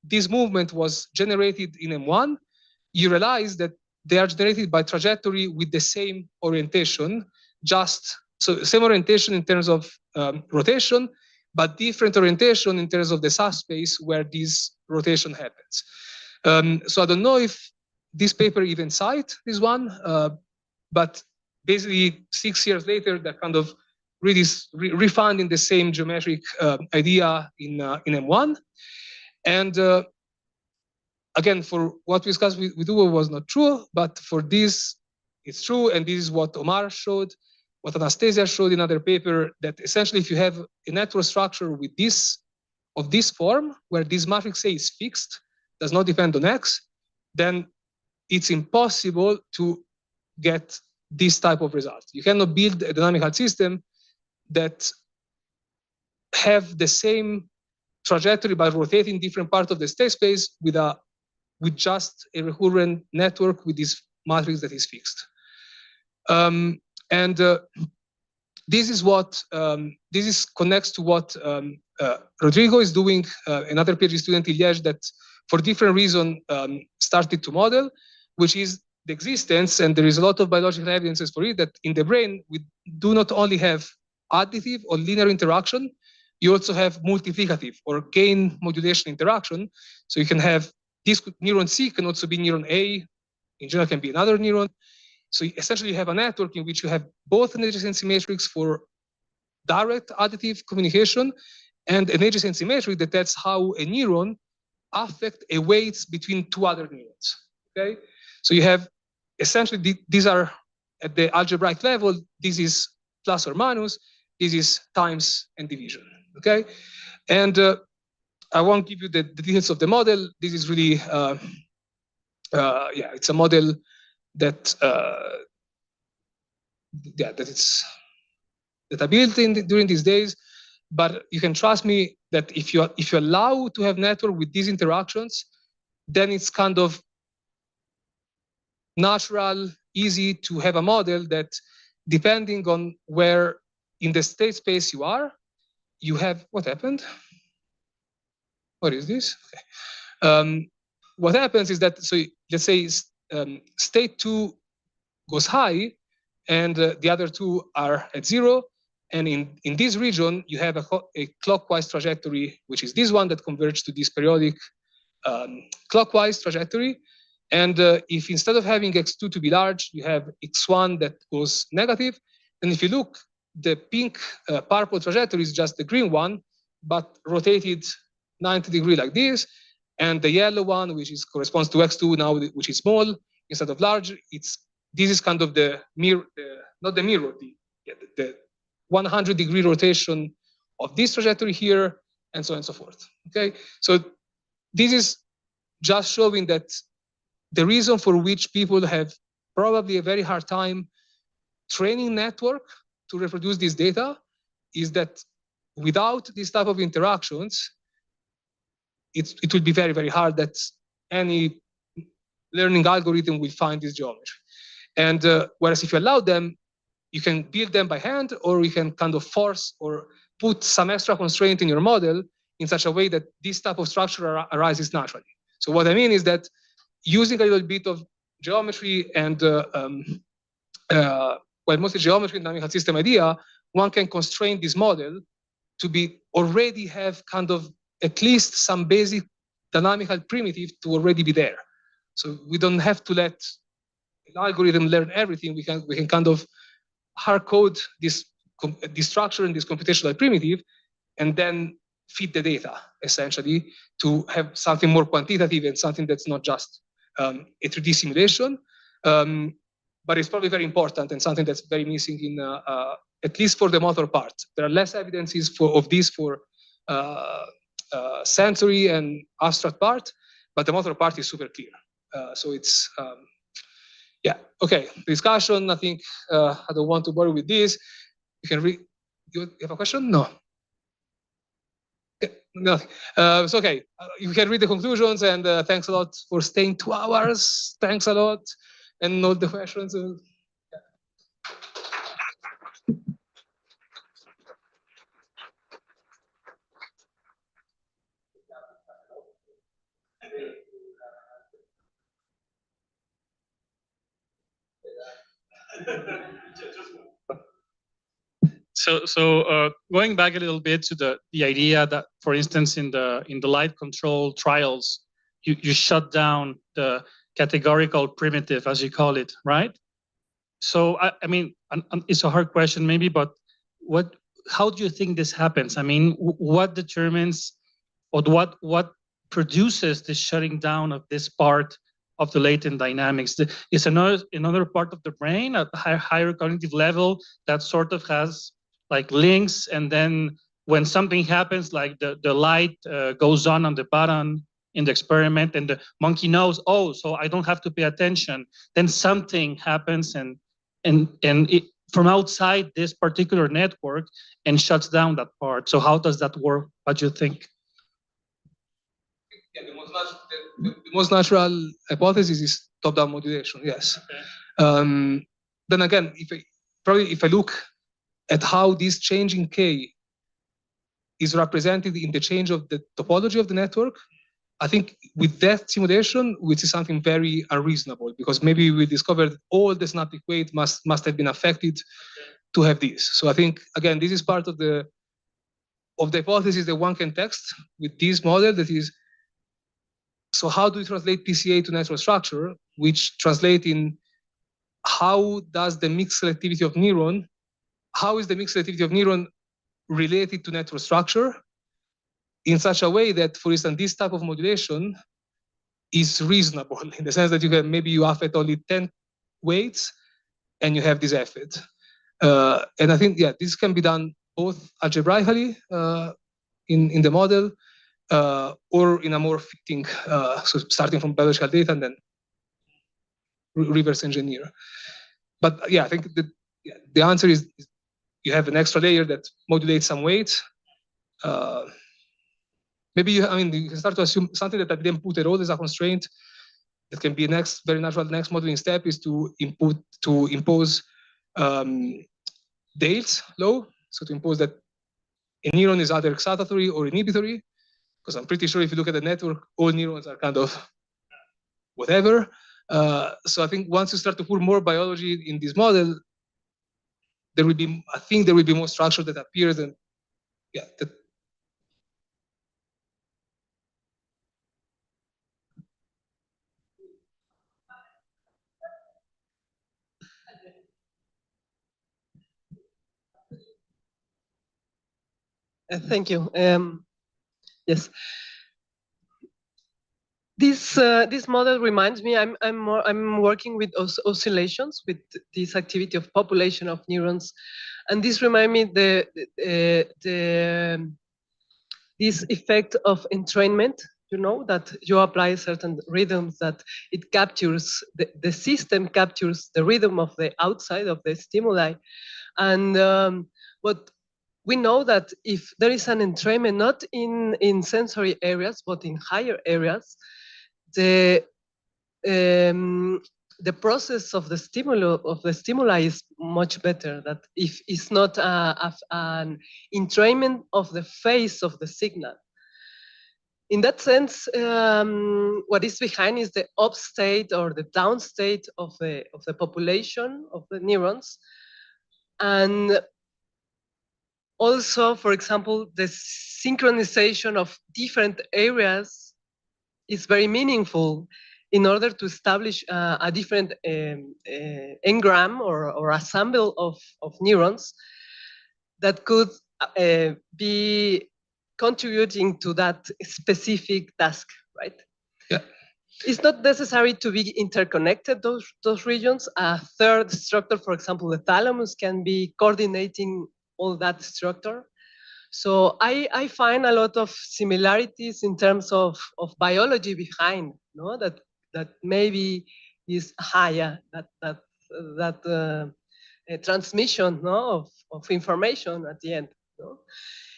this movement was generated in M1, you realize that they are generated by trajectory with the same orientation, so same orientation in terms of rotation, but different orientation in terms of the subspace where this rotation happens. So I don't know if this paper even cite this one, but basically 6 years later, they're kind of really refining the same geometric idea in M1. And again, for what we discussed with Hugo was not true, but for this, it's true. And this is what Omar showed, what Anastasia showed in another paper, that essentially if you have a network structure with this, of this form, where this matrix A is fixed, does not depend on X, then it's impossible to get this type of result. You cannot build a dynamical system that have the same trajectory by rotating different parts of the state space with just a recurrent network with this matrix that is fixed. this is what connects to what Rodrigo is doing, another PhD student in Liège that for different reasons started to model, which is the existence, and there is a lot of biological evidences for it, that in the brain we do not only have additive or linear interaction, you also have multiplicative or gain modulation interaction. So you can have this neuron C can also be neuron A, in general can be another neuron. So essentially you have a network in which you have both an adjacency matrix for direct additive communication and an adjacency matrix that that's how a neuron affect a weights between two other neurons, okay? So you have essentially, these are at the algebraic level, this is plus or minus, this is times and division, okay? And I won't give you the details of the model. This is really, yeah, it's a model that, yeah, that I built during these days. But you can trust me that if you allow to have network with these interactions, then it's kind of natural, easy to have a model that, depending on where in the state space you are, you have what happened. What is this? Okay. What happens is that, so let's say state 2 goes high, and the other two are at 0. And in this region, you have a clockwise trajectory, which is this one that converges to this periodic clockwise trajectory. And if instead of having x2 to be large, you have x1 that goes negative, and if you look, the pink purple trajectory is just the green one, but rotated 90 degrees like this. And the yellow one, which corresponds to x2 now, which is small instead of large, this is kind of the mirror, not the mirror, the 100-degree rotation of this trajectory here, and so on and so forth. Okay, so this is just showing that the reason for which people have probably a very hard time training network to reproduce this data is that without this type of interactions, it will be very, very hard that any learning algorithm will find this geometry. And whereas if you allow them, you can build them by hand, or you can kind of force or put some extra constraint in your model in such a way that this type of structure arises naturally. So what I mean is that using a little bit of geometry and, well, mostly geometry and dynamical system idea, one can constrain this model to be already have kind of at least some basic dynamical primitive to already be there. So we don't have to let an algorithm learn everything. We can kind of hard code this structure and this computational primitive, and then feed the data essentially to have something more quantitative and something that's not just a 3D simulation. But it's probably very important and something that's very missing in at least for the motor part. There are less evidences of this for sensory and abstract part, but the motor part is super clear. So it's yeah, okay. Discussion. I think I don't want to bore with this. You can read. You have a question? No. Nothing. It's okay. You can read the conclusions, and thanks a lot for staying 2 hours. Thanks a lot, and all the questions. So going back a little bit to the idea that, for instance, in the light control trials, you shut down the categorical primitive, as you call it, right? So I mean, it's a hard question maybe, but how do you think this happens? I mean, what determines, or what produces the shutting down of this part of the latent dynamics? Is another part of the brain at a higher cognitive level that sort of has like links, and then when something happens, like the light goes on the button in the experiment, and the monkey knows, oh, so I don't have to pay attention, then something happens and it, from outside this particular network, and shuts down that part. So how does that work? What do you think? Yeah, the most natural hypothesis is top-down modulation. Yes. Okay. Then again, if I look at how this change in K is represented in the change of the topology of the network, I think with that simulation, which is something very unreasonable, because maybe we discovered all the synaptic weight must have been affected to have this. So I think, again, this is part of the hypothesis that one can test with this model, that is, so how do we translate PCA to natural structure, which translate in how does the mixed selectivity of neuron, how is the mixed selectivity of neuron related to network structure in such a way that, for instance, this type of modulation is reasonable in the sense that you can, maybe you affect only 10 weights and you have this effect. And I think, yeah, this can be done both algebraically in the model or in a more fitting, so starting from biological data and then reverse engineer. But yeah, I think that the answer is you have an extra layer that modulates some weight. Maybe you can start to assume something that I didn't put at all as a constraint. That can be next very natural. Next modeling step is to impose Dale's law. So to impose that a neuron is either excitatory or inhibitory, because I'm pretty sure if you look at the network, all neurons are kind of whatever. So I think once you start to put more biology in this model, there will be, I think there will be more structure that appears, and yeah. Thank you. Yes. This model reminds me. I'm working with oscillations with this activity of population of neurons, and this reminds me this effect of entrainment. You know, that you apply certain rhythms, that it captures the system captures the rhythm of the outside of the stimuli, and what we know that if there is an entrainment not in sensory areas but in higher areas, the process of the stimuli is much better. That if it's not an entrainment of the phase of the signal. In that sense, what is behind is the up state or the down state of the population of the neurons, and also, for example, the synchronization of different areas is very meaningful in order to establish a different engram or ensemble of neurons that could be contributing to that specific task, right? Yeah. It's not necessary to be interconnected, those regions. A third structure, for example, the thalamus, can be coordinating all that structure. So I find a lot of similarities in terms of biology behind, no? That maybe is higher, that transmission, no? of information at the end. No?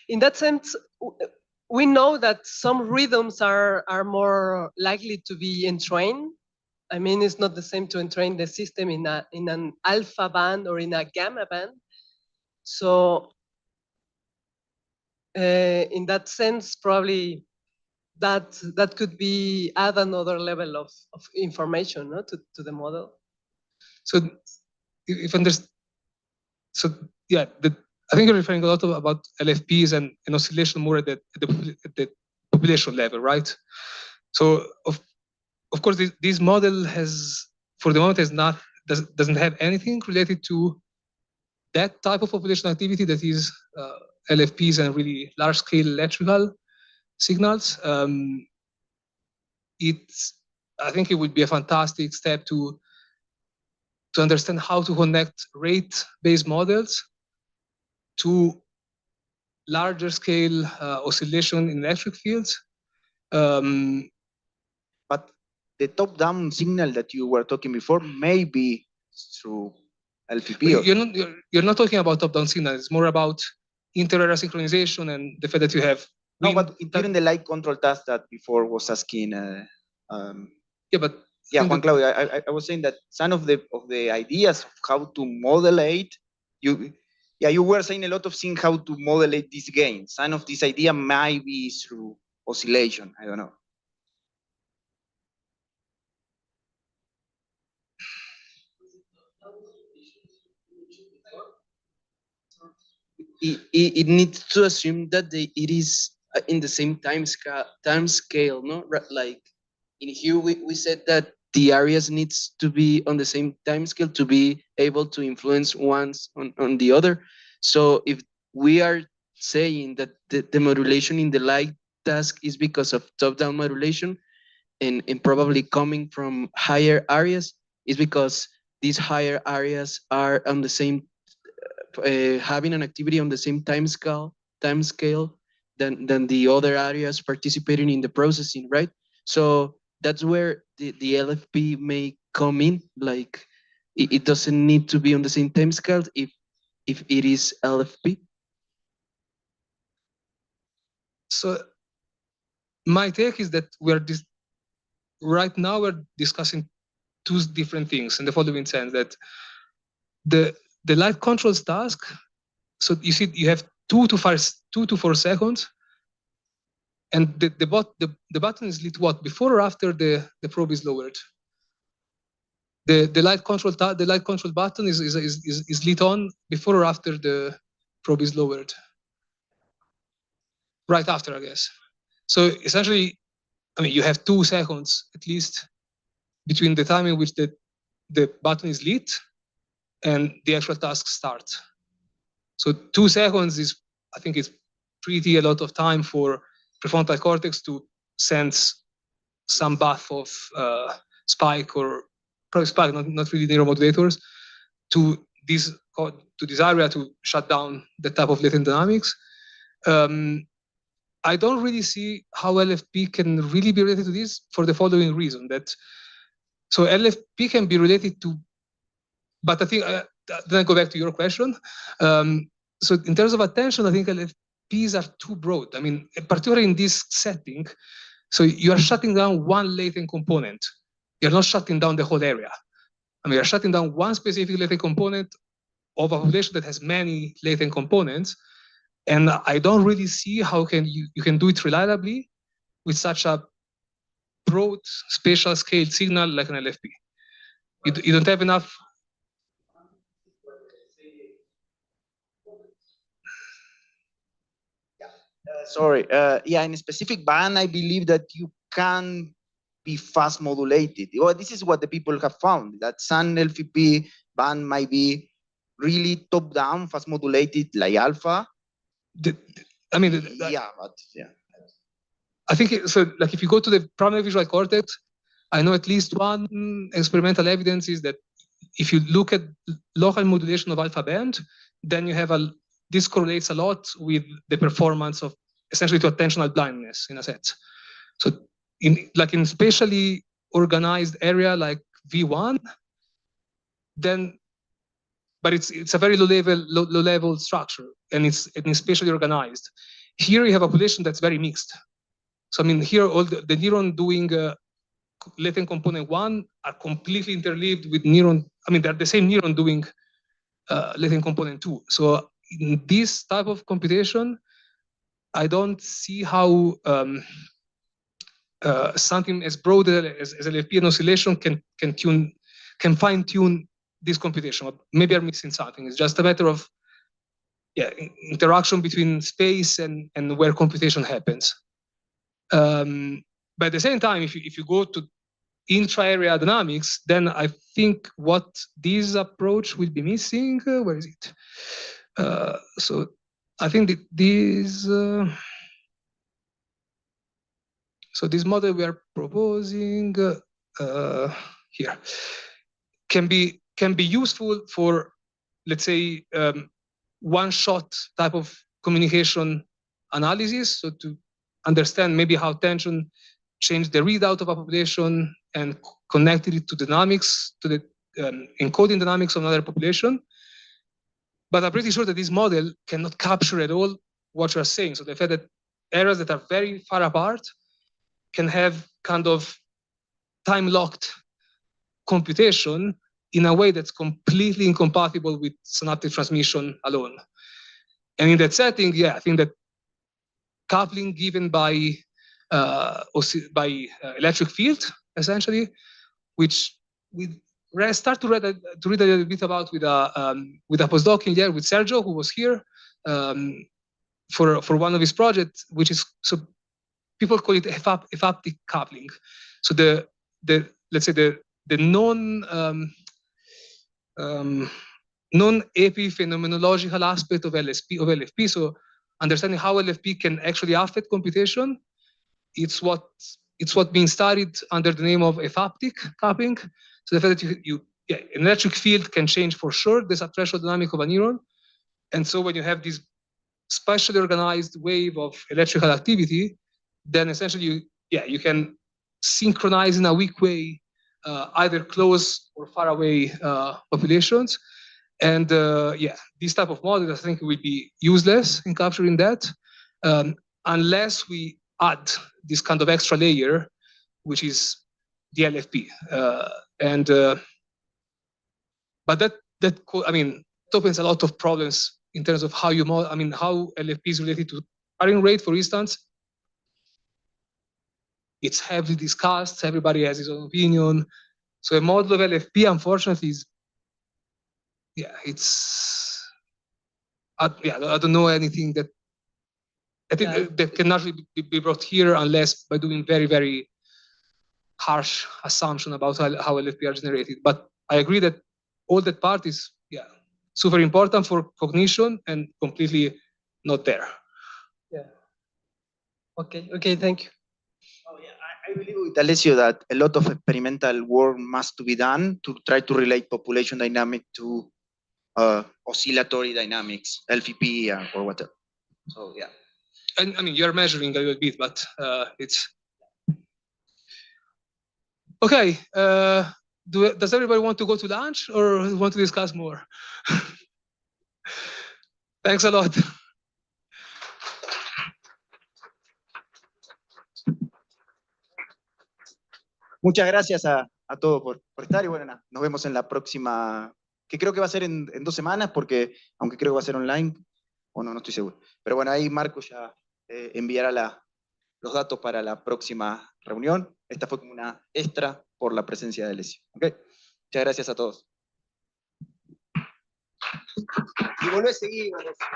In that sense, we know that some rhythms are more likely to be entrained. I mean, it's not the same to entrain the system in an alpha band or in a gamma band. So in that sense, probably that could be add another level of information, no, to the model. So if so yeah, I think you're referring a lot about LFPs and oscillation more at the population level, right? So of course this model has, for the moment, doesn't have anything related to that type of population activity, that is LFPs and really large scale electrical signals. I think it would be a fantastic step to understand how to connect rate-based models to larger scale oscillation in electric fields. But the top-down signal that you were talking before may be through LFP. You're not talking about top-down signal. It's more about inter-area synchronization and the fact that you have. No, but during the light control task that before was asking. Yeah, Juan Claudio, I was saying that some of the ideas of how to modulate, you yeah, you were saying a lot of things how to modulate these gains. Some of this idea might be through oscillation. I don't know. It needs to assume that it is in the same time scale, no? Like in here, we said that the areas needs to be on the same time scale to be able to influence ones on the other. So if we are saying that the modulation in the light task is because of top-down modulation and probably coming from higher areas, is because these higher areas are on the same having an activity on the same time scale than the other areas participating in the processing, right? So that's where the LFP may come in. Like it doesn't need to be on the same time scale if it is LFP. So my take is that right now we're discussing two different things in the following sense: that the light controls task. So you see, you have 2 to 4 seconds, and the button is lit what, before or after the probe is lowered? The light control button is lit on before or after the probe is lowered? Right after, I guess. So essentially, I mean, you have 2 seconds at least between the time in which the button is lit and the actual task starts. So 2 seconds is, I think, it's pretty a lot of time for prefrontal cortex to sense some bath of spike, or probably spike, not really neuromodulators, to this area to shut down the type of latent dynamics. I don't really see how LFP can really be related to this for the following reason: that so LFP can be related to, but I think then I go back to your question. So in terms of attention, I think LFPs are too broad. I mean, particularly in this setting, so you are shutting down one latent component. You're not shutting down the whole area. I mean, you're shutting down one specific latent component of a population that has many latent components. And I don't really see how you can do it reliably with such a broad spatial scale signal like an LFP. You don't have enough. Sorry. Yeah, in a specific band, I believe that you can be fast modulated. Well, this is what the people have found, that some LFP band might be really top down, fast modulated like alpha. I mean, yeah, but yeah. I think so. Like, if you go to the primary visual cortex, I know at least one experimental evidence is that if you look at local modulation of alpha band, then you have this correlates a lot with the performance of essentially to attentional blindness in a sense. So in spatially organized area like V1, then, but it's a very low level structure, and it's spatially organized. Here you have a population that's very mixed. So I mean, here all the neuron doing latent component 1 are completely interleaved with neuron. I mean, they're the same neuron doing latent component 2. So in this type of computation, I don't see how something as broad as LFP and oscillation can fine tune this computation. Maybe I'm missing something. It's just a matter of interaction between space and where computation happens. But at the same time, if you go to intra-area dynamics, then I think what this approach will be missing. Where is it? So I think that this. So this model we are proposing here can be useful for, let's say, one-shot type of communication analysis. So to understand maybe how tension changed the readout of a population and connected it to dynamics, to the encoding dynamics of another population. But I'm pretty sure that this model cannot capture at all what you're saying. So the fact that areas that are very far apart can have kind of time-locked computation in a way that's completely incompatible with synaptic transmission alone. And in that setting, yeah, I think that coupling given by electric field, essentially, which we start to read a little bit about with a postdoc in there, with Sergio, who was here for one of his projects, which is, so people call it ephaptic coupling. So the let's say the non-epiphenomenological aspect of LFP. So understanding how LFP can actually affect computation, it's what being studied under the name of ephaptic coupling. So the fact that an electric field can change for sure the subthreshold dynamic of a neuron. And so when you have this spatially organized wave of electrical activity, then essentially you can synchronize in a weak way either close or far away populations. And this type of model, I think, will be useless in capturing that unless we add this kind of extra layer, which is the LFP. But that opens a lot of problems in terms of how you model. How LFP is related to firing rate, for instance. It's heavily discussed. Everybody has his own opinion. So a model of LFP, unfortunately, is I don't know anything that I think that cannot be brought here unless by doing very, very harsh assumption about how LFP are generated. But I agree that all that part is super important for cognition and completely not there. Yeah. Okay, thank you. Oh, yeah. I believe with Alessio that a lot of experimental work must be done to try to relate population dynamic to oscillatory dynamics, LFP or whatever. So yeah. And you're measuring a little bit, but it's okay. Does everybody want to go to lunch or want to discuss more? Thanks a lot. Muchas gracias a todos por estar y bueno, nos vemos en la próxima, que creo que va a ser en 2 semanas, porque aunque creo que va a ser online, o no estoy seguro. Pero bueno, ahí Marco ya enviará los datos para la próxima reunión. Esta fue como una extra por la presencia de Alessio. ¿Okay? Muchas gracias a todos. Y volvé a seguir, Alessio.